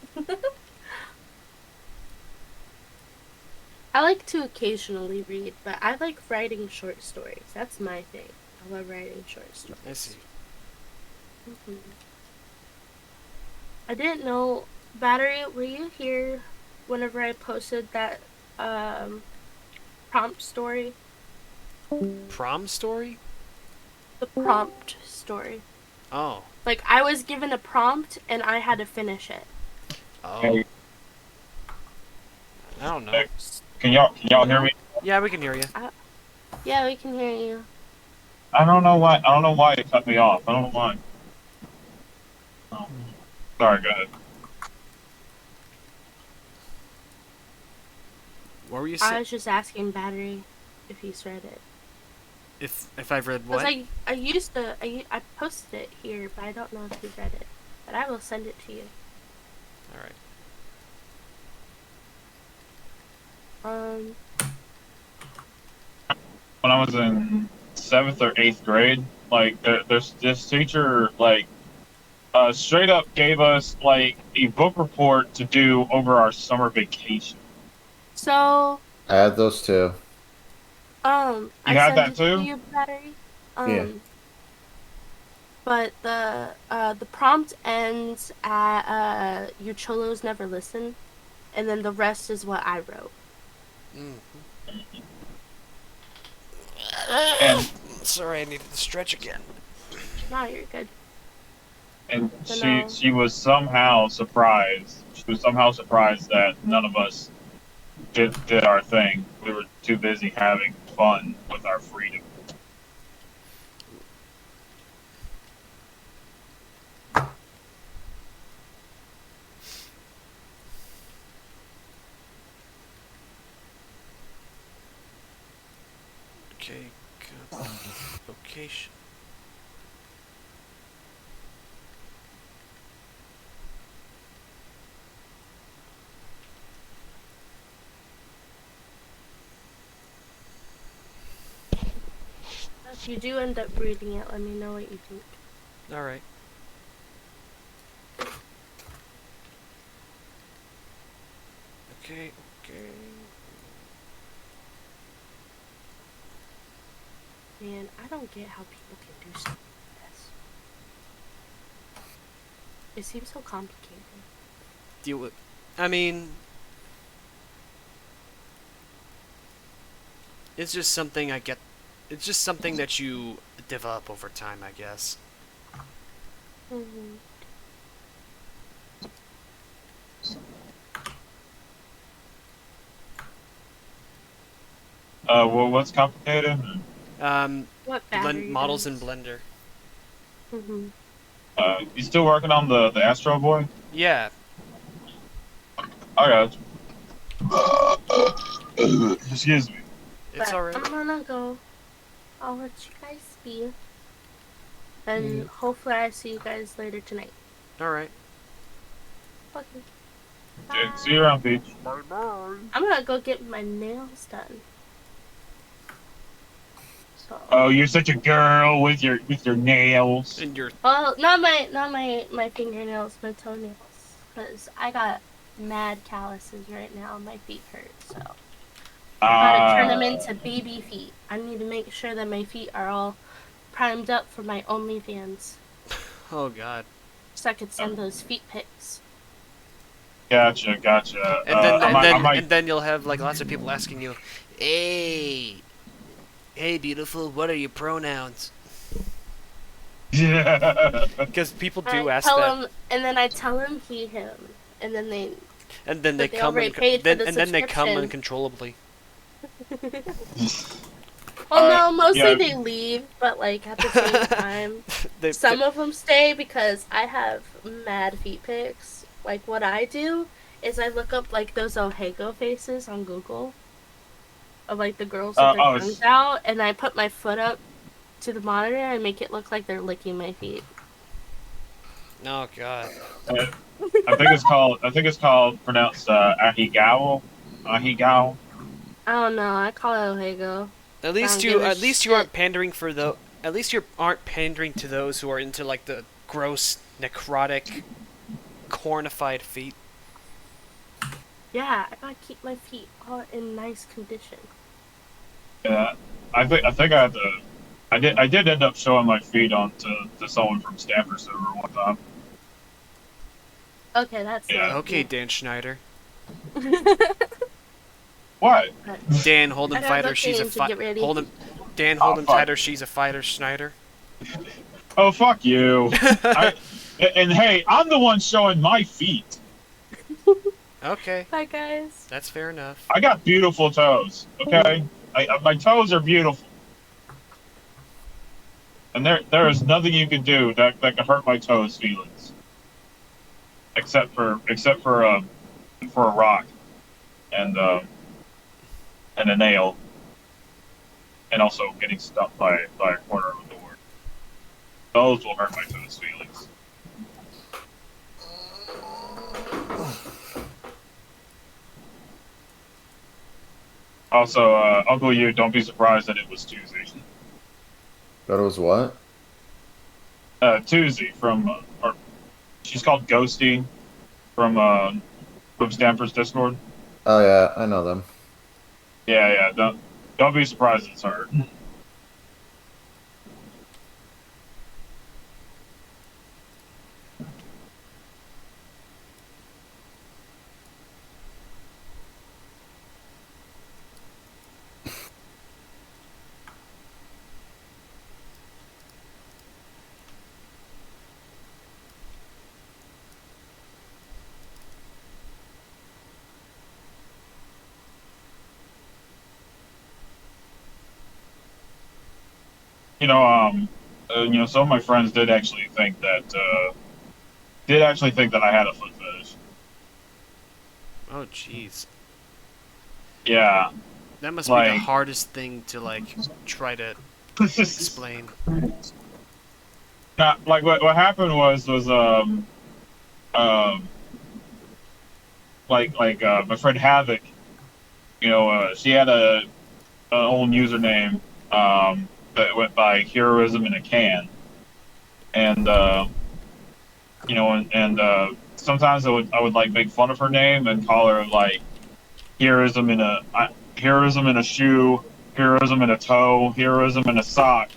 S9: I like to occasionally read, but I like writing short stories. That's my thing. I love writing short stories.
S1: I see.
S9: I didn't know, Battery, were you here whenever I posted that prompt story?
S1: Prom story?
S9: The prompt story.
S1: Oh.
S9: Like, I was given a prompt and I had to finish it.
S1: Oh.
S8: Hey.
S1: I don't know.
S8: Hey. Can y'all hear me?
S1: Yeah, we can hear you.
S9: Yeah, we can hear you.
S8: I don't know why it cut me off. I don't know why. Oh. Sorry, go ahead.
S1: What were you
S9: I
S1: saying?
S9: was just asking Battery if he's read it.
S1: If I've read
S9: Because
S1: what?
S9: I posted it here, but I don't know if you've read it. But I will send it to you.
S1: Alright.
S8: When I was in 7th or 8th grade, like there's this teacher like straight up gave us like a book report to do over our summer vacation.
S9: So,
S4: I had those too.
S9: I
S8: had
S9: sent
S8: that
S9: it
S8: too?
S9: to you, Battery.
S4: Yeah.
S9: But the prompt ends at You Cholos Never Listen, and then the rest is what I wrote.
S8: And
S1: Sorry, I needed to stretch again.
S9: No, you're good.
S8: and
S9: So
S8: she was somehow surprised. She was somehow surprised that none of us did our thing. We were too busy having fun with our freedom.
S1: Okay, good. Location.
S9: if you do end up reading it, let me know what you think.
S1: Alright. Okay.
S9: Man, I don't get how people can do stuff like this. It seems so complicated.
S1: Deal with. I mean, it's just something I get. It's just something that you develop over time, I guess.
S8: Well, what's complicated?
S9: What Battery
S1: Models
S9: does.
S1: in Blender.
S8: You still working on the Astro Boy?
S1: Yeah.
S8: I got you. Excuse me.
S1: It's
S9: But
S1: alright.
S9: I'm gonna go. I'll let you guys be. And hopefully I see you guys later tonight.
S1: Alright.
S9: Okay.
S8: Okay, see you around, Peach.
S9: I'm gonna go get my nails done. So.
S8: Oh, you're such a girl with your nails.
S1: And you're.
S9: Well, not my fingernails, my toenails. Because I got mad calluses right now. My feet hurt, so. I gotta turn them into baby feet. I need to make sure that my feet are all primed up for my OnlyFans.
S1: Oh god.
S9: So I could send those feet pics.
S8: Gotcha.
S1: And then
S8: I might.
S1: and then you'll have like lots of people asking you, "Hey, hey, beautiful, what are your pronouns?"
S8: Yeah.
S1: Because people do
S9: I
S1: ask
S9: tell
S1: that.
S9: him, and then I tell him he, him, and then they.
S1: And then they
S9: But they
S1: come
S9: already paid for the
S1: then they come
S9: subscription.
S1: uncontrollably.
S9: Well, no, mostly
S8: yeah.
S9: they leave, but like at the same time,
S1: They,
S9: some of them stay because I have mad feet pics. Like what I do is I look up like those Ohego faces on Google of like the girls with their tongues out, and I put my foot up to the monitor and make it look like they're licking my feet.
S1: oh god.
S8: I think it's called pronounced ahigao. Ahigao.
S9: I don't know. I call it Ohego.
S1: At least you aren't pandering for at least you aren't pandering to those who are into like the gross necrotic cornified feet.
S9: Yeah, I gotta keep my feet all in nice condition.
S8: Yeah, I think I had to. I did end up showing my feet on to someone from Stanford server one time.
S9: Okay, that's
S8: Yeah.
S1: Okay, Dan Schneider.
S8: What?
S1: Dan, hold him
S9: I gotta
S1: fighter,
S9: go
S1: she's a
S9: change and get ready.
S1: hold him. Dan, hold him
S8: fuck.
S1: tighter, she's a fighter, Schneider.
S8: Oh fuck you! And hey, I'm the one showing my feet.
S1: Okay,
S9: Bye, guys.
S1: that's fair enough.
S8: I got beautiful toes. Okay, my toes are beautiful, and there is nothing you can do that can hurt my toes' feelings, except for a rock, and a nail, and also getting stuck by a corner of a door. Those will hurt my toes' feelings. Also, Uncle Yuu, don't be surprised that it was Tuesday.
S4: That was what?
S8: Tuesday from, or she's called Ghosty from Stanford's Discord.
S4: Oh yeah, I know them.
S8: Yeah. Don't be surprised it's her. Some of my friends did actually think that I had a foot fetish.
S1: Oh jeez.
S8: Yeah.
S1: That must be the hardest thing to like try to explain.
S8: Now, like what happened was my friend Havoc, she had a own username that went by Heroism in a Can, and sometimes I would like make fun of her name and call her like heroism in a shoe, heroism in a toe, heroism in a sock,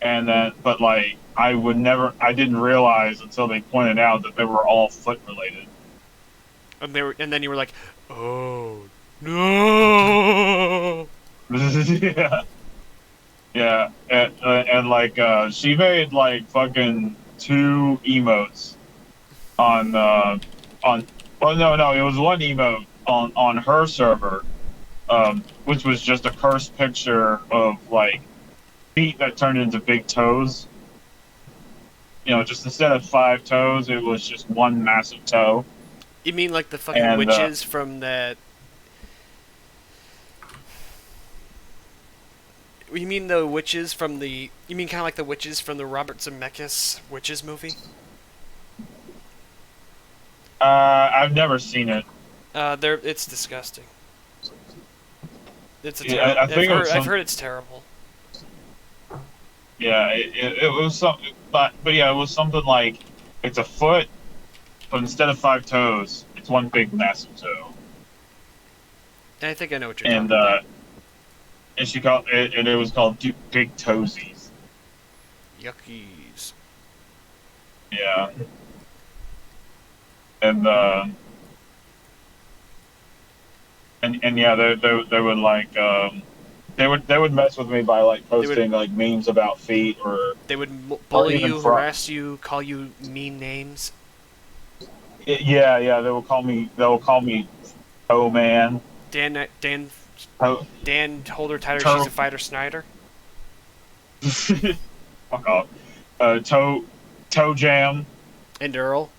S8: and then but like I didn't realize until they pointed out that they were all foot related.
S1: And then you were like, oh no.
S8: Yeah, and like she made like fucking 2 emotes on well no it was 1 emote on her server, which was just a cursed picture of like feet that turned into big toes. Just instead of 5 toes, it was just 1 massive toe.
S1: You mean like the fucking witches from that? You mean the witches from the? You mean kind of like the witches from the Robert Zemeckis witches movie?
S8: I've never seen it.
S1: It's disgusting. It's a
S8: Yeah, I think
S1: I've heard it's terrible.
S8: Yeah, it was something, but yeah, it was something like it's a foot, but instead of 5 toes, it's 1 big massive toe.
S1: I think I know what you're talking about.
S8: And she called it, and it was called Big Toesies.
S1: Yuckies.
S8: Yeah. And and yeah, they would like they would mess with me by like posting like memes about feet or
S1: They would
S8: or
S1: bully
S8: even
S1: you, harass you, call you mean names.
S8: Yeah, they will call me Oh Man.
S1: Dan
S8: Oh,
S1: hold her tighter,
S8: Toe.
S1: she's a fighter Snyder.
S8: Fuck off. Toe Jam.
S1: And Earl.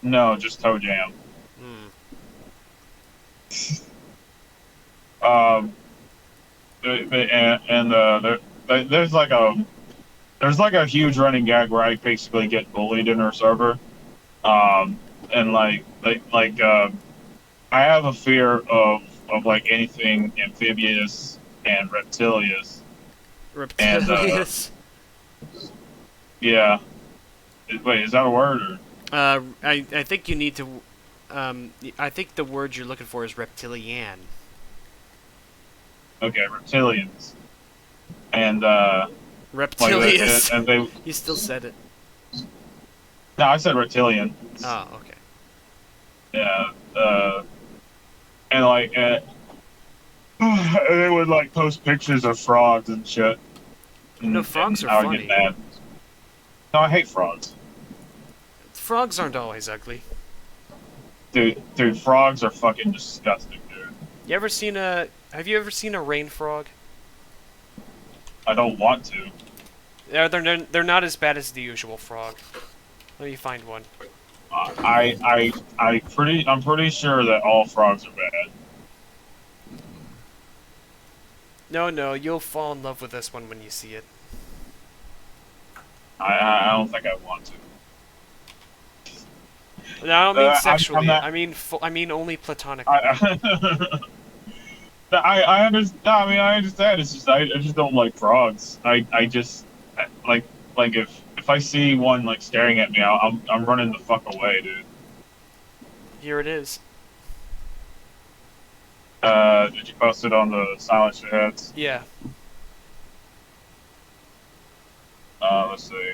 S8: No, just Toe Jam.
S1: Hmm.
S8: There's like a huge running gag where I basically get bullied in her server, and I have a fear of like anything amphibious and reptilious.
S1: Reptilious.
S8: Yeah. Wait, is that a word or?
S1: I think you need to. I think the word you're looking for is reptilian.
S8: Okay, reptilians. And
S1: Reptilians.
S8: and they.
S1: You still said it.
S8: No, I said reptilian.
S1: Oh, okay.
S8: Yeah. And like, they would like post pictures of frogs and shit.
S1: No, frogs
S8: and
S1: are
S8: I would
S1: funny.
S8: get mad. No, I hate frogs.
S1: Frogs aren't always ugly.
S8: Dude, frogs are fucking disgusting, dude.
S1: Have you ever seen a rain frog?
S8: I don't want to.
S1: They're not as bad as the usual frog. Let me find one.
S8: I'm pretty sure that all frogs are bad.
S1: No, you'll fall in love with this one when you see it.
S8: I don't think I want to.
S1: No, I don't mean
S8: I'm
S1: sexually.
S8: not-
S1: I mean only platonically.
S8: I understand. No, I mean, I understand. It's just I just don't like frogs. I just like if I see one like staring at me, I'm running the fuck away, dude.
S1: Here it is.
S8: Did you post it on the Silence Your Heads?
S1: Yeah.
S8: Let's see.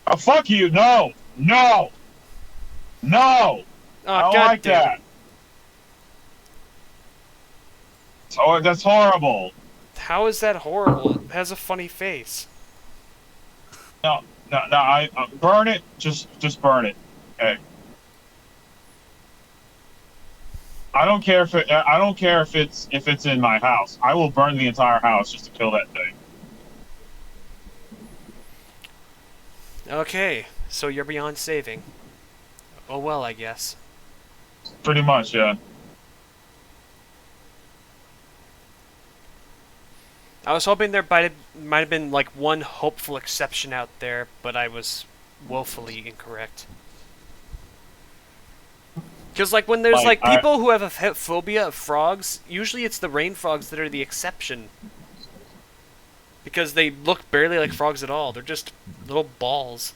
S8: Oh, fuck you! No! No! No!
S1: Oh,
S8: I don't
S1: God
S8: like
S1: damn
S8: that. Oh, that's horrible.
S1: How is that horrible? It has a funny face.
S8: No, I burn it. Just burn it. Okay. I don't care if it's in my house. I will burn the entire house just to kill that thing.
S1: Okay, so you're beyond saving. Oh well, I guess.
S8: Pretty much, yeah.
S1: I was hoping there might have been like one hopeful exception out there, but I was woefully incorrect. Because like when there's like people who have a phobia of frogs, usually it's the rain frogs that are the exception. Because they look barely like frogs at all. They're just little balls.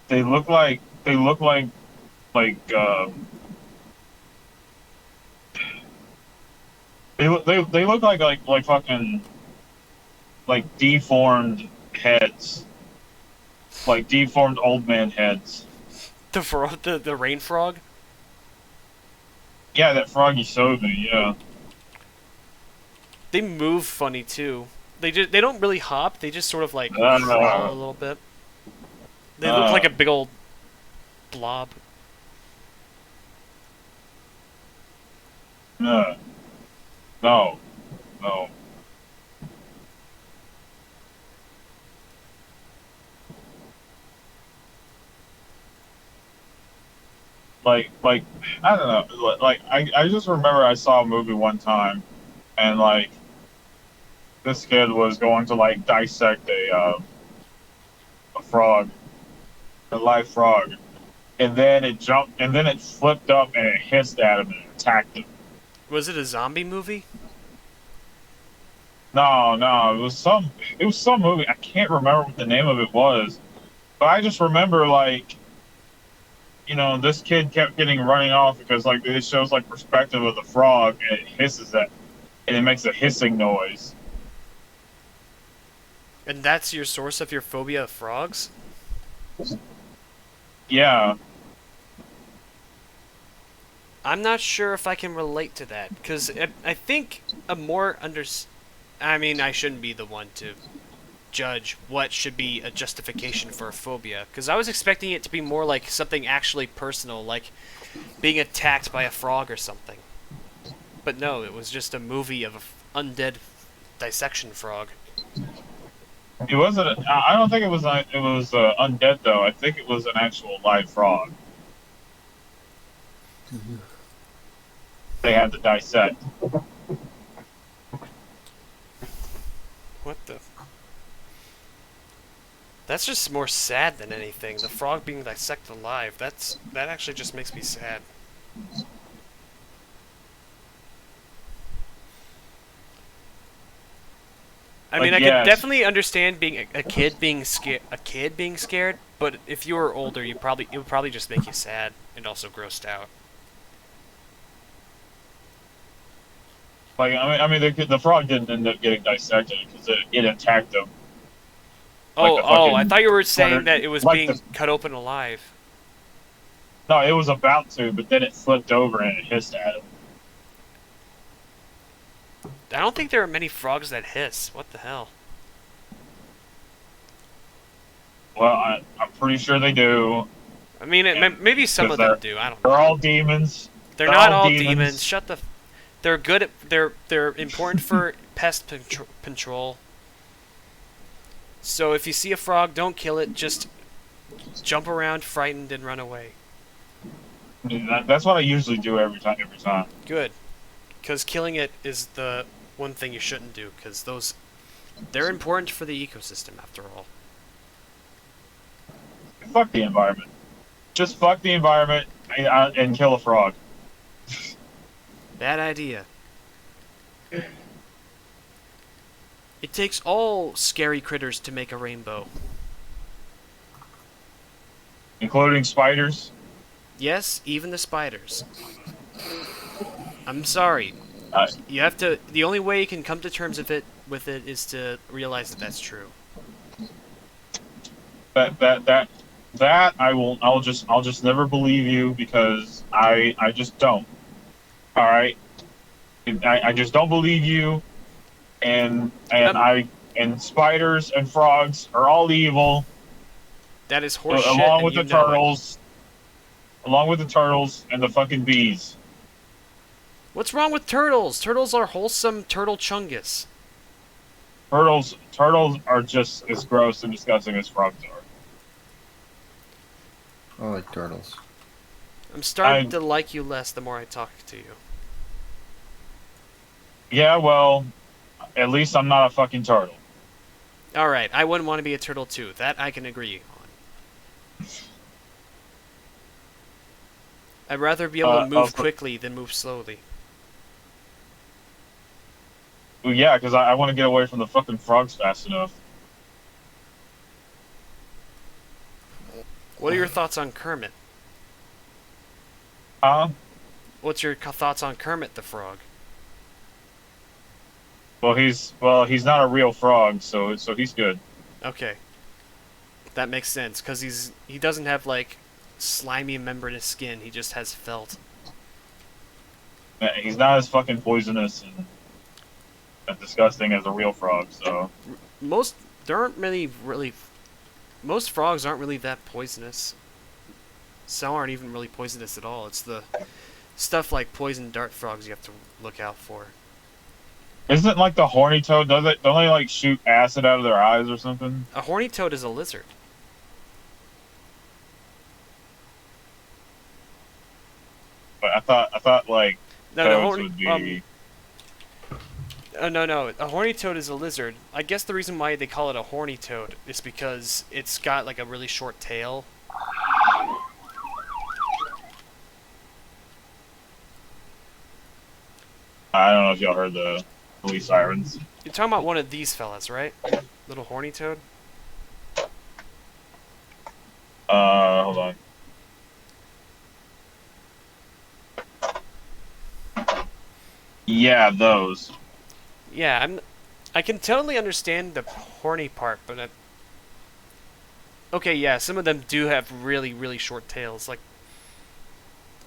S8: They look like they look like fucking like deformed heads, like deformed old man heads.
S1: The rain frog.
S8: Yeah, that frog you showed me. Yeah.
S1: They move funny too. They don't really hop. They just sort of like crawl a little bit. They look like a big old blob.
S8: No. Like I don't know. Like I just remember I saw a movie one time, and like this kid was going to like dissect a frog, a live frog, and then it jumped, and then it flipped up and it hissed at him and attacked him.
S1: Was it a zombie movie?
S8: No, it was some movie. I can't remember what the name of it was, but I just remember like, you know, this kid kept getting running off because like it shows like perspective of the frog and it hisses at and it makes a hissing noise.
S1: And that's your source of your phobia of frogs?
S8: Yeah.
S1: I'm not sure if I can relate to that, because I think a more I mean, I shouldn't be the one to judge what should be a justification for a phobia, because I was expecting it to be more like something actually personal, like being attacked by a frog or something. But no, it was just a movie of an undead dissection frog.
S8: It wasn't. I don't think it was. It was undead though. I think it was an actual live frog. They had to dissect.
S1: What the? That's just more sad than anything. The frog being dissected alive. That actually just makes me sad. I mean, I could definitely understand being a kid being scared, but if you were older, it would probably just make you sad and also grossed out.
S8: Like I mean, the frog didn't end up getting dissected because it attacked them.
S1: Oh! I thought you were saying that it was being cut open alive.
S8: No, it was about to, but then it flipped over and it hissed at him.
S1: I don't think there are many frogs that hiss. What the hell?
S8: Well, I'm pretty sure they do.
S1: I mean, maybe some of them do. I don't know.
S8: They're all demons.
S1: They're not all demons. Shut the. They're good at. They're important for pest control. So if you see a frog, don't kill it. Just jump around, frightened, and run away.
S8: That's what I usually do every time.
S1: Good, because killing it is the one thing you shouldn't do. Because they're important for the ecosystem after all.
S8: Fuck the environment. Just fuck the environment and kill a frog.
S1: Bad idea. It takes all scary critters to make a rainbow.
S8: Including spiders?
S1: Yes, even the spiders. I'm sorry. You have to. The only way you can come to terms with it is to realize that that's true.
S8: That I'll just never believe you because I just don't. All right. I just don't believe you, and spiders and frogs are all evil.
S1: That is horseshit.
S8: Along with the turtles, and the fucking bees.
S1: What's wrong with turtles? Turtles are wholesome turtle chungus.
S8: Turtles are just as gross and disgusting as frogs are.
S4: I like turtles.
S1: I'm starting to like you less the more I talk to you.
S8: Yeah, well, at least I'm not a fucking turtle.
S1: Alright, I wouldn't want to be a turtle too. That I can agree on. I'd rather be able to move quickly than move slowly.
S8: Well, yeah, because I want to get away from the fucking frogs fast enough.
S1: What are your thoughts on Kermit?
S8: Huh?
S1: What's your thoughts on Kermit the Frog?
S8: Well, he's not a real frog, so he's good.
S1: Okay, that makes sense because he doesn't have like slimy membranous skin. He just has felt.
S8: He's not as fucking poisonous and disgusting as a real frog. So
S1: most frogs aren't really that poisonous. Some aren't even really poisonous at all. It's the stuff like poison dart frogs you have to look out for.
S8: Isn't like the horny toad? Don't they like shoot acid out of their eyes or something?
S1: A horny toad is a lizard.
S8: But I thought like toads would be.
S1: No. A horny toad is a lizard. I guess the reason why they call it a horny toad is because it's got like a really short tail.
S8: I don't know if y'all heard the police sirens.
S1: You're talking about one of these fellas, right? Little horny toad?
S8: Hold on. Yeah, those.
S1: Yeah, I can totally understand the horny part, but okay, yeah, some of them do have really, really short tails. Like,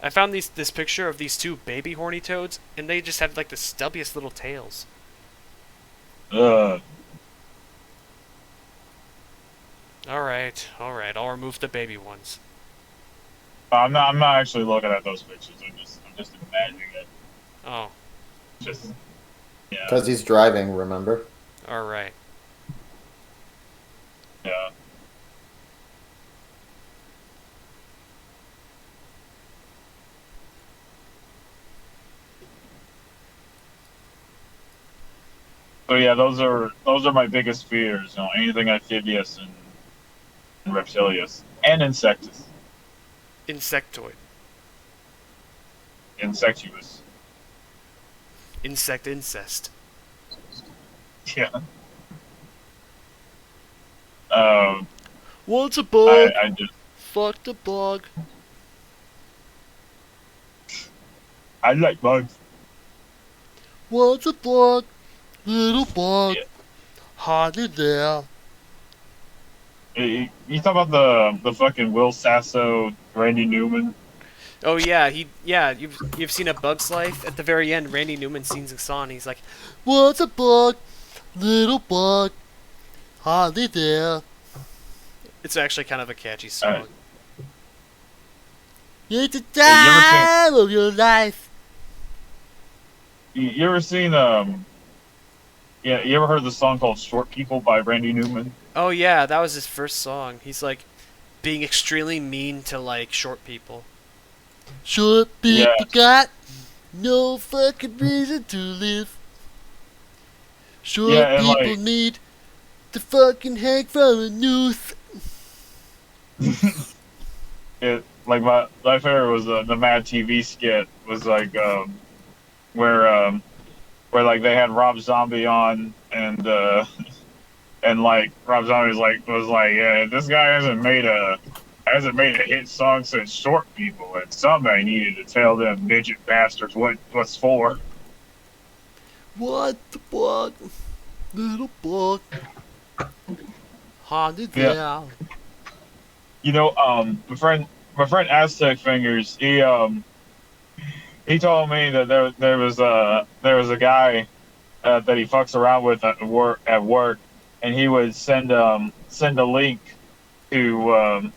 S1: I found this picture of these two baby horny toads, and they just have like the stubbiest little tails.
S8: Ugh.
S1: All right, I'll remove the baby ones.
S8: I'm not actually looking at those pictures. I'm just imagining it.
S1: Oh,
S8: Just yeah.
S4: Because he's driving, remember?
S1: all right.
S8: Yeah. So yeah, those are my biggest fears. You know, anything amphibious and reptilious and insectus,
S1: Insectoid.
S8: insectuous.
S1: Incest.
S8: Yeah. Um,
S1: What's a bug?
S8: I just
S1: Fuck the bug.
S8: I like bugs.
S1: What's a bug? Little bug.
S8: Yeah.
S1: Hardly there.
S8: You talk about the fucking Will Sasso, Randy Newman.
S1: Oh yeah, you've seen A Bug's Life? At the very end, Randy Newman sings a song. He's like, "What's a bug? Little bug, hardly there." It's actually kind of a catchy song. It's the time of your life.
S8: You ever seen Yeah, you ever heard the song called "Short People" by Randy Newman?
S1: Oh yeah, that was his first song. He's like being extremely mean to like short people. Short people got no fucking reason to live. Short people
S8: like,
S1: need to fucking hang from a noose.
S8: It like my favorite was the Mad TV skit was like where like they had Rob Zombie on and like Rob Zombie was like yeah, this guy hasn't made a hit song since Short People, and somebody needed to tell them midget bastards what's for.
S1: What the fuck, little bug? Haunted down.
S8: You know, my friend Aztec Fingers, he told me that there was a guy that he fucks around with at work, and he would send a link to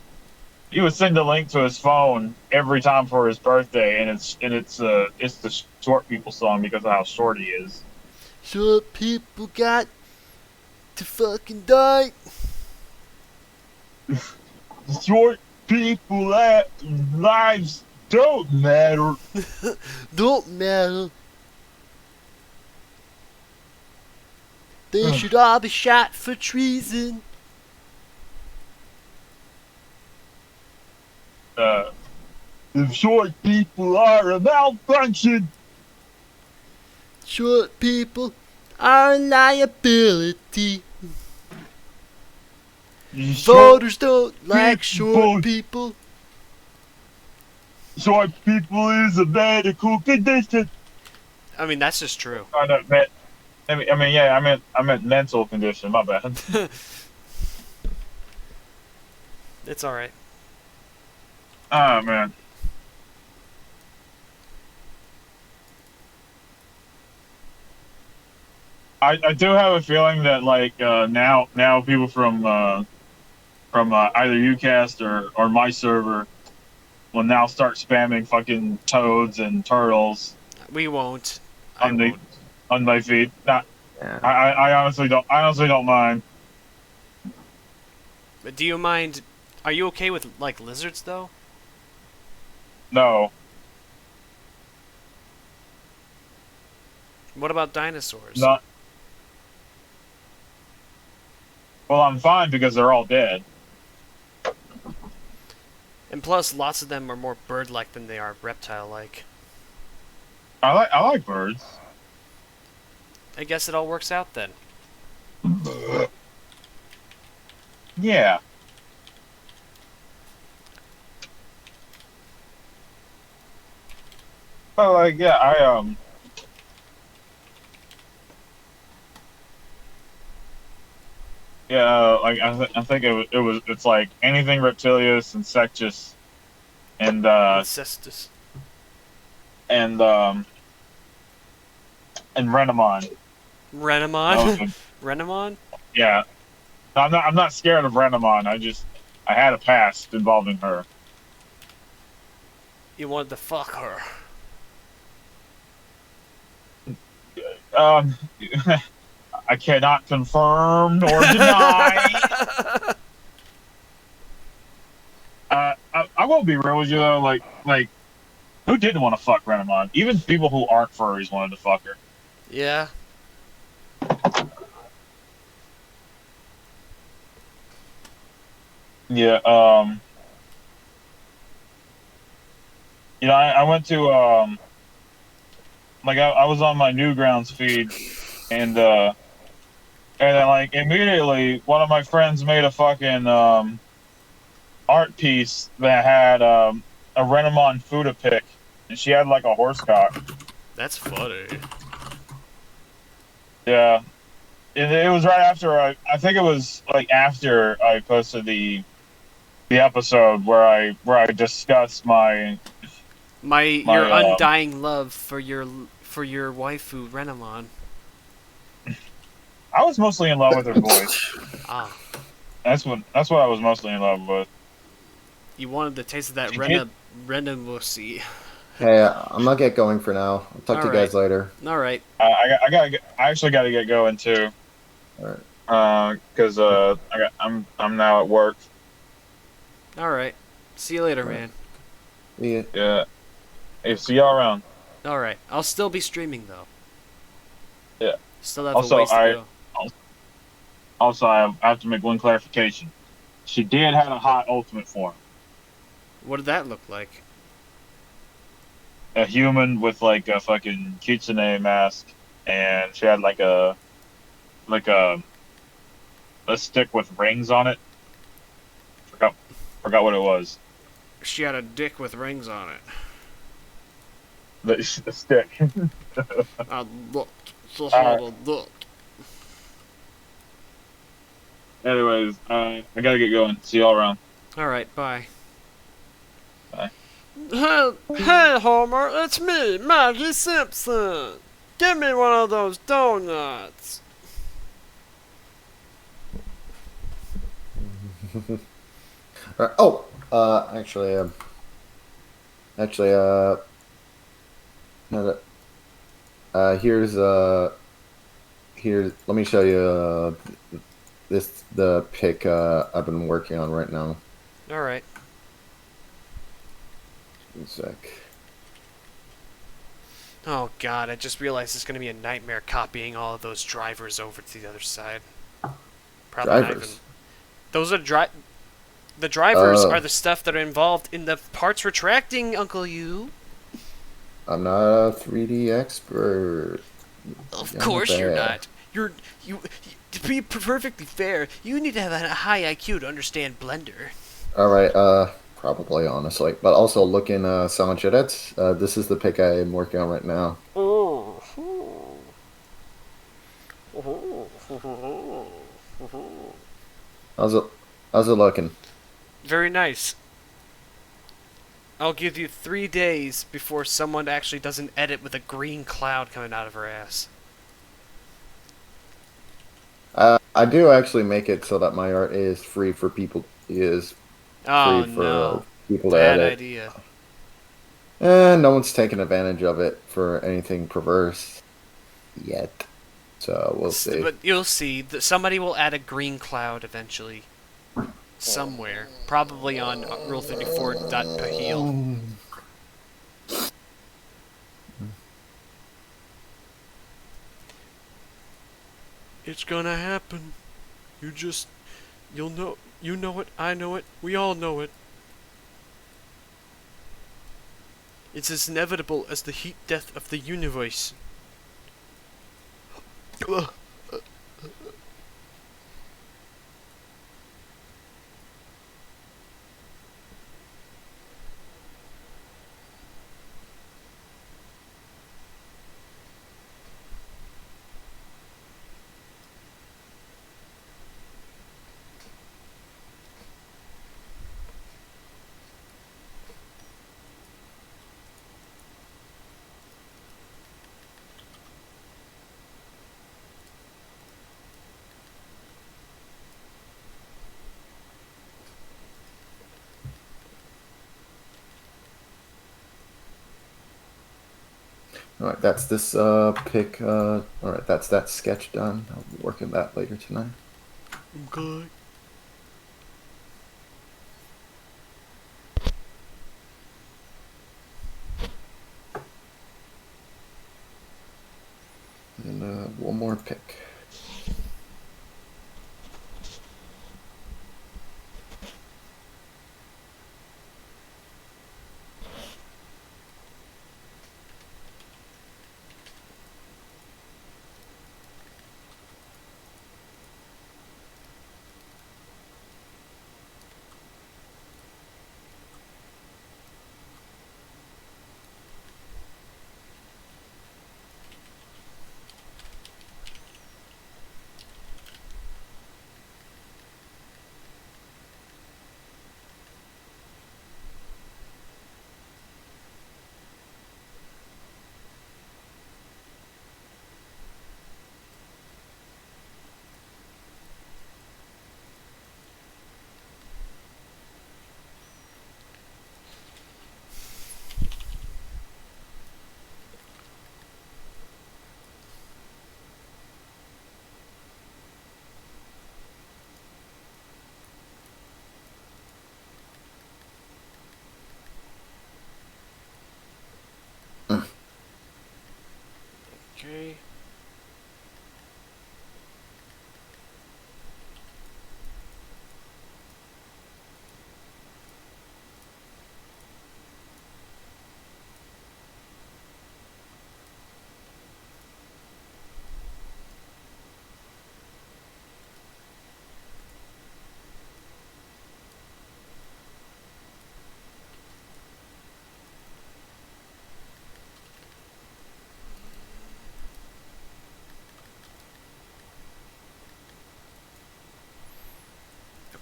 S8: his phone every time for his birthday, and it's the Short People song because of how short he is.
S1: Short people got to fucking die.
S8: Short people lives don't matter.
S1: Don't matter. They should all be shot for treason.
S8: If short people are a malfunction.
S1: Short people are a liability. Voters don't like short people.
S8: Short people is a medical condition.
S1: I mean, that's just true.
S8: I meant mental condition. My bad.
S1: It's all right.
S8: Oh man. I do have a feeling that like now people from either Yuucast or my server will now start spamming fucking toads and turtles.
S1: We won't.
S8: On my feed. Not.
S4: Yeah.
S8: I honestly don't mind.
S1: But do you mind? Are you okay with like lizards though?
S8: No.
S1: What about dinosaurs?
S8: Not. Well, I'm fine because they're all dead.
S1: And plus, lots of them are more bird-like than they are reptile-like.
S8: I like birds.
S1: I guess it all works out then.
S8: Yeah. But like, yeah, Yeah, like I think it's like anything reptilious, insectus, and
S1: Incestus.
S8: and um and Renamon. That was
S1: Renamon?
S8: a,
S1: Renamon?
S8: yeah. I'm not scared of Renamon. I had a past involving her.
S1: You wanted to fuck her.
S8: Um, I cannot confirm nor deny. I will be real with you though. Like, who didn't want to fuck Renamon? Even people who aren't furries wanted to fuck her.
S1: Yeah.
S8: Yeah. I went to I was on my Newgrounds feed, and then like immediately one of my friends made a fucking art piece that had a Renamon Fuda pic, and she had like a horse cock.
S1: That's funny.
S8: Yeah, and it was right after I think it was like after I posted the episode where I discussed my
S1: Your undying love for your waifu Renamon.
S8: I was mostly in love with her voice.
S1: Ah.
S8: That's what I was mostly in love with.
S1: You wanted the taste of that
S8: She did.
S1: Renamusi.
S4: Hey, I'm gonna get going for now. I'll talk to you guys later.
S1: Alright.
S8: I actually gotta get going too.
S4: Alright.
S8: Because I'm now at work.
S1: Alright. See you later, man.
S4: Yeah.
S8: Yeah. Hey, see y'all around.
S1: Alright. I'll still be streaming though.
S8: Yeah.
S1: Still have
S8: Also,
S1: a ways to go.
S8: Also, I have to make one clarification. She did have a hot ultimate form.
S1: What did that look like?
S8: A human with like a fucking kitsune mask, and she had like a stick with rings on it. Forgot what it was.
S1: She had a dick with rings on it.
S8: The stick.
S1: Look. Just had a look.
S8: Anyways, I gotta get going. See y'all around.
S1: Alright, bye.
S8: Bye.
S1: Hey, Homer, it's me, Maggie Simpson. Give me one of those donuts.
S4: Here's let me show you the pic I've been working on right now.
S1: Alright.
S4: One sec.
S1: Oh god, I just realized it's gonna be a nightmare copying all of those drivers over to the other side. Probably not even.
S4: Drivers?
S1: Those are the drivers
S4: Oh.
S1: are the stuff that are involved in the parts retracting, Uncle Yuu.
S4: I'm not a 3D expert.
S1: Of
S4: Yeah,
S1: course you're
S4: bad.
S1: not. To be perfectly fair, you need to have a high IQ to understand Blender.
S4: Alright, probably, honestly. But also, look in Silent Edits. This is the pic I am working on right now. How's it looking?
S1: Very nice. I'll give you 3 days before someone actually does an edit with a green cloud coming out of her ass.
S4: I do actually make it so that my art is free for people.
S1: Oh
S4: Free for
S1: no.
S4: people to
S1: Bad
S4: edit.
S1: idea.
S4: And no one's taken advantage of it for anything perverse yet. So we'll see.
S1: But you'll see. Somebody will add a green cloud eventually. Somewhere. Probably on Rule34.pahil. It's gonna happen. You know it, I know it, we all know it. It's as inevitable as the heat death of the universe.
S4: Alright, that's this pick. Alright, that's that sketch done. I'll be working that later tonight.
S1: Okay.
S4: And one more pick.
S1: Okay.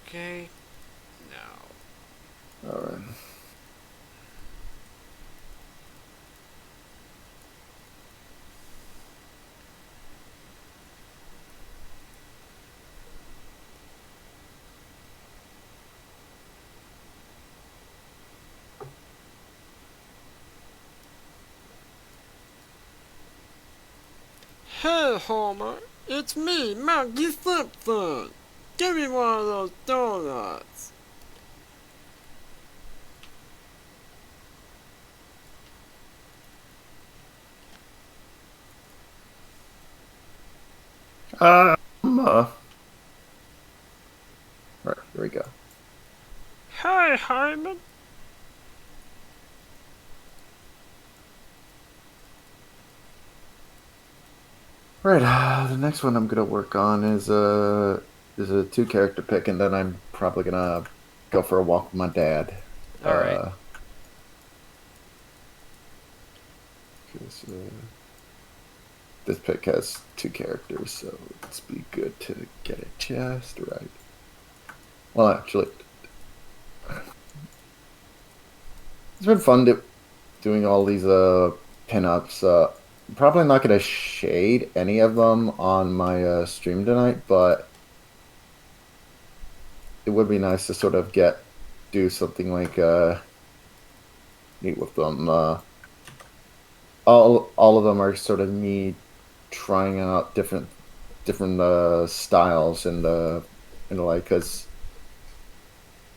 S1: Okay. Now.
S4: Alright.
S2: Hey, Homer, it's me, Maggie Simpson. Give me one of those donuts.
S4: Alright, here we go.
S2: Hey, Hyman.
S4: Right, the next one I'm gonna work on is a 2-character pick, and then I'm probably gonna go for a walk with my dad.
S1: All right.
S4: 'Cause, this pick has 2 characters, so it's be good to get it just right. Well, actually, it's been fun doing all these pinups. I'm probably not gonna shade any of them on my stream tonight, but it would be nice to sort of do something like meet with them. All of them are sort of me trying out different styles and like, because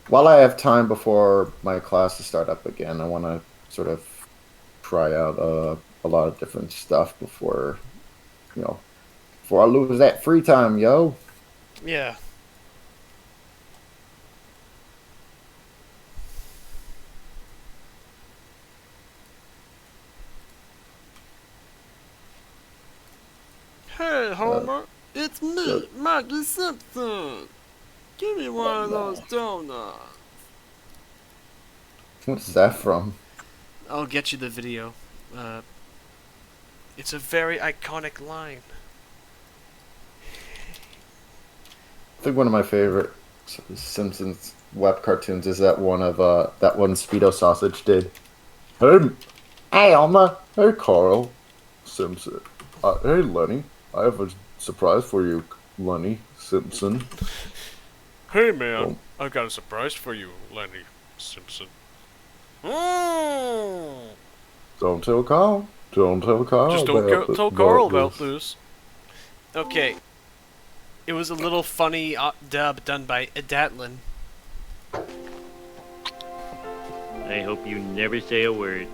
S4: while I have time before my classes start up again, I want to sort of try out a lot of different stuff before I lose that free time, yo.
S1: Yeah.
S2: Hey, Homer, it's me,
S4: so-
S2: Maggie Simpson. Give me one of those donuts.
S4: What's that from?
S1: I'll get you the video. It's a very iconic line.
S4: I think one of my favorite Simpsons web cartoons is that one Speedo Sausage did. Hey, Alma. Hey, Carl Simpson. Hey, Lenny. I have a surprise for you, Lenny Simpson.
S2: Hey, man, I've got a surprise for you, Lenny Simpson.
S4: Don't tell Carl. Don't tell Carl.
S1: Just don't tell Carl about this. Okay. It was a little funny dub done by Adatlin.
S10: I hope you never say a word.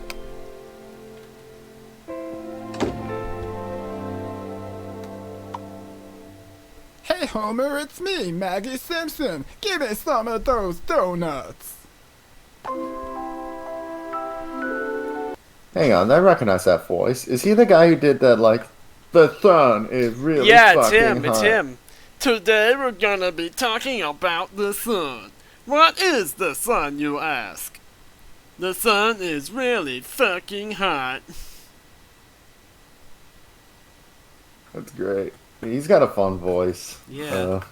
S11: Hey Homer, it's me, Maggie Simpson. Give me some of those donuts.
S4: Hang on, I recognize that voice. Is he the guy who did that, like, the sun is really fucking hot?
S1: It's him.
S2: Today we're gonna be talking about the sun. What is the sun, you ask? The sun is really fucking hot.
S4: That's great. He's got a fun voice.
S1: Yeah.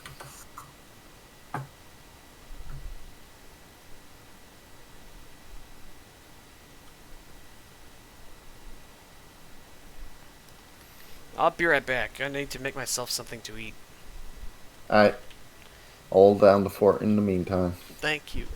S1: I'll be right back. I need to make myself something to eat.
S4: Alright. Hold down the fort in the meantime.
S1: Thank you.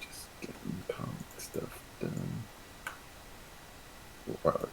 S4: Just getting comic stuff done. Wow.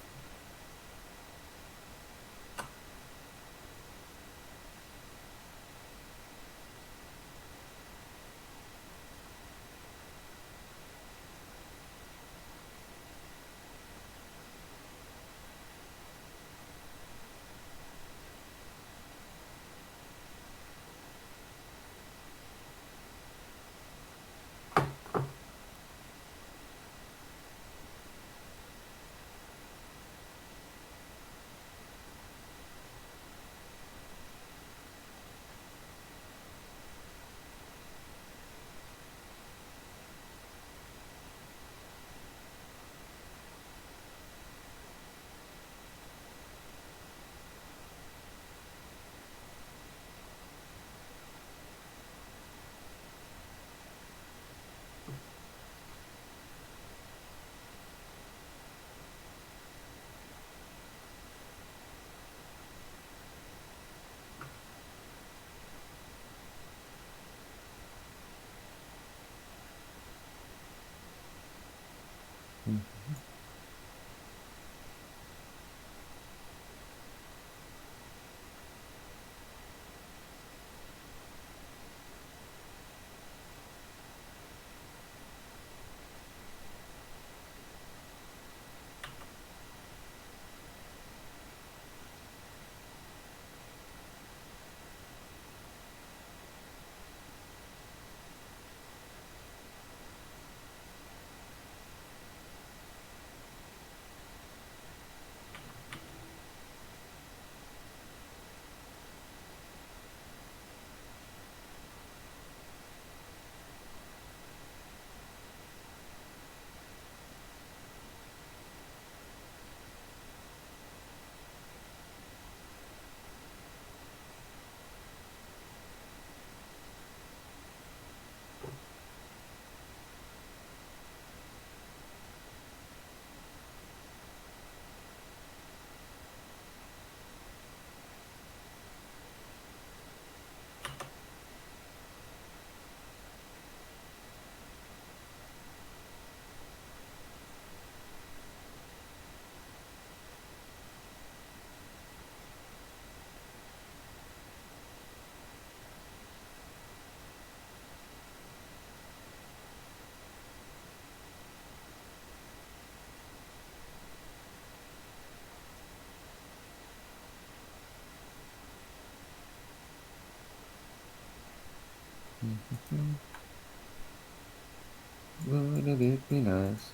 S4: Wouldn't it be nice?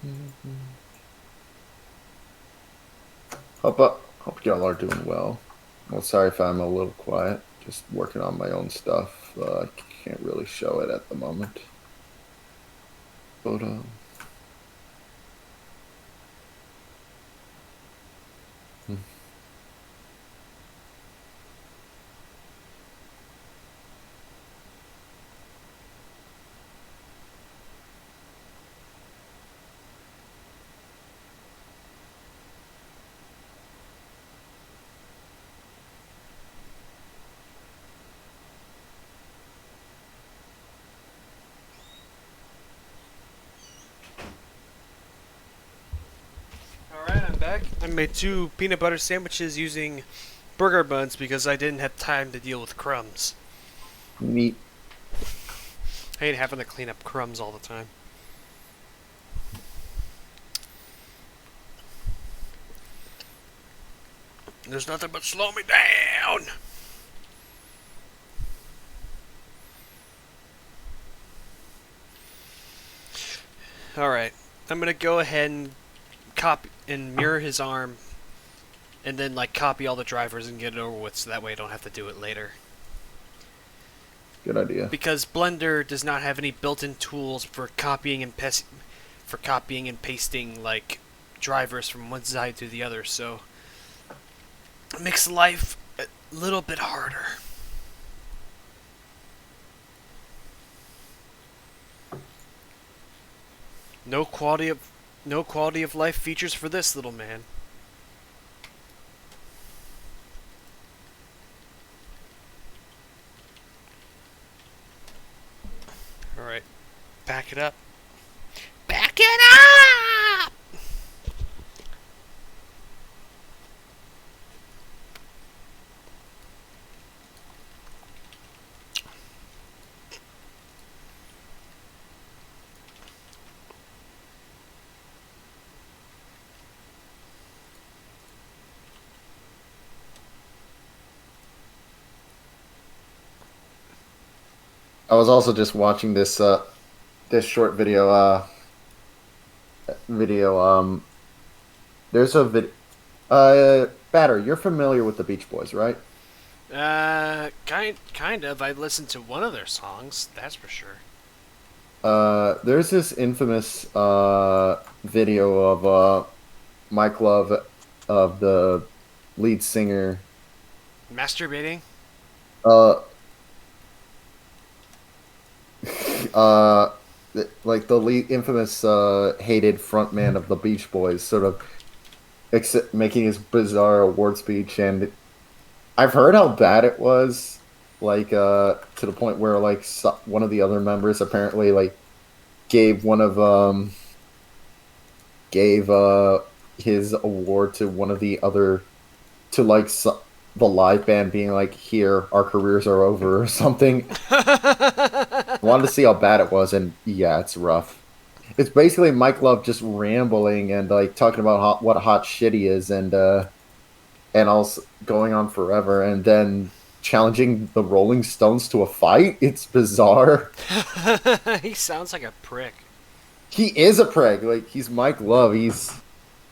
S4: Hope y'all are doing well. Well, sorry if I'm a little quiet. Just working on my own stuff. I can't really show it at the moment. But
S1: Alright, I'm back. I made 2 peanut butter sandwiches using burger buns because I didn't have time to deal with crumbs.
S4: neat.
S1: I hate having to clean up crumbs all the time. There's nothing but slow me down! Alright, I'm gonna go ahead and copy and mirror his arm and then like copy all the drivers and get it over with so that way I don't have to do it later.
S4: Good idea.
S1: Because Blender does not have any built-in tools for copying and pasting like drivers from one side to the other, so it makes life a little bit harder. No quality of life features for this little man. Alright. Back it up. Back it up!
S4: I was also just watching this this short video. There's a Batter, you're familiar with the Beach Boys, right?
S1: Kind of. I listened to one of their songs, that's for sure.
S4: There's this infamous video of Mike Love, of the lead singer,
S1: Masturbating?
S4: Like the lead, infamous hated frontman of the Beach Boys, sort of making his bizarre award speech, and I've heard how bad it was, like to the point where like one of the other members apparently like gave his award to one of the other, to like the live band, being like, here, our careers are over or something. I wanted to see how bad it was, and yeah, it's rough. It's basically Mike Love just rambling and like talking about what a hot shit he is, and also going on forever, and then challenging the Rolling Stones to a fight. It's bizarre.
S1: He sounds like a prick.
S4: He is a prick. Like, he's Mike Love. He's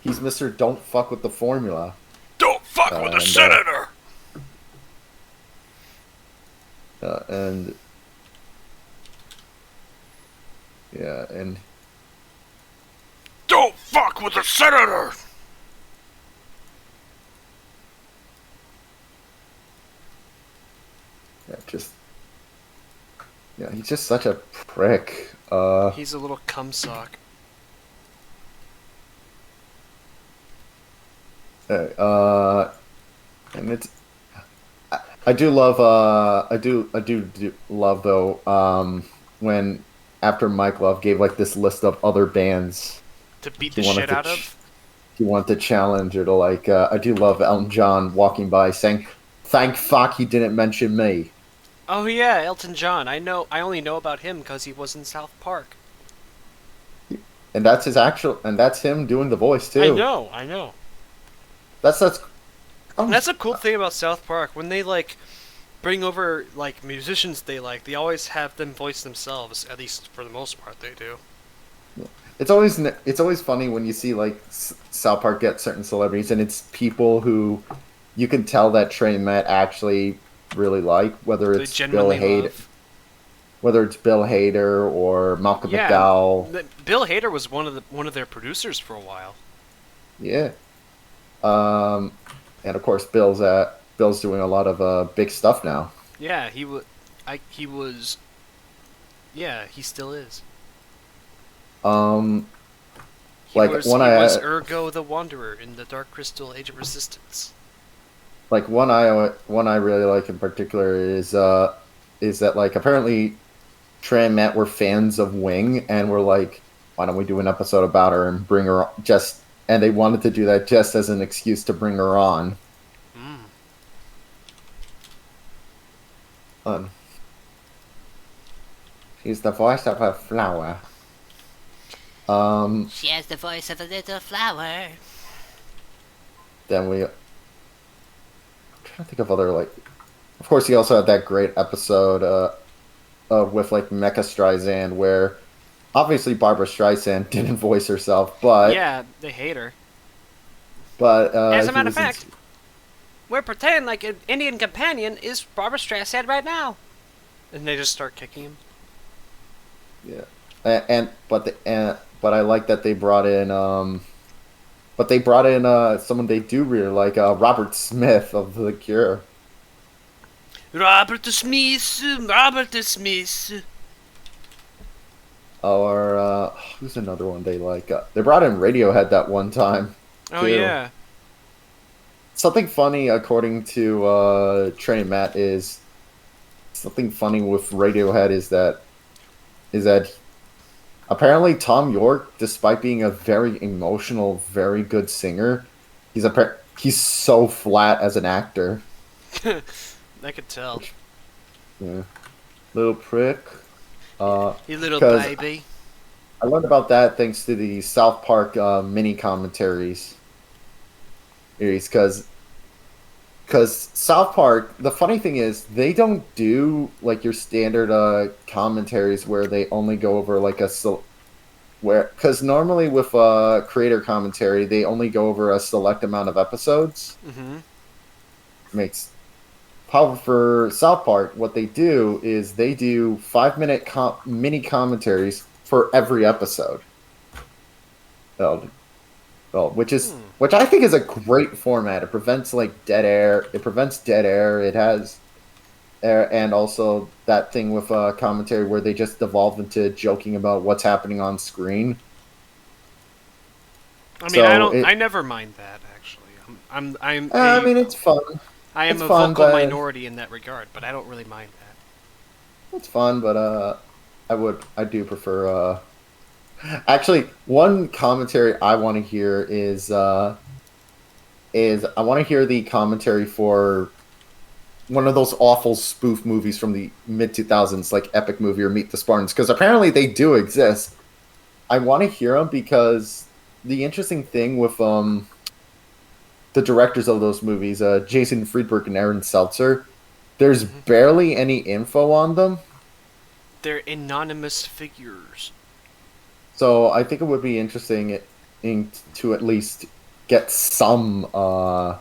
S4: Mr. Don't fuck with the formula.
S1: Don't fuck with the senator.
S4: And yeah, and
S1: don't fuck with the senator.
S4: he's just such a prick.
S1: He's a little cumsock.
S4: And it's, I do love love though when after Mike Love gave like this list of other bands
S1: to beat the shit out of.
S4: He wanted to challenge, or to like I do love Elton John walking by saying, "Thank fuck he didn't mention me."
S1: Oh yeah, Elton John. I only know about him because he was in South Park.
S4: And that's that's him doing the voice too.
S1: I know.
S4: That's
S1: That's a cool thing about South Park. When they like bring over like musicians they like, they always have them voice themselves. At least for the most part, they do.
S4: It's always funny when you see like South Park get certain celebrities, and it's people who you can tell that Trey and Matt actually really like, whether
S1: They
S4: it's
S1: genuinely love.
S4: Whether it's Bill Hader or Malcolm McDowell.
S1: Bill Hader was one of their producers for a while.
S4: Yeah. And of course, Bill's doing a lot of big stuff now.
S1: Yeah, he was. Yeah, he still is. He was Ergo the Wanderer in the Dark Crystal Age of Resistance.
S4: Like one I really like in particular is that like apparently Trey and Matt were fans of Wing and were like, why don't we do an episode about her and bring her and they wanted to do that just as an excuse to bring her on. She's the voice of a flower.
S3: She has the voice of a little flower.
S4: Then I'm trying to think of other, like, of course he also had that great episode with like Mecha Streisand where obviously Barbara Streisand didn't voice herself, but
S1: yeah, they hate her.
S4: But
S1: as a matter of fact, we're pretending like an Indian companion is Barbara Streisand right now, and they just start kicking him.
S4: Yeah, but I like that they brought in someone they do really like, Robert Smith of The Cure.
S1: Robert Smith.
S4: Or who's another one they like? They brought in Radiohead that one time.
S1: Oh
S4: too.
S1: yeah.
S4: Something funny, according to Trey and Matt, is something funny with Radiohead is that apparently Tom York, despite being a very emotional, very good singer, he's so flat as an actor.
S1: I could tell.
S4: Yeah. Little prick.
S1: You little baby.
S4: I learned about that thanks to the South Park mini commentaries. Because South Park, the funny thing is, they don't do like your standard commentaries where they only go over like because normally with creator commentary, they only go over a select amount of episodes. Mm-hmm. However, for South Park, what they do is they do 5-minute mini commentaries for every episode. Which I think is a great format. It prevents like dead air. It prevents dead air. It has air, and also that thing with commentary where they just devolve into joking about what's happening on screen.
S1: I mean, I never mind that actually.
S4: I mean, it's fun.
S1: I am a vocal minority in that regard, but I don't really mind that.
S4: It's fun, but I do prefer. Actually, one commentary I want to hear is I want to hear the commentary for one of those awful spoof movies from the mid-2000s, like Epic Movie or Meet the Spartans, because apparently they do exist. I want to hear them because the interesting thing with the directors of those movies, Jason Friedberg and Aaron Seltzer, there's barely any info on them.
S1: They're anonymous figures.
S4: So I think it would be interesting to at least get some kind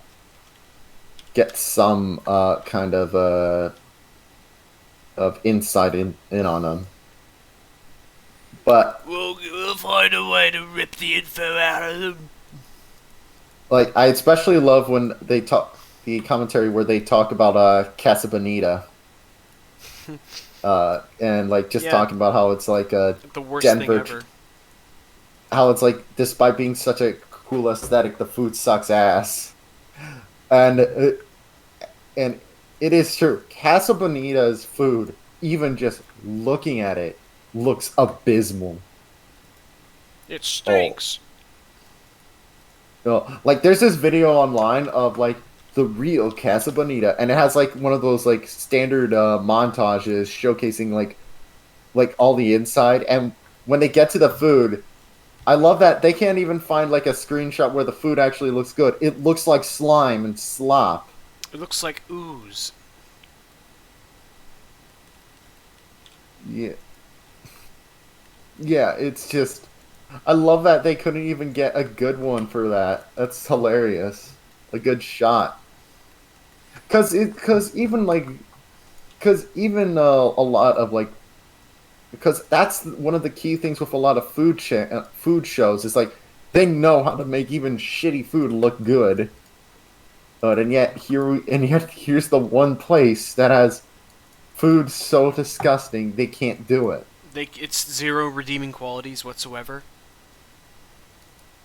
S4: of insight in on them. But
S1: we'll find a way to rip the info out of them.
S4: Like, I especially love when they talk the commentary where they talk about Casa Bonita. And like just talking about how it's like the
S1: worst
S4: Denver,
S1: thing ever.
S4: How it's like, despite being such a cool aesthetic, the food sucks ass. And it is true. Casa Bonita's food, even just looking at it, looks abysmal.
S1: It stinks.
S4: Like, there's this video online of like the real Casa Bonita, and it has like one of those like standard montages showcasing like all the inside. And when they get to the food, I love that they can't even find like a screenshot where the food actually looks good. It looks like slime and slop.
S1: It looks like ooze.
S4: Yeah. Yeah, it's just I love that they couldn't even get a good one for that. That's hilarious. A good shot. Cuz even like cuz even a lot of like because that's one of the key things with a lot of food shows is like they know how to make even shitty food look good. But and yet here's the one place that has food so disgusting they can't do it.
S1: It's zero redeeming qualities whatsoever.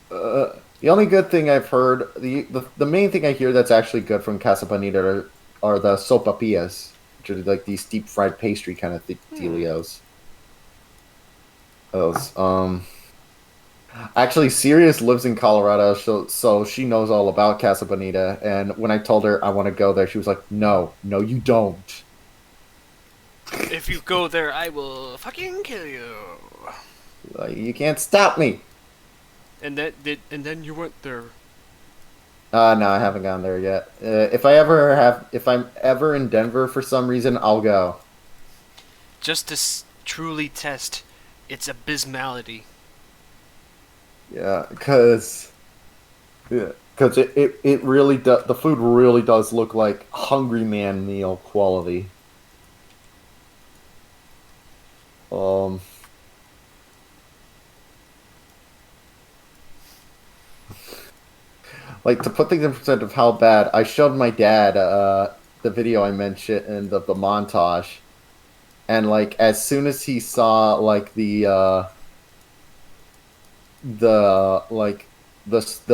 S4: The only good thing I've heard, the main thing I hear that's actually good from Casa Bonita are the sopapillas, which are like these deep fried pastry kind of dealios. Those, actually, Sirius lives in Colorado, so she knows all about Casa Bonita. And when I told her I want to go there, she was like, "No, no, you don't."
S1: If you go there, I will fucking kill you.
S4: You can't stop me.
S1: And then you went there.
S4: No, I haven't gone there yet. If I'm ever in Denver for some reason, I'll go.
S1: Just to truly test its abysmality.
S4: Yeah, because it really does. The food really does look like Hungry Man meal quality. Like, to put things in perspective of how bad, I showed my dad the video I mentioned of the montage, and like as soon as he saw like the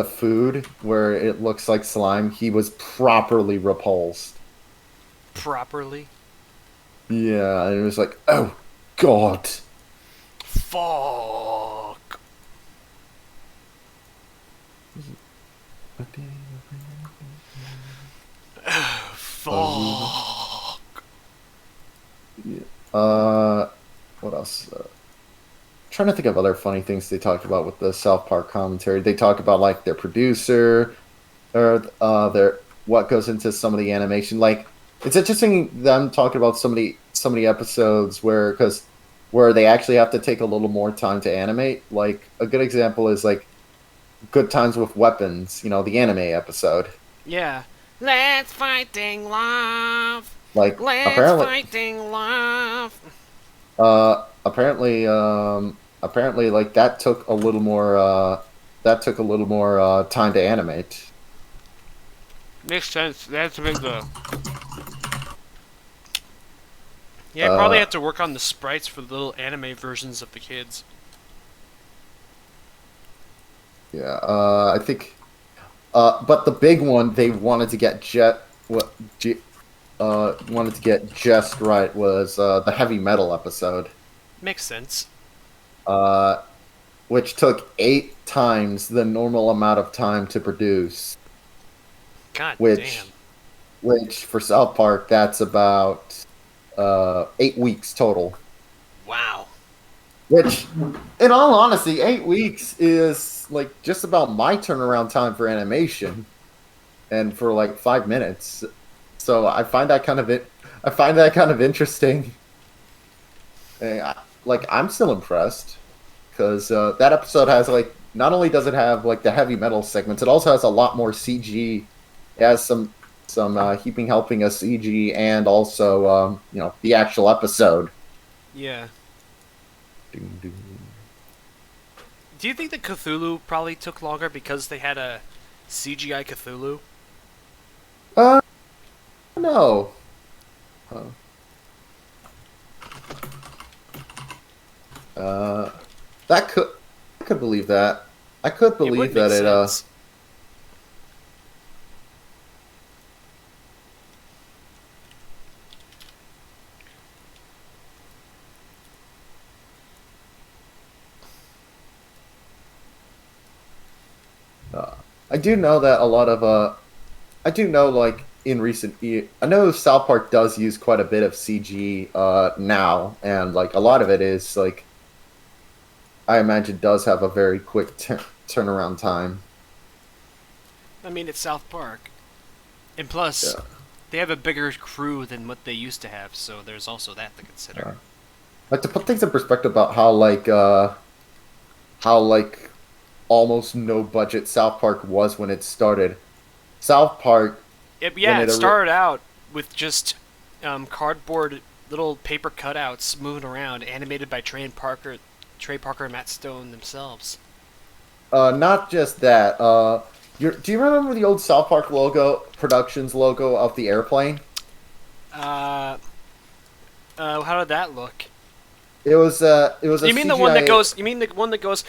S4: food where it looks like slime, he was properly repulsed.
S1: Properly?
S4: Yeah, and it was like, oh god.
S1: Fuck. Fuck.
S4: What else? Trying to think of other funny things they talked about with the South Park commentary. They talk about like their producer, or their what goes into some of the animation. Like, it's interesting them talking about some of the episodes where they actually have to take a little more time to animate. Like, a good example is like Good Times with Weapons, the anime episode.
S1: Yeah. Let's fighting love.
S4: Like,
S1: Let's fighting love.
S4: Apparently, like that took a little more time to animate.
S1: Makes sense. That's a big though. Yeah, I probably had to work on the sprites for the little anime versions of the kids.
S4: Yeah, I think. But the big one they wanted to get just right was the heavy metal episode.
S1: Makes sense.
S4: Which took 8 times the normal amount of time to produce.
S1: God damn.
S4: Which for South Park, that's about 8 weeks total.
S1: Wow.
S4: Which, in all honesty, 8 weeks is like just about my turnaround time for animation, and for like 5 minutes. So I find that kind of interesting. Like, I'm still impressed because that episode has like, not only does it have like the heavy metal segments, it also has a lot more CG. It has some heaping helping of CG, and also the actual episode.
S1: Yeah. Do you think that Cthulhu probably took longer because they had a CGI Cthulhu?
S4: No. I could believe that. I could believe that it. I do know that a lot of I do know, like, in recent years, I know South Park does use quite a bit of CG now, and like a lot of it is like, I imagine, does have a very quick turnaround time.
S1: I mean, it's South Park, and plus, they have a bigger crew than what they used to have, so there's also that to consider.
S4: like to put things in perspective about how like almost no budget South Park was when it started. South Park, when
S1: It started out with just cardboard little paper cutouts moving around, animated by Trey Parker and Matt Stone themselves.
S4: not just that. Do you remember the old South Park Productions logo of the airplane?
S1: How did that look?
S4: It was a
S1: You mean the one that goes? You mean the one that goes?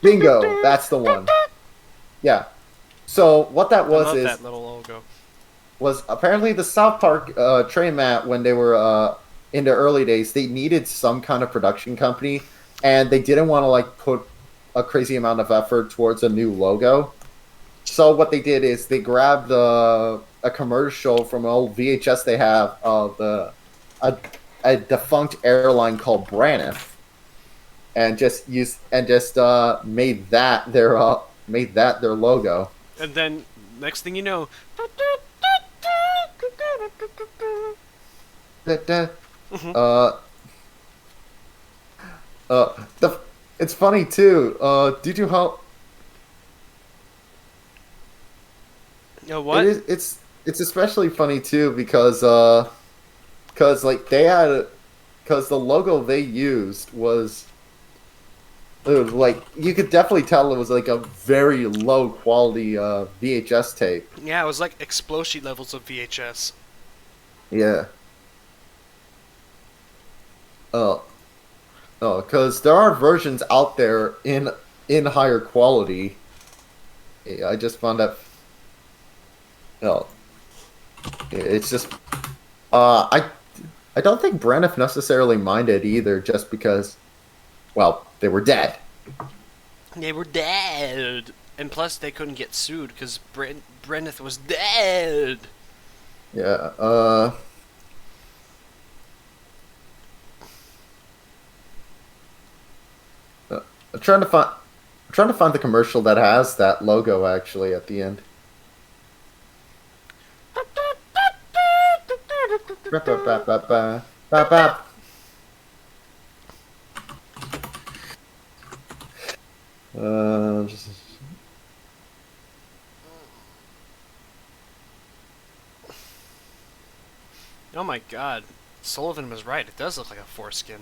S4: Bingo, that's the one. Yeah. So what that
S1: I
S4: was
S1: love
S4: is
S1: that little logo.
S4: was apparently the South Park train mat when they were in the early days. They needed some kind of production company, and they didn't want to like put a crazy amount of effort towards a new logo. So what they did is they grabbed a commercial from an old VHS they have of a defunct airline called Braniff, and just made that their logo.
S1: And then next thing you know,
S4: It's funny too. Did you help?
S1: what?
S4: It's especially funny too because like because the logo they used was it was like you could definitely tell it was like a very low quality VHS tape.
S1: Yeah, it was like explosion levels of VHS.
S4: Yeah. Because there are versions out there in higher quality. Yeah, I just found that. No, it's just. I don't think Braniff necessarily minded either, just because, well, they were dead.
S1: They were dead, and plus they couldn't get sued because Brenneth was dead.
S4: Yeah. I'm trying to find the commercial that has that logo actually at the end.
S1: Oh my god, Sullivan was right. It does look like a foreskin.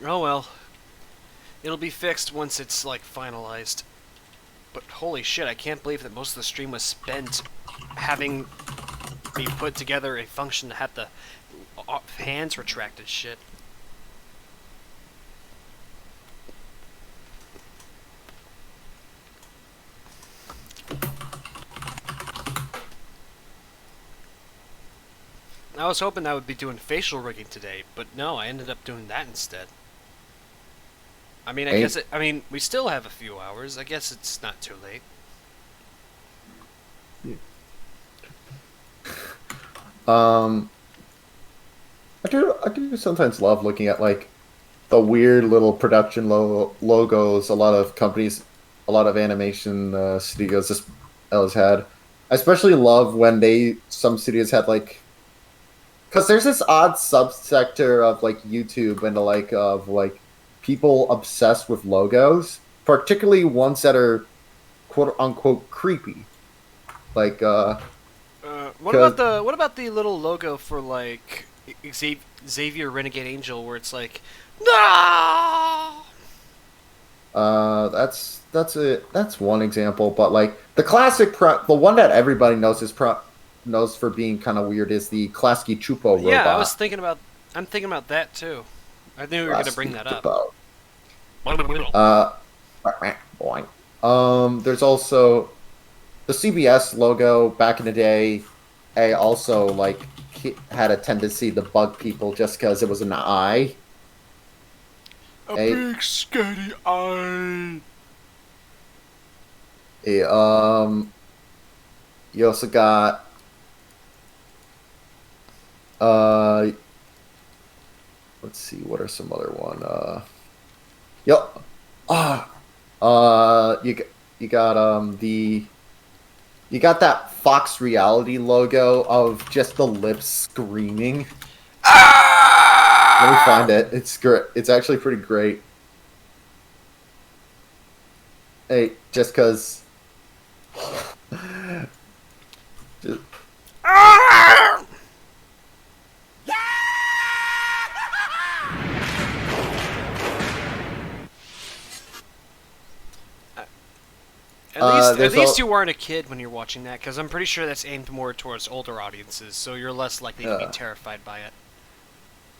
S1: Oh well. It'll be fixed once it's, like, finalized. But holy shit, I can't believe that most of the stream was spent having me put together a function that had the hands retracted shit. I was hoping I would be doing facial rigging today, but no, I ended up doing that instead. I mean, I mean, we still have a few hours. I guess it's not too late.
S4: I do sometimes love looking at like the weird little production logos a lot of companies, a lot of animation studios just has had. I especially love when some studios had like, because there's this odd subsector of like YouTube and like people obsessed with logos, particularly ones that are quote unquote creepy. Like
S1: what about the little logo for like Xavier Renegade Angel where it's like no.
S4: That's one example, but like the classic the one that everybody knows for being kind of weird is the Klasky Chupo robot.
S1: Yeah, I'm thinking about that too. I knew we were gonna bring that up.
S4: There's also the CBS logo back in the day. I also like had a tendency to bug people just because it was an eye.
S1: Big scary eye.
S4: You also got let's see, what are some other one? You got you got that Fox Reality logo of just the lips screaming. Let me find it. It's great. It's actually pretty great. Hey, just cause. Just...
S1: At least you weren't a kid when you're watching that, because I'm pretty sure that's aimed more towards older audiences, so you're less likely to be terrified by it.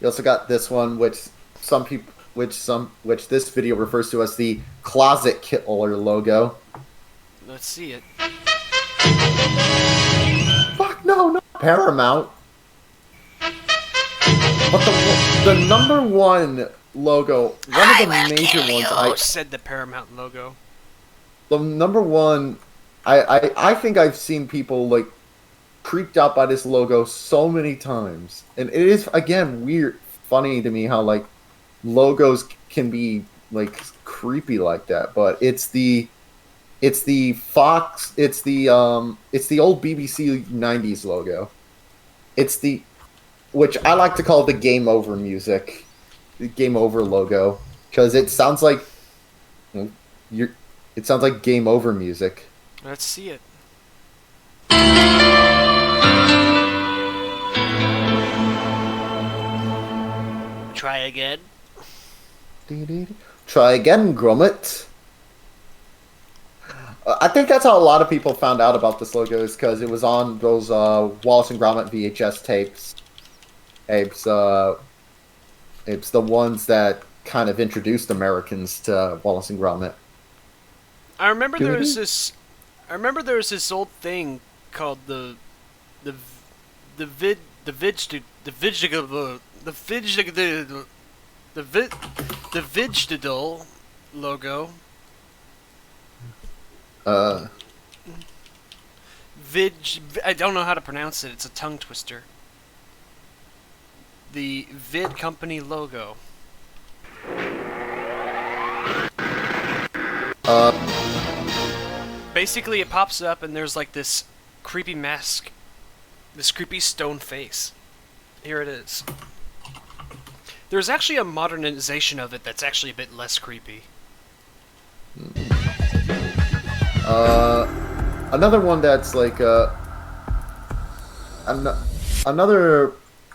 S4: You also got this one, which this video refers to as the Closet Killer logo.
S1: Let's see it.
S4: Fuck no, Paramount. But the number one logo, one of the major ones, I
S1: said the Paramount logo.
S4: The number one, I think I've seen people like creeped out by this logo so many times, and it is again weird, funny to me how like logos can be like creepy like that. But it's the Fox, it's the old BBC 90s logo. It's which I like to call the Game Over music, the Game Over logo, because it sounds like It sounds like Game Over music.
S1: Let's see it. Try again.
S4: Try again, Gromit. I think that's how a lot of people found out about this logo, is because it was on those Wallace and Gromit VHS tapes. It's the ones that kind of introduced Americans to Wallace and Gromit.
S1: I remember there was this old thing called the Vidgediddle logo. I don't know how to pronounce it. It's a tongue twister. The Vid Company logo. Basically, it pops up and there's like this creepy mask, this creepy stone face. Here it is. There's actually a modernization of it that's actually a bit less creepy.
S4: Another one that's like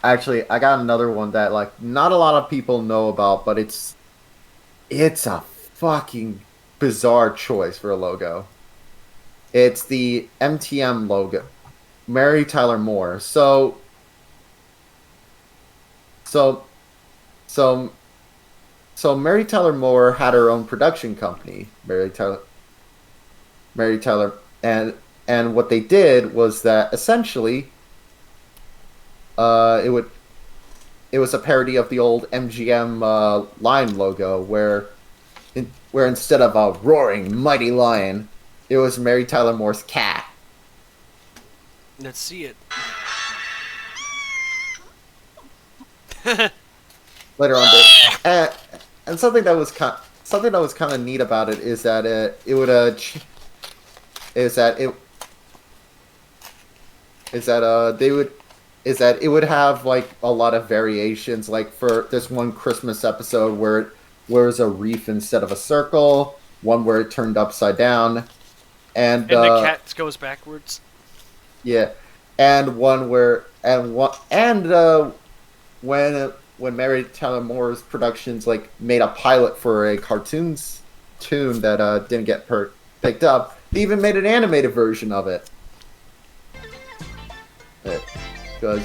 S4: actually, I got another one that like not a lot of people know about, but it's a fucking bizarre choice for a logo. It's the MTM logo, Mary Tyler Moore. So Mary Tyler Moore had her own production company, Mary Tyler, and what they did was that essentially, it was a parody of the old MGM lion logo, where instead of a roaring mighty lion, it was Mary Tyler Moore's cat.
S1: Let's see it.
S4: Later on, and something that was kind of neat about it is that it would have like a lot of variations. Like for this one Christmas episode where it was a reef instead of a circle, one where it turned upside down, and
S1: the cat goes backwards.
S4: Yeah, and one where when Mary Tyler Moore's Productions like made a pilot for a cartoons tune that didn't get picked up, they even made an animated version of it. Because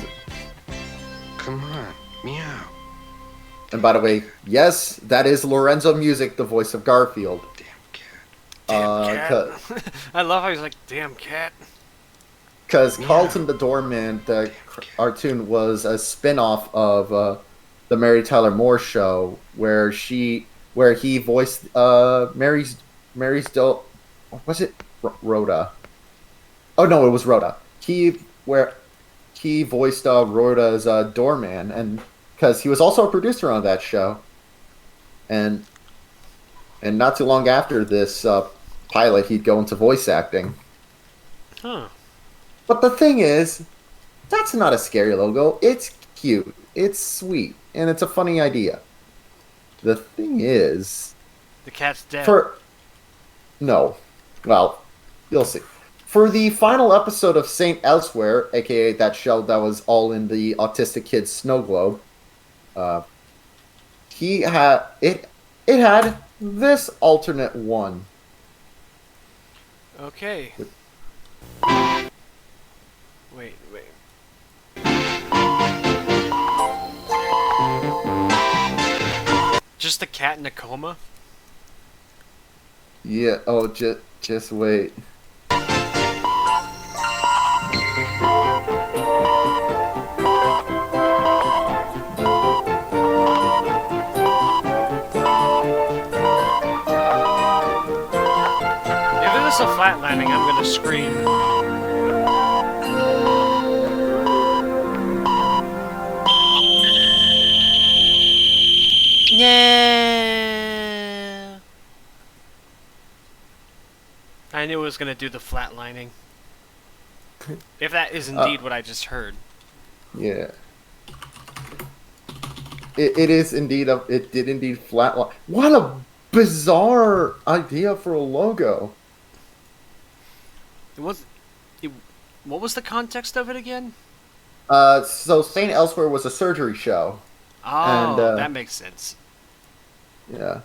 S12: come on, meow.
S4: And by the way, yes, that is Lorenzo Music, the voice of Garfield.
S1: Damn cat. I love how he's like, damn cat.
S4: Because Carlton the Doorman, the cartoon, was a spin-off of the Mary Tyler Moore Show, where he voiced Mary's was it Rhoda? Oh no, it was Rhoda. He voiced Rhoda's doorman, and because he was also a producer on that show, and And not too long after this pilot, he'd go into voice acting.
S1: Huh.
S4: But the thing is, that's not a scary logo. It's cute. It's sweet. And it's a funny idea. The thing is...
S1: The cat's dead.
S4: No. Well, you'll see. For the final episode of Saint Elsewhere, aka that show that was all in the autistic kid's snow globe, it had this alternate one.
S1: Okay. Wait. Just a cat in a coma?
S4: Yeah, just wait.
S1: If it was a flat landing, I'm gonna scream. Yeah. I knew it was gonna do the flatlining. If that is indeed what I just heard.
S4: Yeah. It is indeed it did indeed flatline. What a bizarre idea for a logo.
S1: What was the context of it again?
S4: So Saint Elsewhere was a surgery show.
S1: Oh,
S4: and,
S1: that makes sense.
S4: Yeah.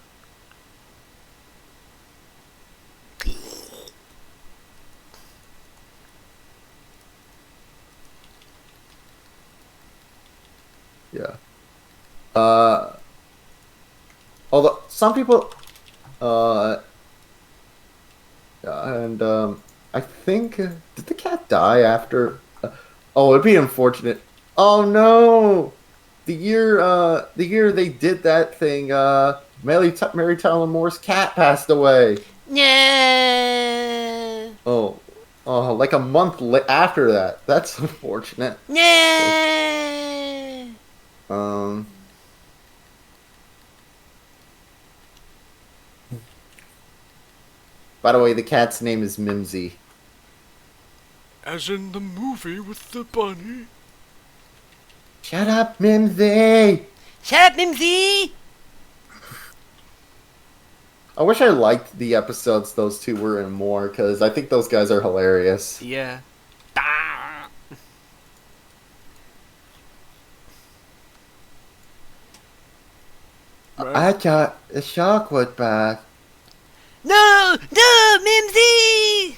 S4: Yeah. Although some people, I think did the cat die after? Oh, it'd be unfortunate. Oh no! The year they did that thing, Mary Tyler Moore's cat passed away.
S1: Yeah.
S4: Oh, like a month after that. That's unfortunate.
S1: Yeah.
S4: By the way, the cat's name is Mimsy.
S1: As in the movie with the bunny.
S4: Shut up, Mimsy!
S1: Shut up, Mimsy!
S4: I wish I liked the episodes those two were in more, because I think those guys are hilarious.
S1: Yeah.
S4: I got a Shockwood back.
S1: No! No, Mimsy!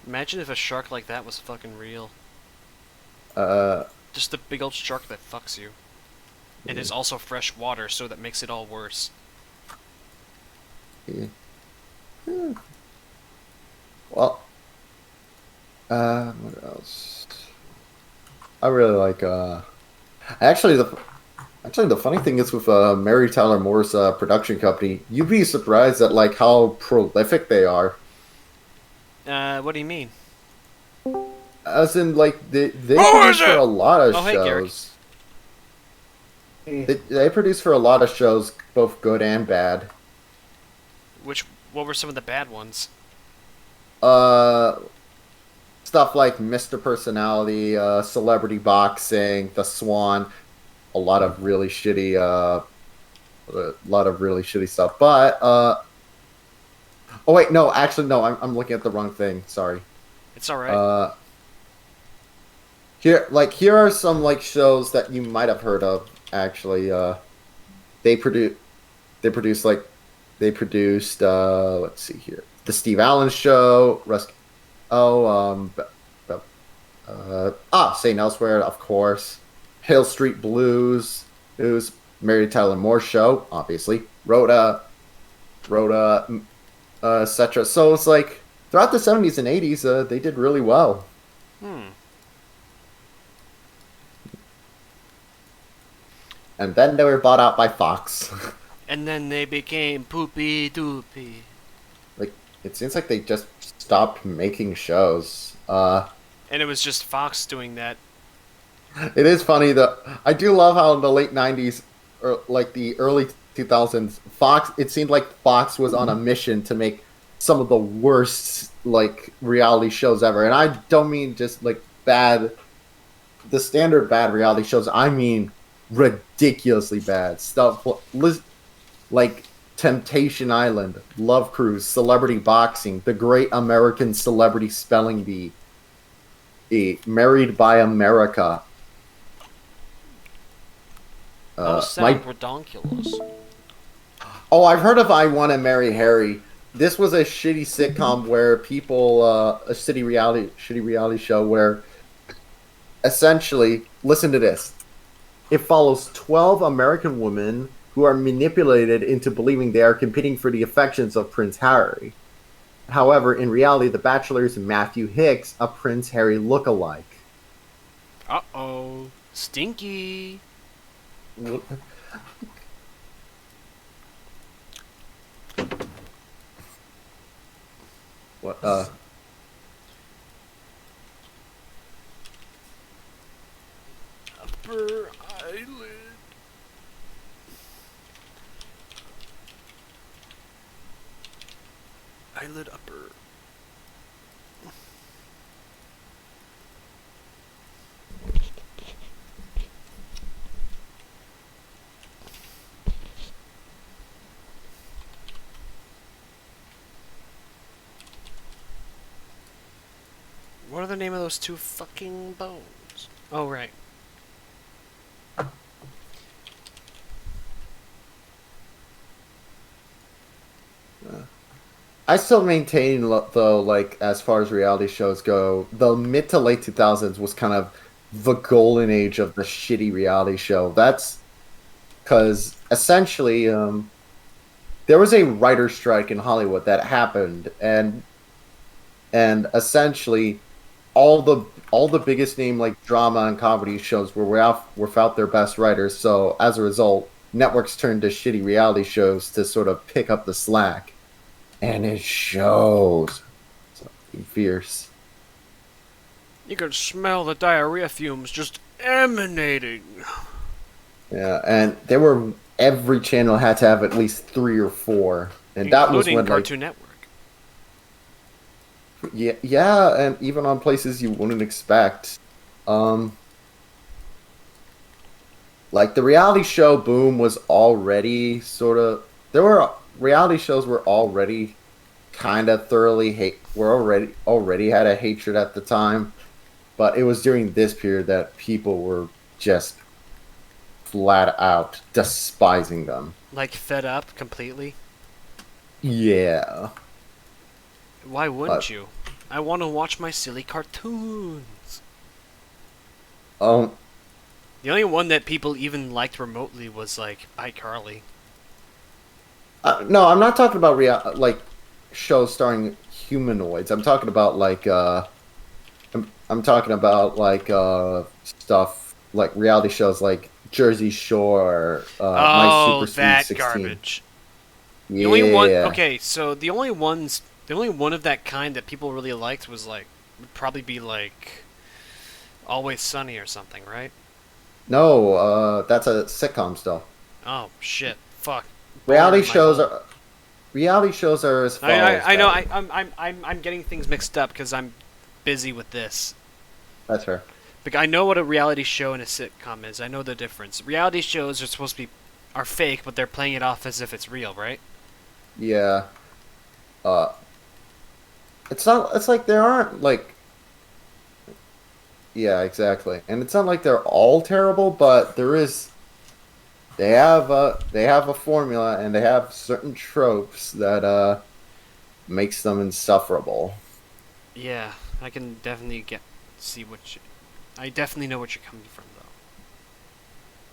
S1: Imagine if a shark like that was fucking real. Just a big old shark that fucks you. And is also fresh water, so that makes it all worse.
S4: Yeah. Well, what else? I really like, actually the funny thing is with, Mary Tyler Moore's, production company, you'd be surprised at, like, how prolific they are.
S1: What do you mean?
S4: As in, like, they produce for a lot of shows. They produce for a lot of shows, both good and bad.
S1: What were some of the bad ones?
S4: Stuff like Mr. Personality, Celebrity Boxing, The Swan, a lot of really shitty stuff. But oh wait, no, actually no, I'm looking at the wrong thing. Sorry.
S1: It's all right.
S4: Here are some like shows that you might have heard of. Actually, they produced. Let's see here, The Steve Allen Show, St. Elsewhere, of course, Hill Street Blues, who's Mary Tyler Moore Show, obviously, Rhoda, etc. So it's like throughout the 70s and 80s, they did really well. And then they were bought out by Fox.
S1: And then they became poopy doopy.
S4: Like, it seems like they just stopped making shows.
S1: And it was just Fox doing that.
S4: It is funny that I do love how in the late '90s or like the early 2000s, Fox. It seemed like Fox was on a mission to make some of the worst like reality shows ever, and I don't mean just like bad, the standard bad reality shows. I mean ridiculously bad stuff, like Temptation Island, Love Cruise, Celebrity Boxing, The Great American Celebrity Spelling Bee, Married by America.
S1: Those sound redonkulous.
S4: Oh, I've heard of I Want to Marry Harry. This was a shitty sitcom where people, a shitty reality show where, essentially, listen to this. It follows 12 American women who are manipulated into believing they are competing for the affections of Prince Harry. However, in reality, the Bachelor is Matthew Hicks, a Prince Harry lookalike.
S1: Uh-oh. Stinky.
S4: What?
S1: Upper eyelid. Eyelid upper. What are the name of those two fucking bones? Oh, right.
S4: I still maintain, though, like, as far as reality shows go, the mid to late 2000s was kind of the golden age of the shitty reality show. That's because, essentially, there was a writer strike in Hollywood that happened, and essentially, all the biggest name, like, drama and comedy shows were without their best writers, so, as a result, networks turned to shitty reality shows to sort of pick up the slack. And it shows. It's fucking fierce.
S1: You could smell the diarrhea fumes just emanating.
S4: Yeah, and every channel had to have at least 3 or 4. And that was when,
S1: Cartoon Network.
S4: Yeah, and even on places you wouldn't expect. Like the reality show boom was already sort of reality shows were already kind of already had a hatred at the time, but it was during this period that people were just flat out despising them.
S1: Like fed up completely?
S4: Yeah.
S1: Why wouldn't you? I want to watch my silly cartoons.
S4: The
S1: only one that people even liked remotely was like iCarly.
S4: No, I'm not talking about like shows starring humanoids. I'm talking about like I'm talking about like stuff like reality shows like Jersey Shore, My Super Sweet
S1: that
S4: 16.
S1: garbage.
S4: Yeah.
S1: The only one. Okay, so the only one of that kind that people really liked was like would probably be like Always Sunny or something, right?
S4: No, that's a sitcom still.
S1: Oh shit! Fuck.
S4: Reality shows are as follows.
S1: I know. I'm getting things mixed up because I'm busy with this.
S4: That's fair.
S1: But I know what a reality show and a sitcom is. I know the difference. Reality shows are supposed to are fake, but they're playing it off as if it's real, right?
S4: Yeah. It's not. It's like there aren't like. Yeah, exactly. And it's not like they're all terrible, but there is. They have a formula, and they have certain tropes that makes them insufferable.
S1: Yeah, I can definitely see what you. I definitely know what you're coming from,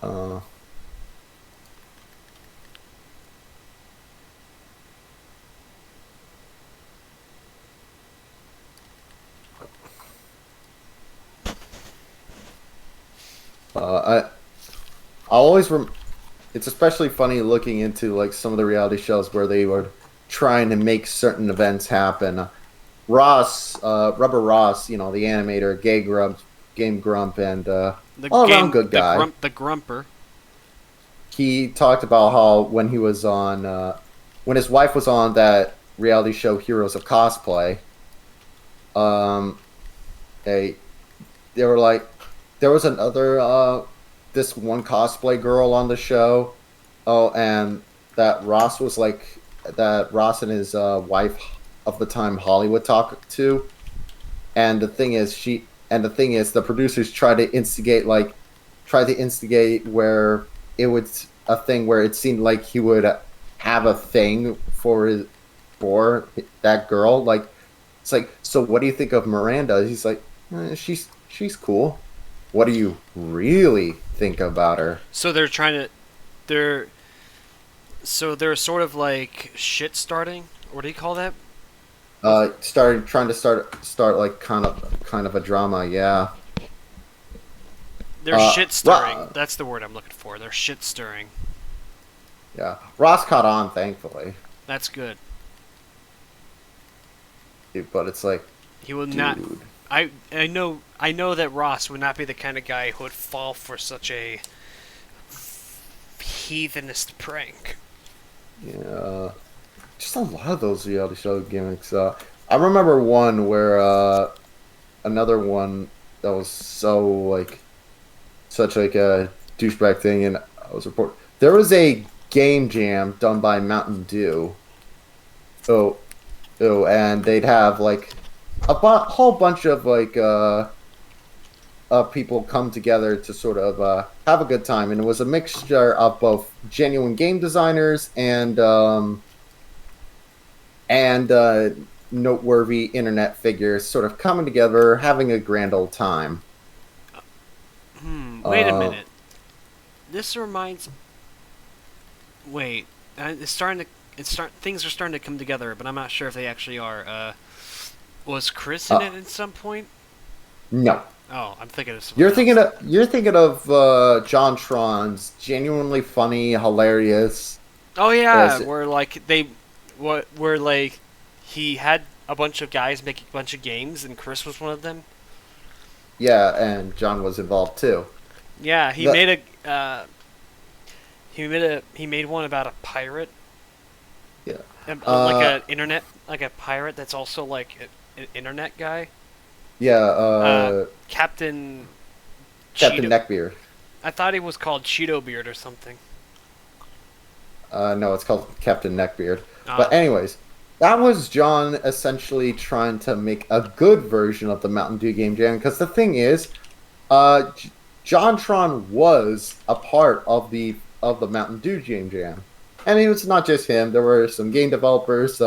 S1: though.
S4: I always it's especially funny looking into like some of the reality shows where they were trying to make certain events happen. Ross, Rubber Ross, you know, the animator, Game Grump, and
S1: The
S4: all around good guy.
S1: The grumper.
S4: He talked about how when he was on, when his wife was on that reality show Heroes of Cosplay, they were like, there was another, this one cosplay girl on the show. Oh, and that Ross and his wife of the time Hollywood talked to. And the thing is, the producers tried to instigate where it was a thing where it seemed like he would have a thing for that girl. Like, it's like, so what do you think of Miranda? He's like, she's cool. What do you really think about her?
S1: So they're sort of like shit starting. What do you call that?
S4: Trying to start like kind of a drama, yeah.
S1: They're shit stirring. That's the word I'm looking for. They're shit stirring.
S4: Yeah, Ross caught on, thankfully.
S1: That's good.
S4: But it's like,
S1: he will not. I know that Ross would not be the kind of guy who would fall for such a heathenist prank.
S4: Yeah, just a lot of those reality show gimmicks. I remember one where another one that was such a douchebag thing, and I was reporting there was a game jam done by Mountain Dew. And they'd have like a whole bunch of people come together to sort of have a good time, and it was a mixture of both genuine game designers and noteworthy internet figures sort of coming together, having a grand old time.
S1: Wait a minute. This reminds. Wait, things are starting to come together, but I'm not sure if they actually are. Was Chris in it at some point?
S4: No.
S1: Oh, I'm thinking of something.
S4: You're thinking of John Tron's genuinely funny, hilarious.
S1: Oh yeah, where he had a bunch of guys making a bunch of games, and Chris was one of them.
S4: Yeah, and John was involved too.
S1: Yeah, he made one about a pirate.
S4: Yeah.
S1: Like a pirate that's also like an internet guy.
S4: Yeah,
S1: Captain
S4: Neckbeard.
S1: I thought he was called Cheeto Beard or something.
S4: No, it's called Captain Neckbeard. But anyways, that was John essentially trying to make a good version of the Mountain Dew Game Jam, because the thing is, John Tron was a part of the Mountain Dew Game Jam. And it was not just him. There were some game developers.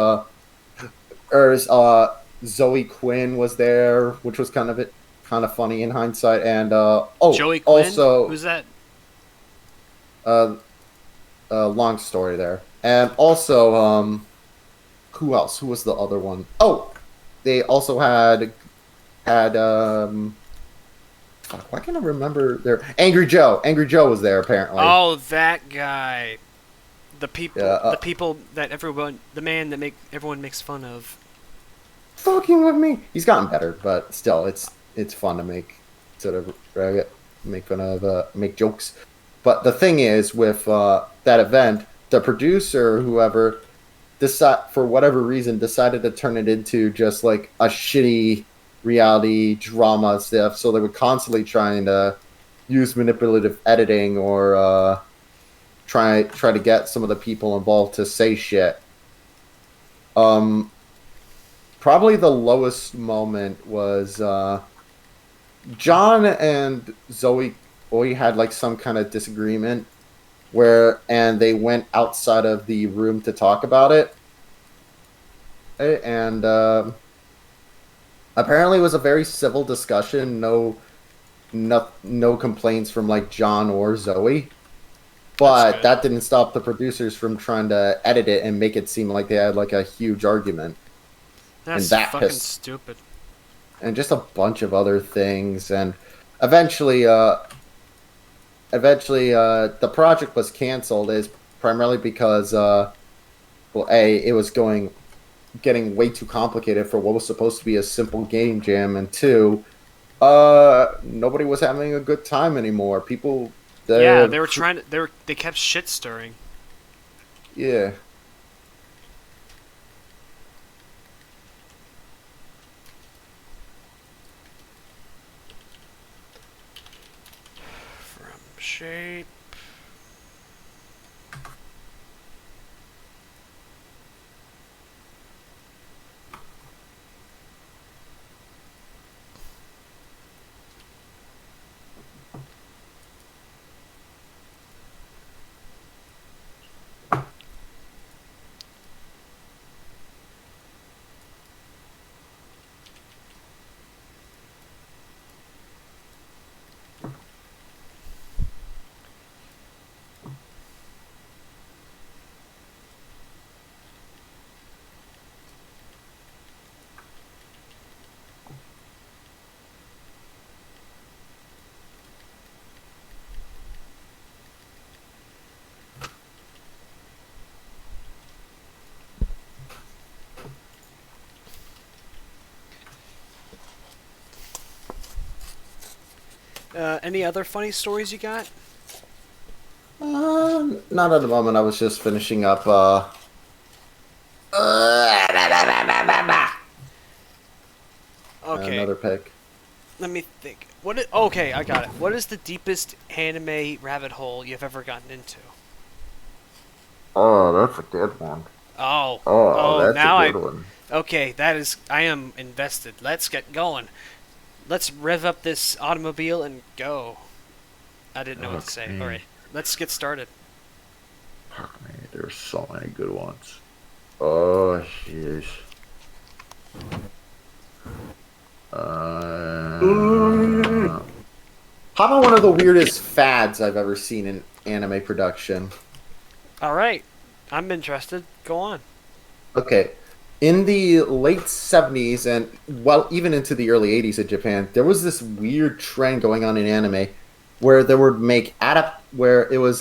S4: Zoe Quinn was there, which was kind of funny in hindsight. And
S1: Joey Quinn?
S4: Also,
S1: who's that?
S4: Long story there. And also, who else? Who was the other one? Oh, they also had why can't I remember their Angry Joe? Angry Joe was there apparently.
S1: Oh, that guy. The people that everyone, the man that everyone makes fun of.
S4: Fucking with me. He's gotten better, but still, it's fun to make fun of, make jokes. But the thing is, with that event, the producer, whoever, for whatever reason, decided to turn it into just like a shitty reality drama stuff. So they were constantly trying to use manipulative editing or try to get some of the people involved to say shit. Probably the lowest moment was John and Zoe had like some kind of disagreement and they went outside of the room to talk about it. And apparently it was a very civil discussion. No complaints from like John or Zoe. But that didn't stop the producers from trying to edit it and make it seem like they had like a huge argument.
S1: That's
S4: and
S1: fucking stupid.
S4: And just a bunch of other things. And eventually, the project was canceled is primarily because, it was getting way too complicated for what was supposed to be a simple game jam, and two, Nobody was having a good time anymore. People,
S1: Yeah, they were trying to. They kept shit stirring.
S4: yeah.
S1: From shape. Any other funny stories you got?
S4: Not at the moment. I was just finishing up.
S1: Okay.
S4: Another pick.
S1: Let me think. Okay, I got it. What is the deepest anime rabbit hole you've ever gotten into?
S4: Oh, that's a good one.
S1: Oh,
S4: that's
S1: now
S4: a good one.
S1: Okay, I am invested. Let's get going. Let's rev up this automobile and go. I didn't know what to say. All right, let's get started.
S4: Fuck me, there's so many good ones. Oh, jeez. How about one of the weirdest fads I've ever seen in anime production?
S1: All right, I'm interested. Go on.
S4: Okay. In the late 70s and, well, even into the early 80s in Japan, there was this weird trend going on in anime where they would make adaptations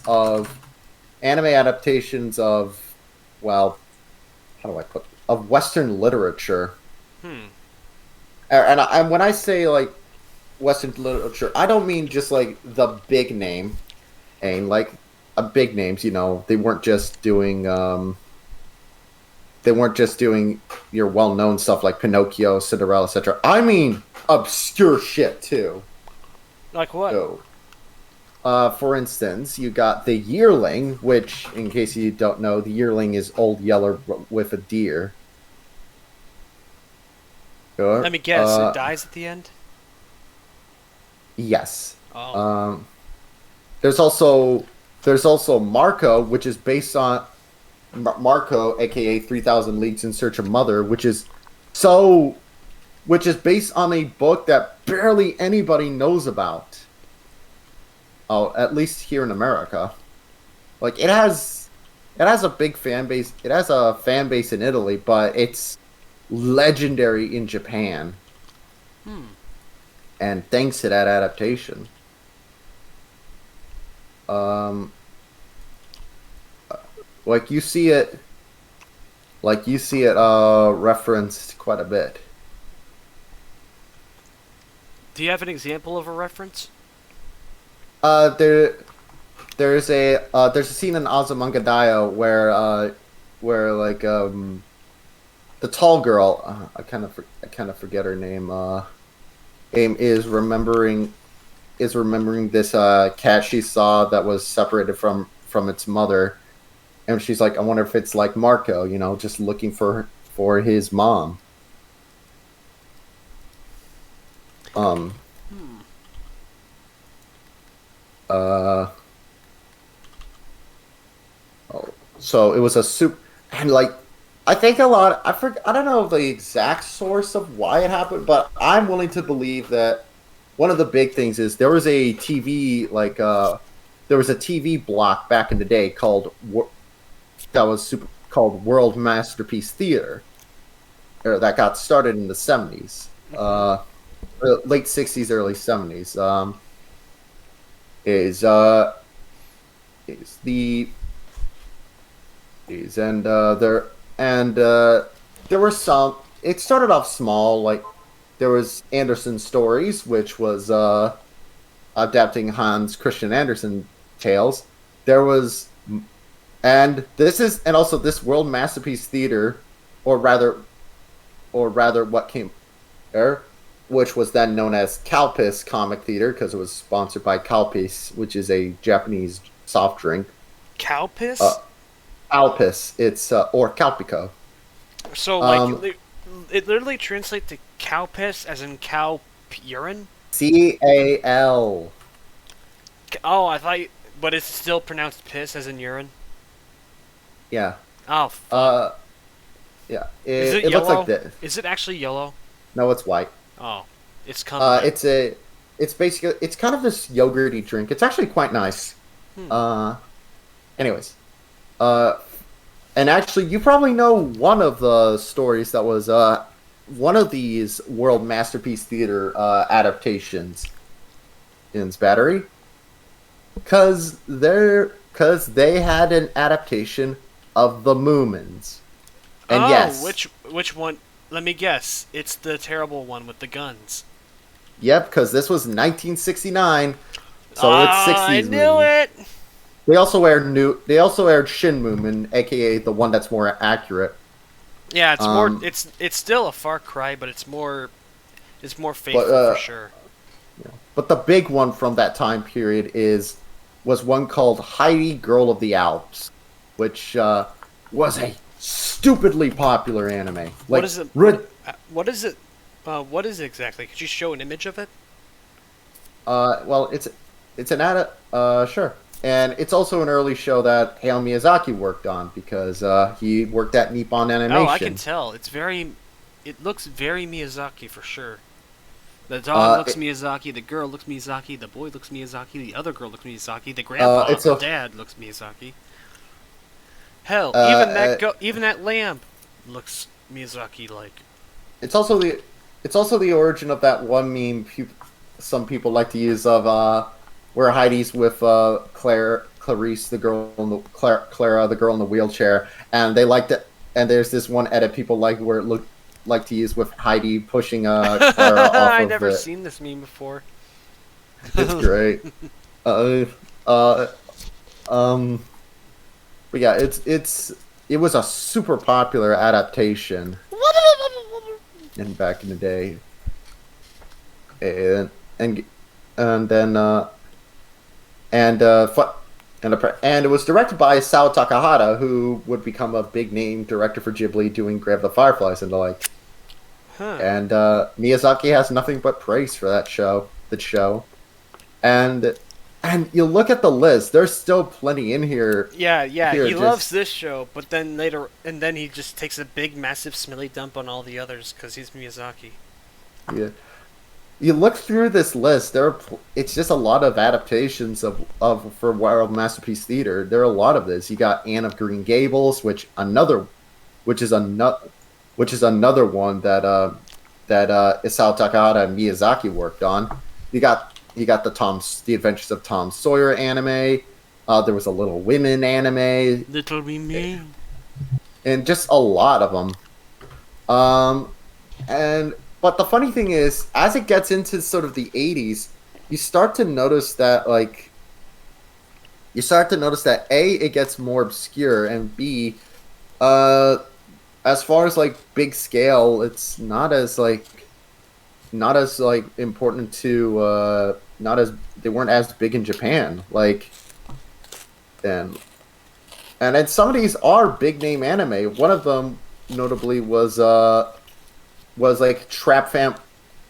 S4: of anime adaptations of, well, how do I put, of Western literature. And when I say like Western literature, I don't mean just like the big name, and like big names. You know, they weren't just doing your well-known stuff like Pinocchio, Cinderella, etc. I mean obscure shit too.
S1: Like what?
S4: So, for instance, you got the Yearling, which, in case you don't know, the Yearling is Old Yeller with a deer. Sure.
S1: Let me guess. It dies at the end.
S4: Yes.
S1: Oh.
S4: There's also Marco, which is based on Marco, aka 3000 Leagues in Search of Mother, which is based on a book that barely anybody knows about. Oh, at least here in America. Like it has a big fan base. It has a fan base in Italy, but it's legendary in Japan. And thanks to that adaptation. Like you see it referenced quite a bit.
S1: Do you have an example of a reference?
S4: There's a scene in Azumanga where like the tall girl, I kind of forget her name. Is remembering this cat she saw that was separated from its mother, and she's like, I wonder if it's like Marco, you know, just looking for his mom. So it was a soup, and like I think a lot. I don't know the exact source of why it happened, but I'm willing to believe that one of the big things is there was a TV block back in the day called World Masterpiece Theater, that got started in the 70s, late 60s, early 70s. There were some. it started off small. Like there was Anderson Stories, which was adapting Hans Christian Andersen tales. There was, and also this World Masterpiece Theater, or rather, what came there, which was then known as Calpis Comic Theater because it was sponsored by Calpis, which is a Japanese soft drink.
S1: Calpis?
S4: Calpis. It's or Calpico.
S1: So like it literally translates to cow piss as in cow urine?
S4: CAL.
S1: Oh, I thought but it's still pronounced piss as in urine?
S4: Yeah.
S1: Oh.
S4: Yeah.
S1: Is it
S4: it looks
S1: yellow?
S4: like this.
S1: Is it actually yellow?
S4: No, it's white.
S1: Oh. It's coming.
S4: It's basically it's kind of this yogurty drink. It's actually quite nice. Anyways. And actually you probably know one of the stories that was one of these World Masterpiece Theater adaptations in Battery. Cause they had an adaptation of the Moomins. And yes.
S1: Which one? Let me guess. It's the terrible one with the guns.
S4: Yep, because this was 1969, so it's 60s.
S1: I knew it.
S4: They also aired Shin Moomin, aka the one that's more accurate.
S1: Yeah, it's more. It's still a Far Cry, but it's more faithful for sure.
S4: Yeah. But the big one from that time period was one called Heidi, Girl of the Alps, which was a stupidly popular anime. Like,
S1: what is it? What is it? What is it exactly? Could you show an image of it?
S4: Well, it's an sure. And it's also an early show that Hayao Miyazaki worked on because he worked at Nippon Animation.
S1: Oh, I can tell. It looks very Miyazaki for sure. The dog looks Miyazaki, the girl looks Miyazaki, the boy looks Miyazaki, the other girl looks Miyazaki, the grandpa, the dad looks Miyazaki. Hell, even that lamp looks Miyazaki-like.
S4: It's also the origin of that one meme some people like to use of where Heidi's with Clarice, the girl in the Clara, the girl in the wheelchair, and they like to. And there's this one edit people like where it like to use with Heidi pushing Clara off
S1: I've
S4: of
S1: never seen this meme before.
S4: It's great. But yeah, it was a super popular adaptation. And back in the day, and it was directed by Sao Takahata, who would become a big name director for Ghibli, doing Grave of the Fireflies and the like.
S1: Huh.
S4: And Miyazaki has nothing but praise for that show. And you look at the list. There's still plenty in here.
S1: Yeah. He loves this show, but then then he just takes a big, massive, smelly dump on all the others because he's Miyazaki.
S4: Yeah. You look through this list. It's just a lot of adaptations for World Masterpiece Theater. There are a lot of this. You got Anne of Green Gables, which is another one that Isao Takahata and Miyazaki worked on. You got the Adventures of Tom Sawyer anime. There was a Little Women anime.
S1: Little Women.
S4: And just a lot of them. But the funny thing is, as it gets into sort of the 80s, you start to notice that A, it gets more obscure, and B, as far as like big scale, it's not as important to they weren't as big in Japan. And then some of these are big name anime. One of them notably was like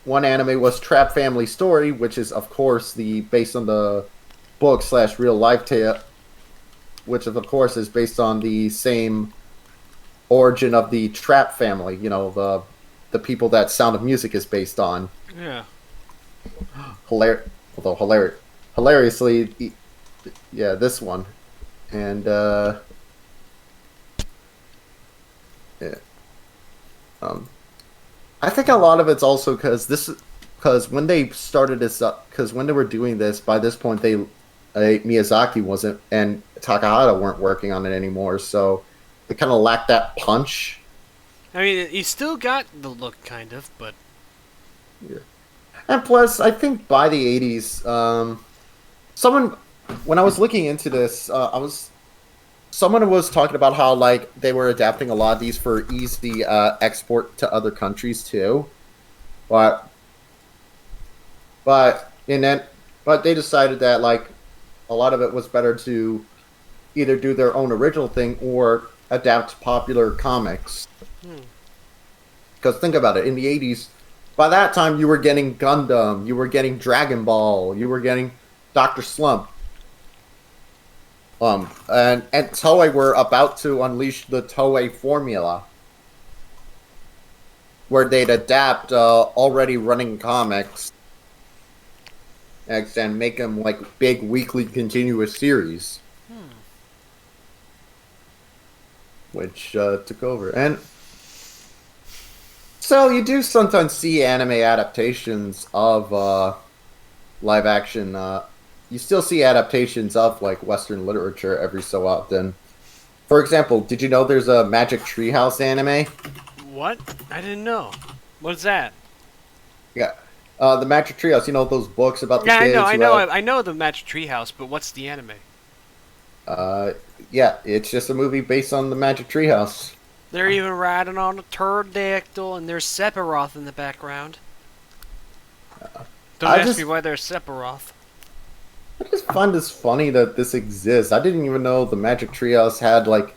S4: one anime was Trap Family Story, which is of course based on the book / real life tale, which of course is based on the same origin of the Trap family, the people that Sound of Music is based on.
S1: Yeah.
S4: Hilariously, yeah, this one. And yeah. I think a lot of it's also because when they started this up, because when they were doing this, by this point Miyazaki wasn't and Takahata weren't working on it anymore, so it kind of lacked that punch.
S1: I mean, he's still got the look, kind of, but
S4: And plus, I think by the 80s, someone, when I was looking into this, someone was talking about how like they were adapting a lot of these for easy export to other countries too, but they decided that like a lot of it was better to either do their own original thing or adapt popular comics. Because think about it, in the 80s, by that time you were getting Gundam, you were getting Dragon Ball, you were getting Dr. Slump. And Toei were about to unleash the Toei formula, where they'd adapt already running comics and make them like big weekly continuous series, which took over. And so you do sometimes see anime adaptations of live action. You still see adaptations of like Western literature every so often. For example, did you know there's a Magic Treehouse anime?
S1: what? I didn't know. What's that?
S4: Yeah, the Magic Treehouse. You know those books about the
S1: Yeah,
S4: kids.
S1: I know the Magic Treehouse, but what's the anime?
S4: Yeah, it's just a movie based on the Magic Treehouse.
S1: They're even riding on a pterodactyl, and there's Sephiroth in the background. Don't ask me why there's Sephiroth.
S4: I just find this funny that this exists. I didn't even know the Magic Treehouse had like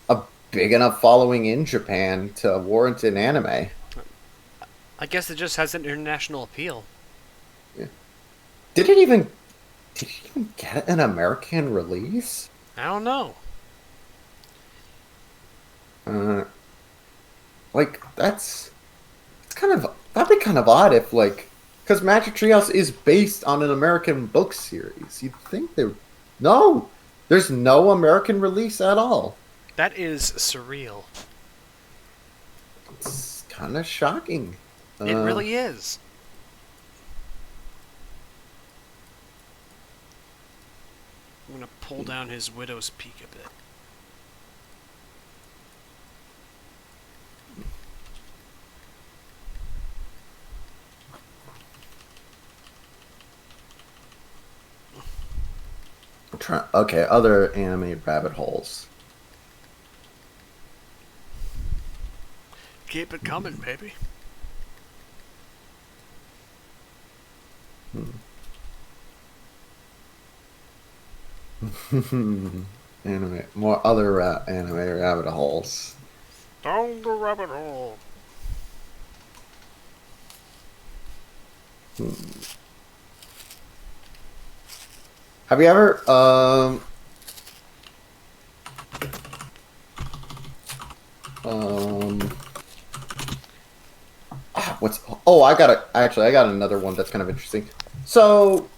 S4: a big enough following in Japan to warrant an anime.
S1: I guess it just has an international appeal.
S4: Yeah. Did it even get an American release?
S1: I don't know.
S4: Like that'd be kind of odd if like, because Magic Treehouse is based on an American book series. You'd think there's no American release at all.
S1: That is surreal.
S4: It's kind of shocking.
S1: It really is. I'm gonna pull down his widow's peak a bit.
S4: Okay, other anime rabbit holes.
S1: Keep it coming, baby.
S4: More other anime rabbit holes.
S1: Down the rabbit hole.
S4: Have you ever I got another one that's kind of interesting. So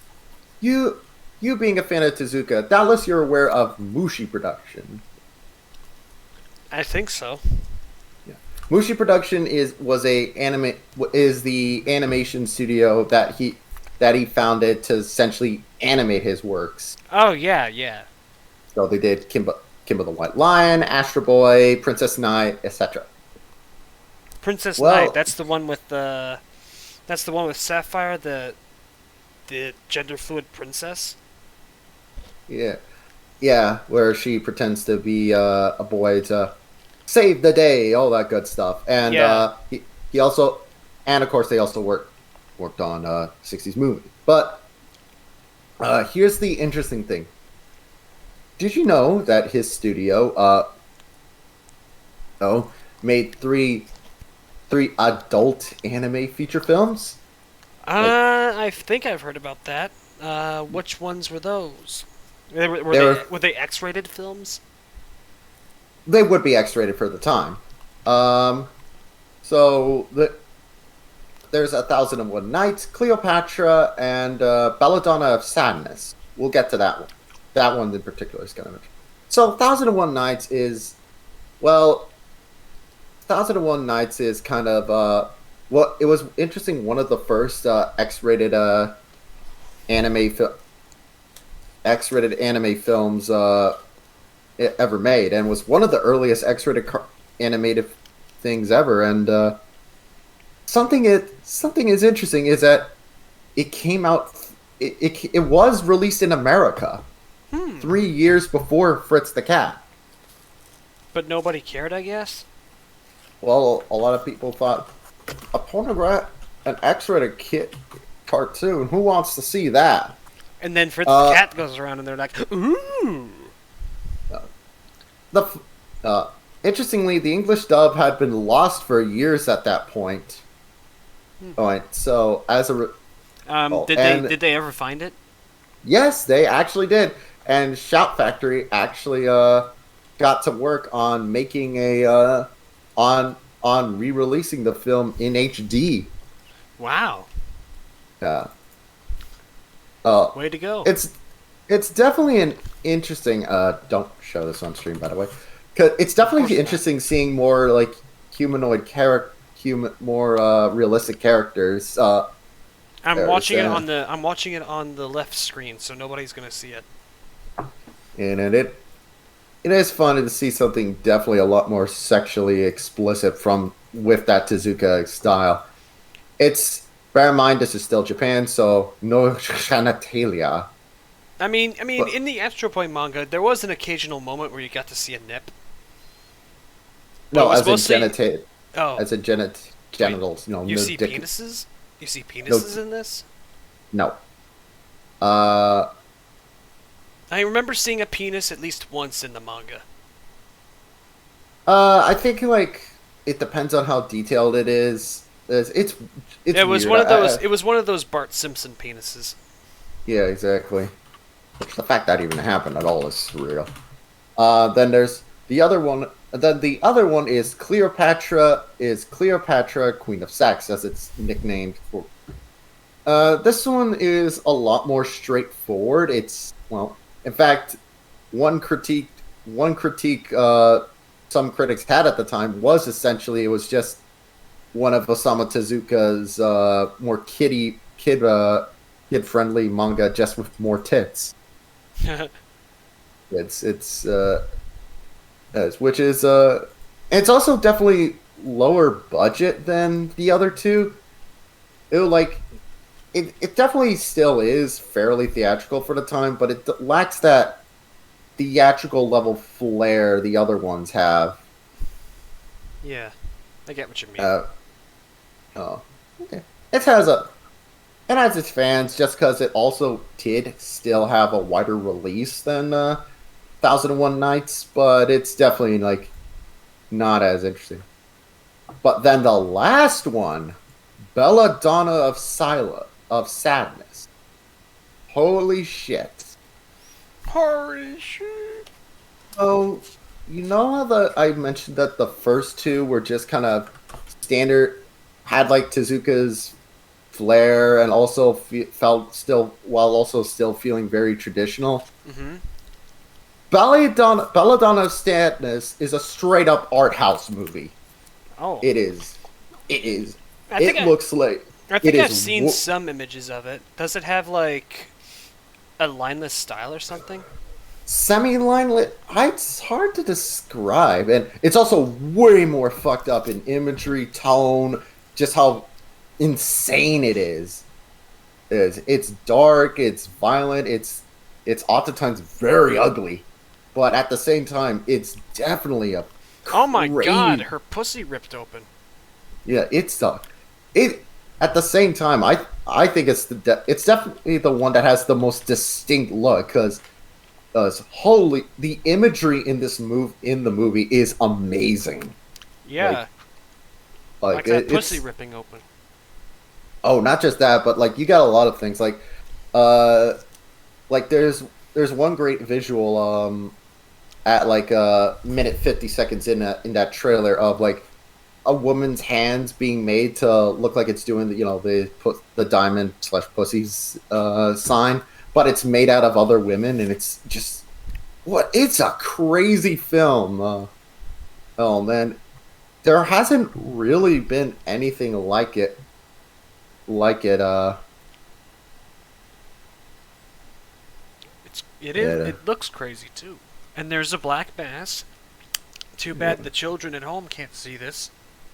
S4: you being a fan of Tezuka, doubtless you're aware of Mushi Production.
S1: I think so.
S4: Yeah. Mushi Production is the animation studio that he founded to essentially animate his works.
S1: Oh yeah.
S4: So they did Kimba the White Lion, Astro Boy, Princess Knight, etc.
S1: Princess Knight. That's the one with Sapphire, the gender fluid princess.
S4: Yeah, where she pretends to be a boy to save the day, all that good stuff. And he also, and of course they also worked on 60s movie. But here's the interesting thing. Did you know that his studio made three adult anime feature films?
S1: I think I've heard about that. Which ones were those? Were they X-rated films?
S4: They would be X-rated for the time. There's 1001 Nights, Cleopatra, and Belladonna of Sadness. We'll get to that one. That one in particular is kind of interesting. So 1001 Nights is, well, 1001 Nights is kind of, it was interesting, one of the first X-rated anime films ever made, and was one of the earliest X-rated animated things ever. And something is interesting is that it came out. It was released in America 3 years before Fritz the Cat.
S1: But nobody cared, I guess.
S4: Well, a lot of people thought an X-rated kid cartoon. Who wants to see that?
S1: And then Fritz the Cat goes around, and they're like, "Ooh."
S4: Interestingly, the English dub had been lost for years at that point. So as a
S1: did they ever find it?
S4: Yes, they actually did, and Shout Factory actually got to work on making on re-releasing the film in HD.
S1: Wow.
S4: Yeah.
S1: Way to go.
S4: It's definitely an interesting. Don't show this on stream, by the way. 'Cause it's definitely interesting seeing more like humanoid more realistic characters.
S1: I'm watching it on the left screen, so nobody's gonna see it.
S4: And it is fun to see something definitely a lot more sexually explicit with that Tezuka style. Bear in mind this is still Japan, so no genitalia.
S1: I mean, in the Astro Boy manga, there was an occasional moment where you got to see a nip.
S4: No, as
S1: mostly...
S4: in genital.
S1: Oh.
S4: As in genitals. No,
S1: you
S4: no
S1: see
S4: dick.
S1: penises? You see penises in this?
S4: No.
S1: I remember seeing a penis at least once in the manga.
S4: I think it depends on how detailed it is. It was
S1: weird. It was one of those Bart Simpson penises.
S4: Yeah, exactly. Which the fact that even happened at all is surreal. Then there's the other one. Then the other one is Cleopatra. Queen of Sex, as it's nicknamed. This one is a lot more straightforward. In fact, one critique some critics had at the time was essentially it was just one of Osamu Tezuka's more kid-friendly manga, just with more tits. It's also definitely lower budget than the other two. It definitely still is fairly theatrical for the time, but it lacks that theatrical level flair the other ones have.
S1: Yeah, I get what you mean.
S4: Okay. It has its fans just because it also did still have a wider release than 1001 Nights, but it's definitely not as interesting. But then the last one, Belladonna of Sadness. Holy shit.
S1: Holy shit.
S4: Oh, you know how I mentioned that the first two were just kind of standard, had Tezuka's flair, and also felt still feeling very traditional.
S1: Mm-hmm.
S4: Belladonna of Sadness is a straight up art house movie.
S1: Oh,
S4: it is.
S1: I think I've seen some images of it. Does it have a lineless style or something?
S4: Semi-linelit. It's hard to describe, and it's also way more fucked up in imagery, tone, just how insane it is. It's dark, it's violent, it's oftentimes very ugly, but at the same time, it's definitely a
S1: oh my god, her pussy ripped open.
S4: Yeah, at the same time, I think it's definitely the one that has the most distinct look, because the imagery in the movie is amazing.
S1: Yeah, like that pussy ripping open.
S4: Oh, not just that, but you got a lot of things there's one great visual at minute 50 seconds in that trailer of a woman's hands being made to look like it's doing the diamond / pussies sign, but it's made out of other women, and it's just it's a crazy film. Oh man, there hasn't really been anything like it.
S1: It looks crazy too, and there's a black bass. Too bad the children at home can't see this.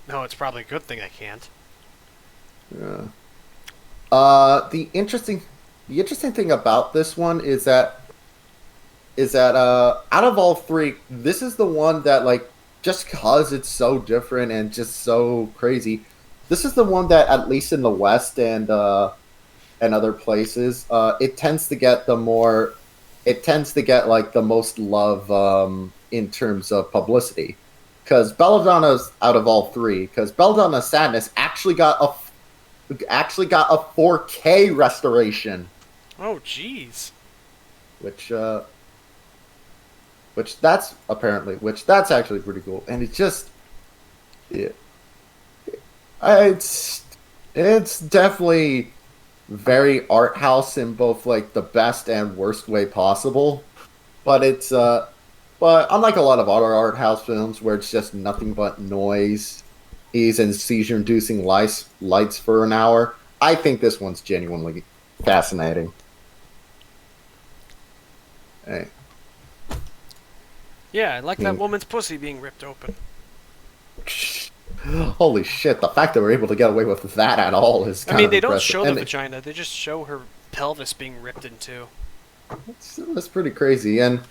S1: No, it's probably a good thing I can't.
S4: Yeah. The interesting thing about this one is that out of all three, this is the one that, like, just cause it's so different and just so crazy, this is the one that, at least in the West and other places, it tends to get like the most love in terms of publicity. Because Belladonna's out of all three, because Belladonna's Sadness actually got a 4K restoration.
S1: Oh, jeez.
S4: Which that's actually pretty cool, and it's just, yeah, it's definitely very art house in both like the best and worst way possible, but it's but unlike a lot of other art house films where it's just nothing but noise and seizure-inducing lights for an hour, I think this one's genuinely fascinating. Hey.
S1: Yeah, I like that woman's pussy being ripped open.
S4: Holy shit, the fact that we're able to get away with that at all is kind of
S1: they don't
S4: impressive.
S1: show the vagina, they just show her pelvis being ripped in two.
S4: That's pretty crazy. And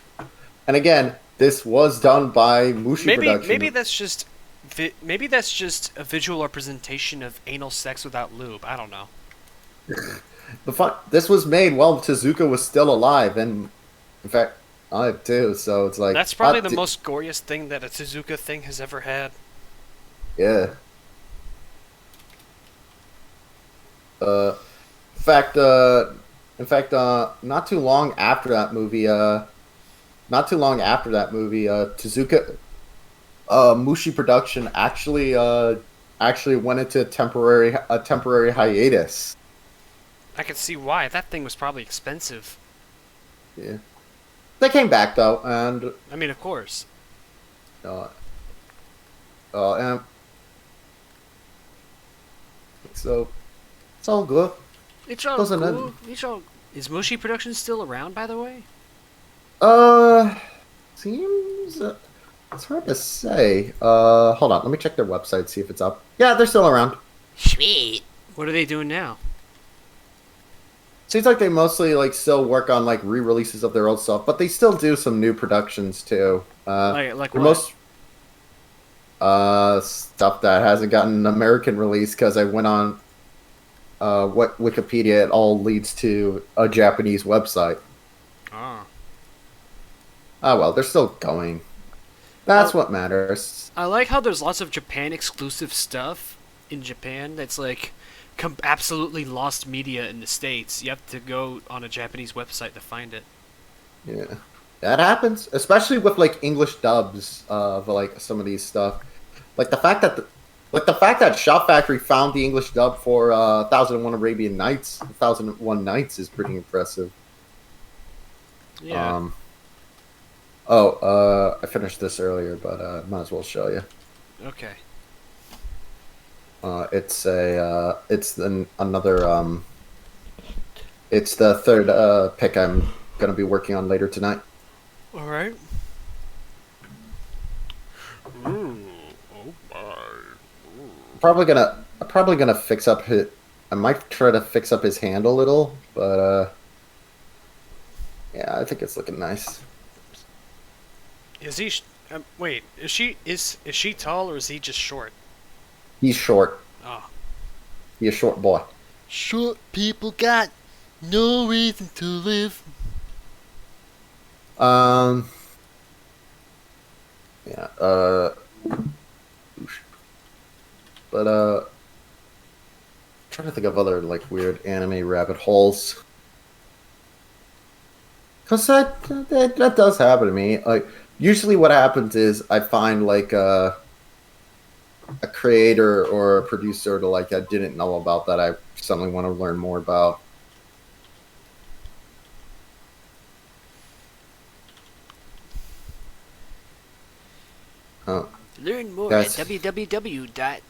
S4: again, this was done by Mushi Production.
S1: Maybe that's just a visual representation of anal sex without lube. I don't know.
S4: This was made while Tezuka was still alive, and in fact, alive too. So it's like
S1: that's probably the most goriest thing that a Tezuka thing has ever had.
S4: Yeah. In fact, not too long after that movie, Tezuka, Mushi Production actually went into a temporary hiatus.
S1: I can see why. That thing was probably expensive.
S4: Yeah. They came back though, and
S1: I mean, of course.
S4: And so it's all good.
S1: It's all cool. Is Mushi Production still around, by the way?
S4: Seems it's hard to say. Hold on, let me check their website, see if it's up. Yeah, they're still around.
S3: Sweet.
S1: What are they doing now?
S4: Seems like they mostly like still work on like re-releases of their old stuff, but they still do some new productions too.
S1: Like what?
S4: Most stuff that hasn't gotten an American release because I went on what Wikipedia. It all leads to a Japanese website. Oh well, they're still going. That's what matters.
S1: I like how there's lots of Japan exclusive stuff in Japan that's like absolutely lost media in the States. You have to go on a Japanese website to find it.
S4: Yeah, that happens, especially with like English dubs of like some of these stuff. Like the fact that Shop Factory found the English dub for 1001 Arabian Nights, 1001 Nights is pretty impressive.
S1: Yeah.
S4: I finished this earlier, but might as well show you.
S1: Okay.
S4: It's the third pick I'm gonna be working on later tonight.
S1: All right.
S2: Oh my.
S4: I'm probably gonna fix up his. I might try to fix up his hand a little, but yeah, I think it's looking nice.
S1: Is he? Wait, is she tall or is he just short?
S4: He's short.
S1: Oh.
S4: He's a short boy.
S1: Short people got no reason to live.
S4: Yeah. But I'm trying to think of other like weird anime rabbit holes. Cause that does happen to me. Like usually, what happens is I find like a creator or a producer to like I didn't know about that I suddenly want to learn more about.
S3: Learn more
S4: Guys.
S3: at www.com.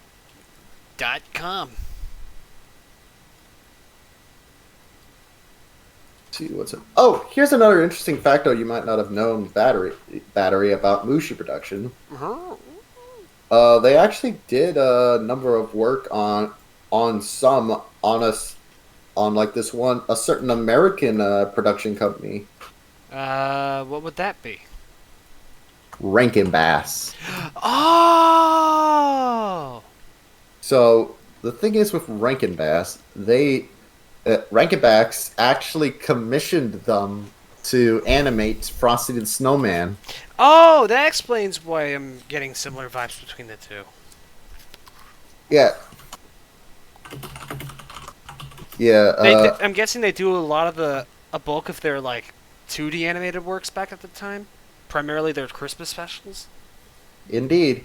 S4: See what's it? Oh, here's another interesting facto you might not have known. Battery about Mushi Production. They actually did a number of work on some on us on like this one a certain American production company,
S1: What would that be?
S4: Rankin Bass.
S1: Oh!
S4: So the thing is with Rankin Bass, Rankin Bass actually commissioned them to animate Frosty the Snowman.
S1: Oh, that explains why I'm getting similar vibes between the two.
S4: Yeah. Yeah.
S1: I'm guessing they do a lot of a bulk of their like 2D animated works back at the time, primarily their Christmas specials.
S4: Indeed.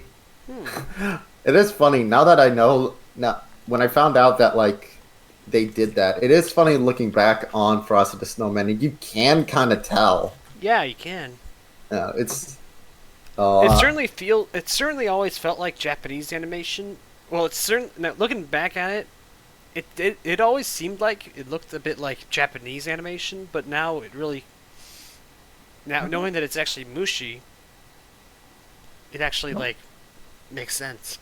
S4: It is funny now that I know. Now, when I found out that like they did that, it is funny looking back on Frosty the Snowman, and you can kind of tell.
S1: Yeah, you can.
S4: It's.
S1: It certainly always felt like Japanese animation. Well, it's now, looking back at it, it always seemed like it looked a bit like Japanese animation, but now it really. Now knowing that it's actually Mushi, it actually like makes sense.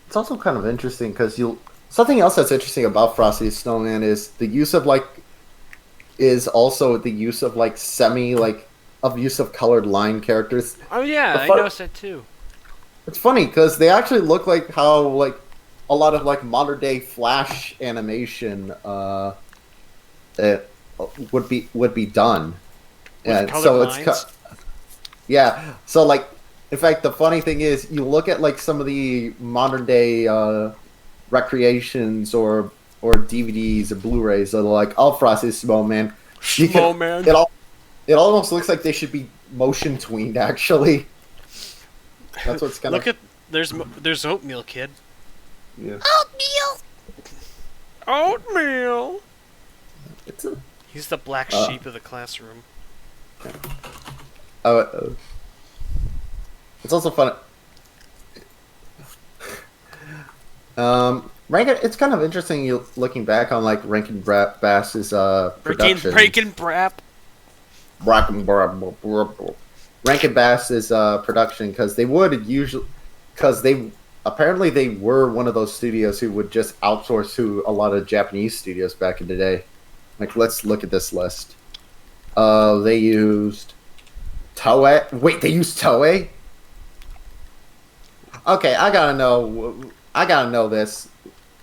S4: It's also kind of interesting because something else that's interesting about Frosty the Snowman is the use of like use of colored line characters.
S1: Oh yeah, I noticed that too.
S4: It's funny because they actually look like how like a lot of like modern day Flash animation would be done.
S1: With
S4: so
S1: colored lines?
S4: Yeah. So like, in fact, the funny thing is, you look at like some of the modern day recreations or DVDs or Blu-rays that are like, "Oh, Frosty the Snowman."
S1: Snowman.
S4: It almost looks like they should be motion tweened. Actually, that's what's kind of.
S1: Look at there's Oatmeal Kid.
S4: Yeah.
S1: Oatmeal.
S4: It's
S1: He's the black sheep of the classroom.
S4: It's also fun. It's kind of interesting looking back on like Rankin Bass's production. Rankin Bass's production because they were one of those studios who would just outsource to a lot of Japanese studios back in the day. Like, let's look at this list. They used Toei. Wait, they used Toei? Okay, I gotta know this.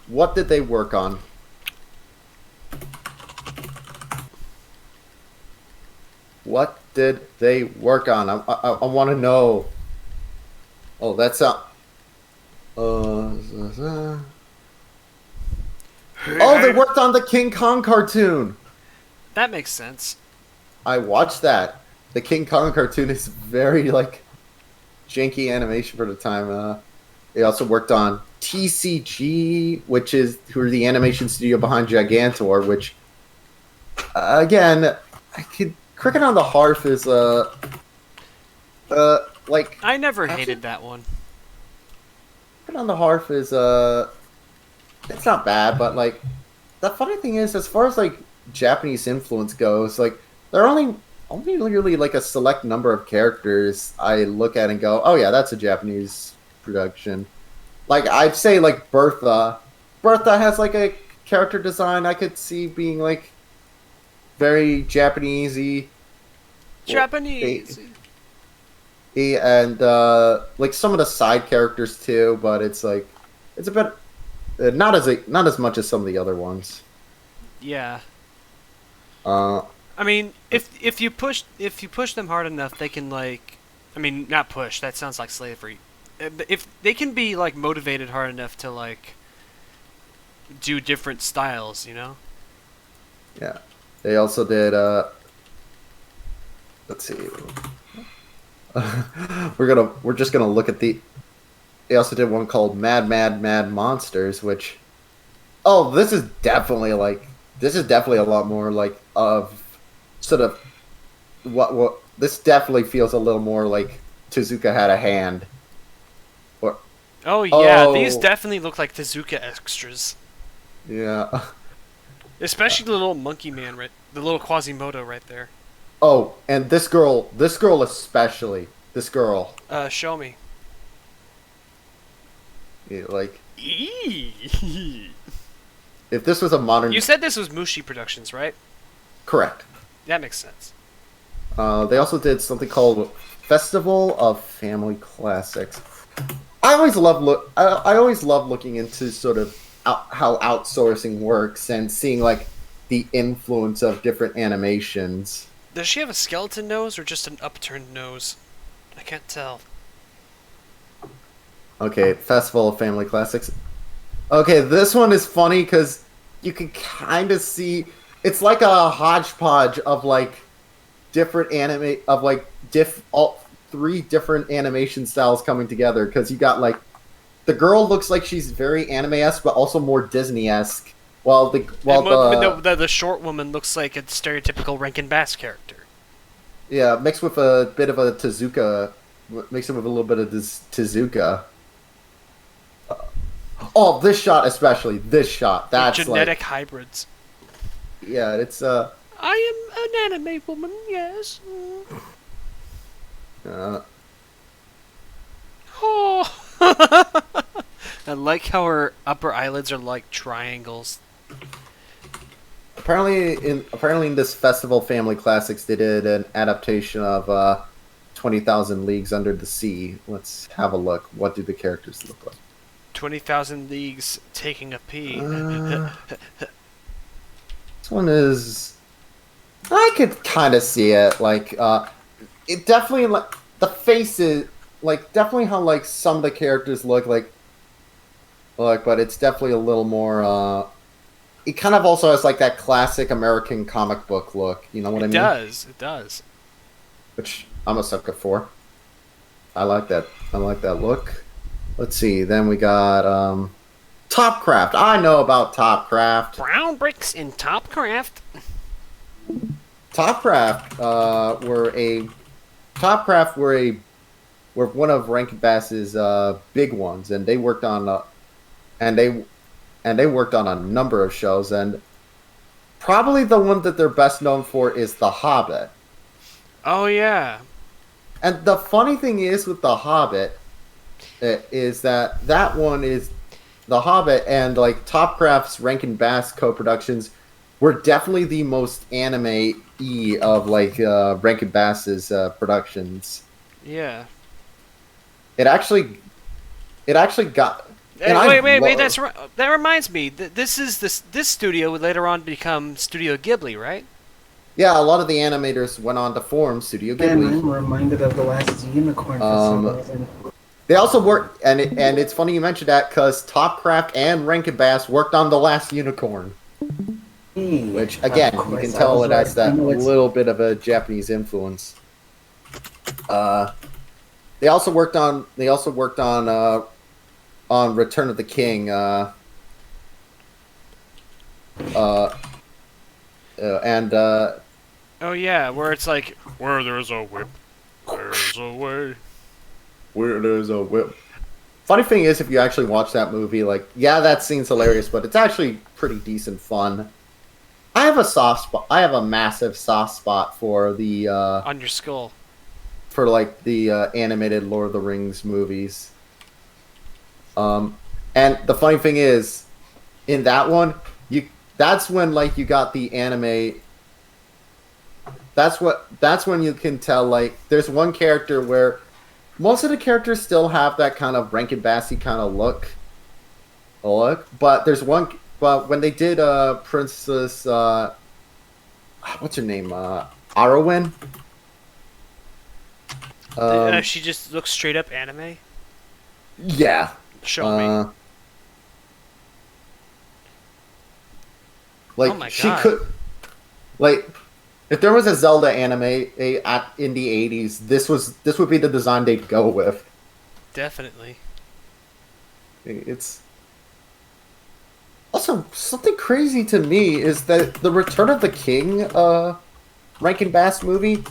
S4: What did they work on? What did they work on? I want to know. Oh, that's Oh, they worked on the King Kong cartoon.
S1: That makes sense.
S4: I watched that. The King Kong cartoon is very like janky animation for the time. They also worked on TCG, who are the animation studio behind Gigantor, which again, Cricket on the Hearth is like
S1: I never hated that one.
S4: Cricket on the Hearth is it's not bad, but like the funny thing is, as far as like Japanese influence goes, like there are only really like a select number of characters I look at and go, oh yeah, that's a Japanese production. Like I'd say like Bertha has like a character design I could see being like very Japanesey.
S1: Japanese.
S4: And like some of the side characters too, but it's like it's a bit not as much as some of the other ones.
S1: Yeah. I mean, if you push them hard enough, they can like, I mean, not push. That sounds like slavery. If they can be like motivated hard enough to like do different styles, you know.
S4: Yeah, they also did. Let's see. We're just gonna look at the. They also did one called Mad Monsters, which. Oh, this is definitely a lot more like of sort of what this definitely feels a little more like Tezuka had a hand.
S1: These definitely look like Tezuka extras.
S4: Yeah.
S1: Especially the little monkey man, right? The little Quasimodo right there.
S4: Oh, and this girl especially. This girl.
S1: Show me.
S4: Yeah, like,
S1: Eee.
S4: if this was a modern...
S1: You said this was Mushi Productions, right?
S4: Correct.
S1: That makes sense.
S4: They also did something called Festival of Family Classics. I always love looking into sort of how outsourcing works and seeing like the influence of different animations.
S1: Does she have a skeleton nose or just an upturned nose? I can't tell.
S4: Okay, Festival of Family Classics. Okay, this one is funny because you can kind of see it's like a hodgepodge of like different all three different animation styles coming together. Because you got like the girl looks like she's very anime-esque, but also more Disney-esque. While
S1: the short woman looks like a stereotypical Rankin Bass character.
S4: Yeah, mixed with a bit of a Tezuka, mixed with a little bit of this Tezuka. Oh, this shot especially. This shot. That's
S1: genetic hybrids.
S4: Yeah, it's
S1: I am an anime woman. Yes. Oh. I like how her upper eyelids are like triangles.
S4: Apparently in this Festival Family Classics, they did an adaptation of 20,000 Leagues Under the Sea. Let's have a look. What do the characters look like?
S1: 20,000 Leagues Taking a Pee.
S4: This one is... I could kind of see it. Like, it definitely, like, the faces, like, definitely how, like, some of the characters look, but it's definitely a little more, it kind of also has, like, that classic American comic book look. You know what I mean?
S1: It does.
S4: Which I'm a sucker for. I like that look. Let's see, then we got, Topcraft. I know about Topcraft.
S1: Brown bricks in Topcraft.
S4: Topcraft were one of Rankin Bass's big ones, and they worked on a number of shows, and probably the one that they're best known for is The Hobbit.
S1: Oh yeah.
S4: And the funny thing is with The Hobbit is that one is The Hobbit, and like Topcraft's Rankin Bass co-productions were definitely the most anime-y of like Rankin Bass's productions.
S1: Yeah.
S4: It actually got.
S1: Wait! That reminds me. This studio would later on become Studio Ghibli, right?
S4: Yeah, a lot of the animators went on to form Studio Ghibli.
S13: And I'm reminded of The Last Unicorn for some reason.
S4: They also worked, and it's funny you mentioned that because Topcraft and Rankin Bass worked on The Last Unicorn. Which, again, you can tell it has that little bit of a Japanese influence. They also worked on Return of the King.
S1: Oh yeah, where it's like, where there's a whip, there's a way.
S4: Where there's a whip. Funny thing is, if you actually watch that movie, like, yeah, that scene's hilarious, but it's actually pretty decent fun. I have a soft spot. I have a massive soft spot for the
S1: on your skull.
S4: For like the animated Lord of the Rings movies. And the funny thing is, in that one, that's when like you got the anime. That's when you can tell, like, there's one character where most of the characters still have that kind of Rankin Bassy kind of look, but there's one. But when they did Princess, what's her name? Arwen.
S1: She just looks straight up anime.
S4: Yeah.
S1: Show me.
S4: Like,
S1: oh my
S4: she
S1: God.
S4: could, like, if there was in the 80s, this would be the design they'd go with.
S1: Definitely.
S4: It's also something crazy to me is that the Return of the King Rankin Bass movie,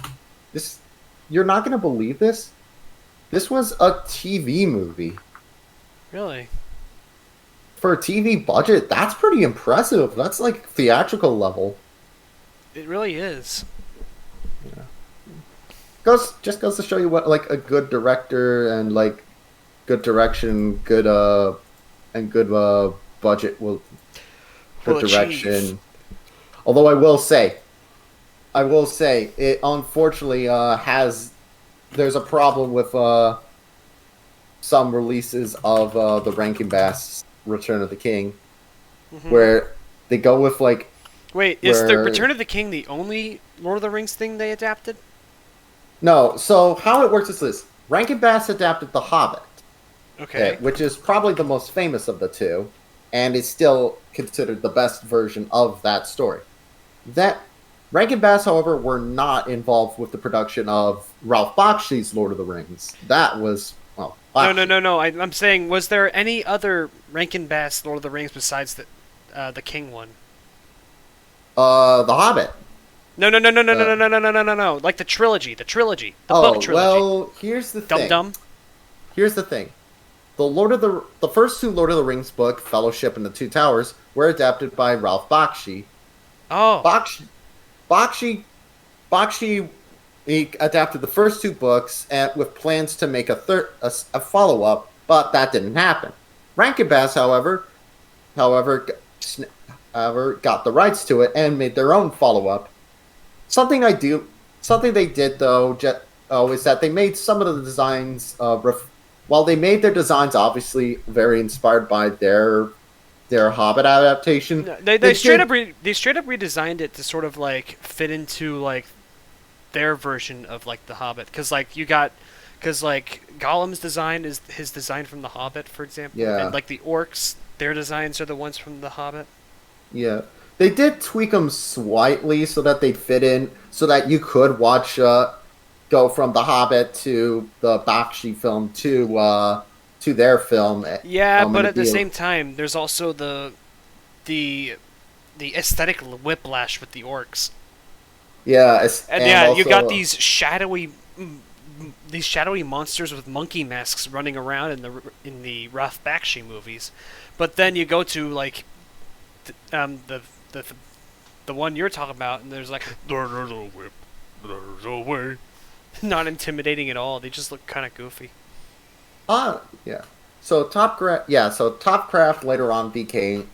S4: you're not going to believe this. This was a TV movie.
S1: Really?
S4: For a TV budget, that's pretty impressive. That's like theatrical level.
S1: It really is.
S4: Yeah. Just goes to show you what like a good director and like good direction, good and good budget will good
S1: Well,
S4: direction.
S1: jeez.
S4: Although I will say it unfortunately there's a problem with some releases of the Rankin Bass Return of the King, where they go with like.
S1: Wait, is the Return of the King the only Lord of the Rings thing they adapted?
S4: No, so how it works is this: Rankin Bass adapted The Hobbit,
S1: Okay.
S4: which is probably the most famous of the two, and is still considered the best version of that story. That Rankin Bass, however, were not involved with the production of Ralph Bakshi's Lord of the Rings. That was well.
S1: No. I'm saying, was there any other Rankin Bass Lord of the Rings besides the King one?
S4: The Hobbit.
S1: No. Like the trilogy. The book trilogy.
S4: Well, here's the thing.
S1: Dum.
S4: Here's the thing. The first two Lord of the Rings book, Fellowship and the Two Towers, were adapted by Ralph Bakshi.
S1: Oh.
S4: Bakshi he adapted the first two books with plans to make a follow-up, but that didn't happen. Rankin Bass, however, got the rights to it and made their own follow-up. Something they did though is that they made some of the designs. While they made their designs obviously very inspired by their Hobbit adaptation,
S1: No, they straight up redesigned it to sort of like fit into like their version of like the Hobbit, because Gollum's design is his design from the Hobbit, for example.
S4: Yeah.
S1: And like the orcs, their designs are the ones from the Hobbit.
S4: Yeah, they did tweak them slightly so that they'd fit in, so that you could watch go from the Hobbit to the Bakshi film to their film.
S1: Yeah, but at the same time, there's also the aesthetic whiplash with the orcs.
S4: Yeah,
S1: and you got these shadowy monsters with monkey masks running around in the Ralph Bakshi movies, but then you go to like the one you're talking about, and there's like there's a whip, there's a way. Not intimidating at all. They just look kind of goofy.
S4: Yeah. So Topcraft later on became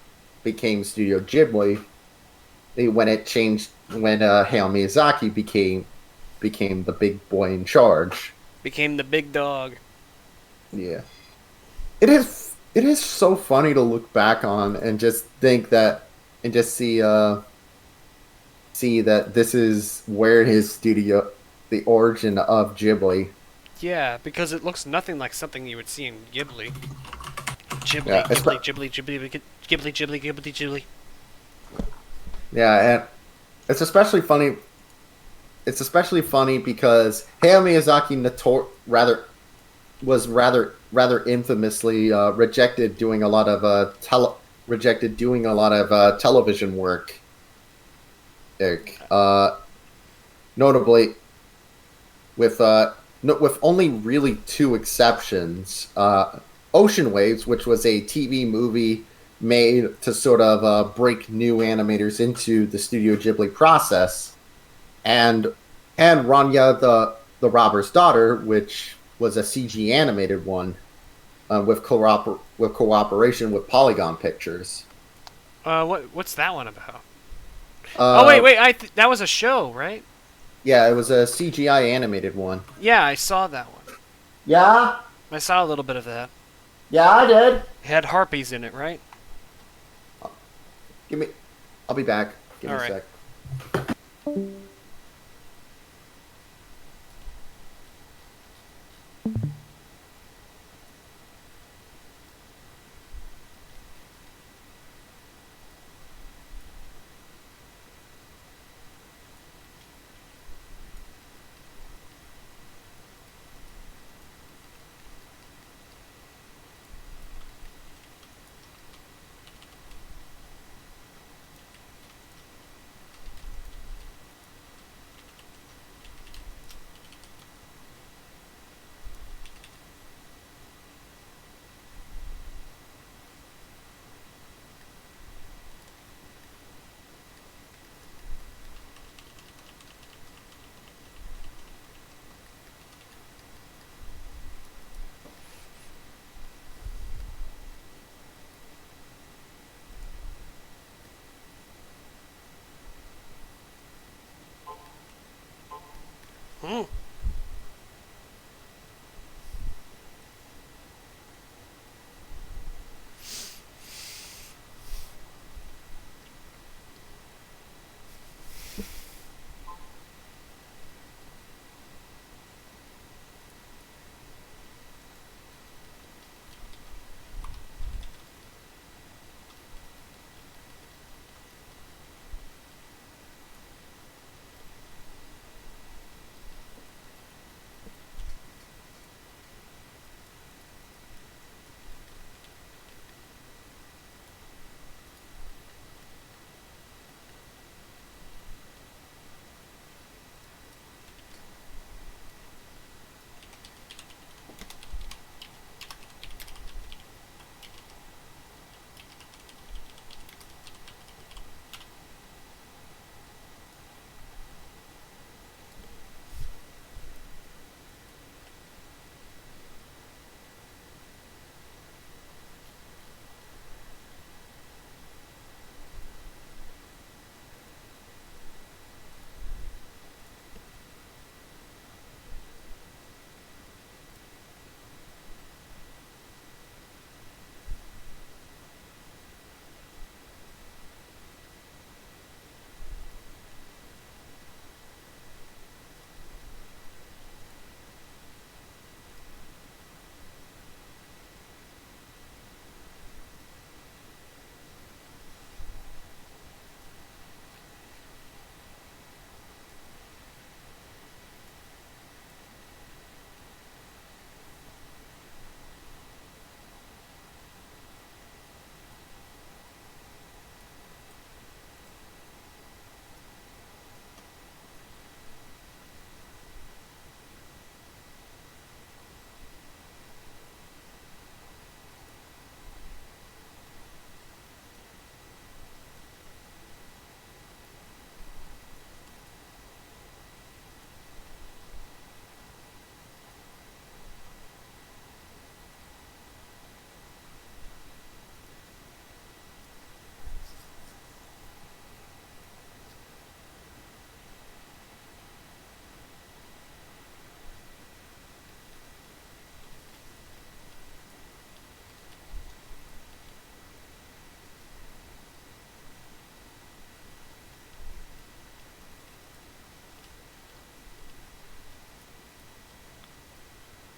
S4: Studio Ghibli. When Hayao Miyazaki became the big boy in charge.
S1: Became the big dog.
S4: Yeah. It is so funny to look back on and just think that and just see that this is where his studio, the origin of Ghibli.
S1: Yeah, because it looks nothing like something you would see in Ghibli.
S4: Yeah,
S1: Ghibli.
S4: Yeah, and it's especially funny. It's especially funny because Hayao Miyazaki was rather infamously rejected doing a lot of television work. Notably, with only really two exceptions, Ocean Waves, which was a TV movie made to sort of break new animators into the Studio Ghibli process, and Ranya the Robber's Daughter, which was a CG animated one with cooperation with Polygon Pictures.
S1: What's that one about? Wait! That was a show, right?
S4: Yeah, it was a CGI animated one.
S1: Yeah, I saw that one.
S4: Yeah?
S1: I saw a little bit of that.
S4: Yeah, I did.
S1: It had harpies in it, right?
S4: I'll be back. Give me
S1: All
S4: a
S1: right.
S4: sec.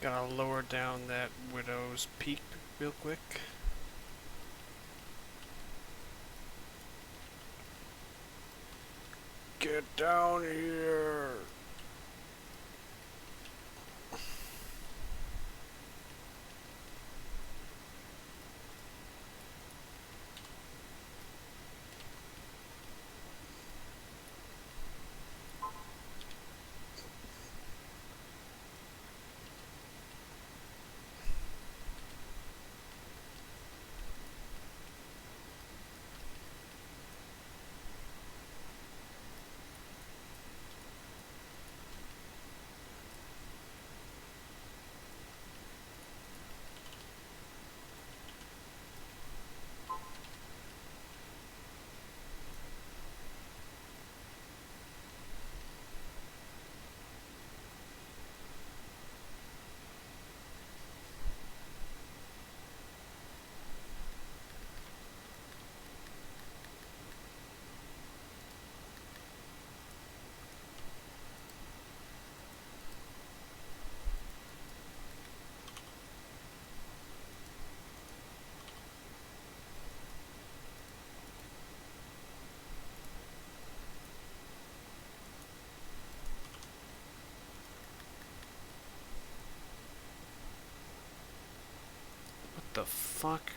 S1: Gotta lower down that widow's peak real quick. Get down here! The fuck?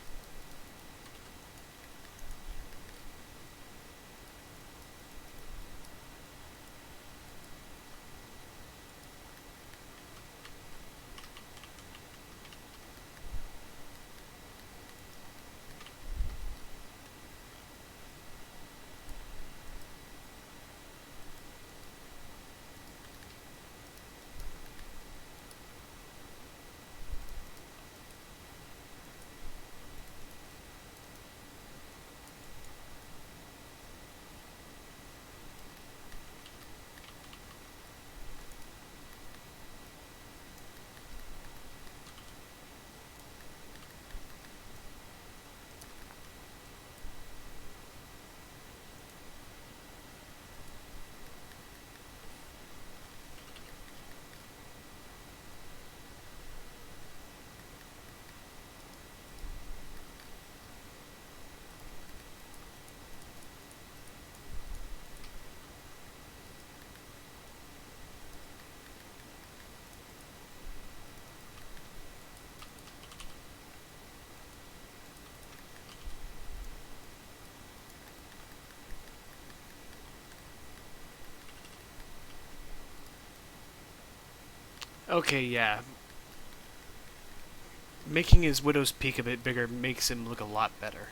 S1: Okay, yeah. Making his widow's peak a bit bigger makes him look a lot better.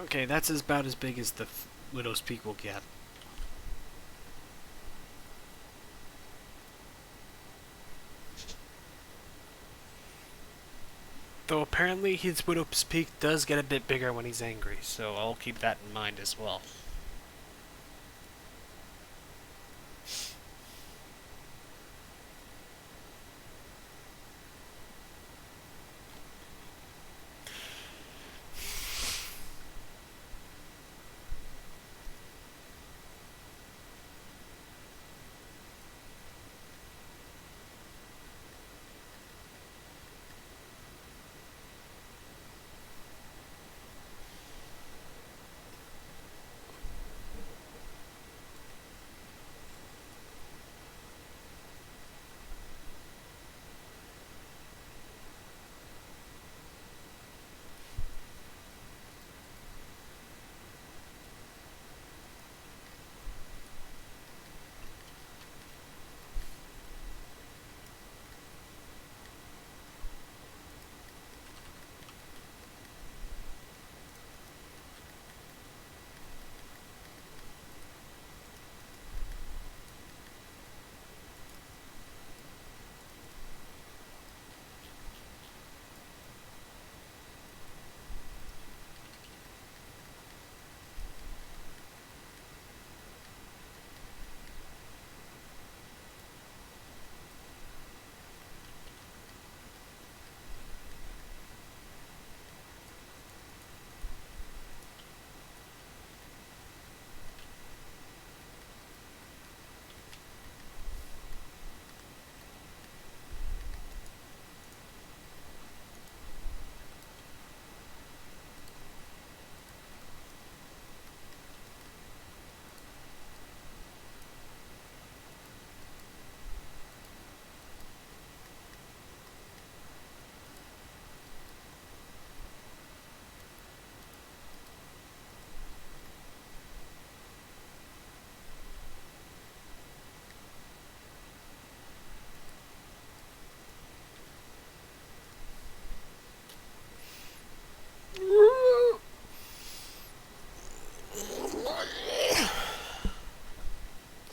S1: Okay, that's about as big as the Widow's Peak will get. Though apparently his Widow's Peak does get a bit bigger when he's angry, so I'll keep that in mind as well.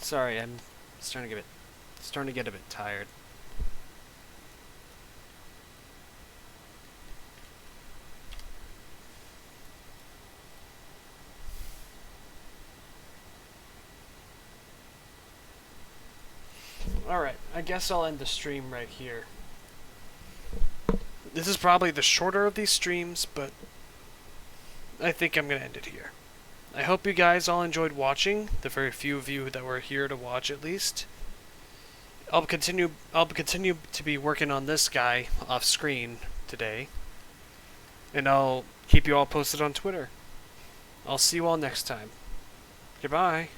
S1: Sorry, I'm starting to get a bit tired. Alright, I guess I'll end the stream right here. This is probably the shorter of these streams, but I think I'm going to end it here. I hope you guys all enjoyed watching, the very few of you that were here to watch at least. I'll continue to be working on this guy off screen today, and I'll keep you all posted on Twitter. I'll see you all next time. Goodbye.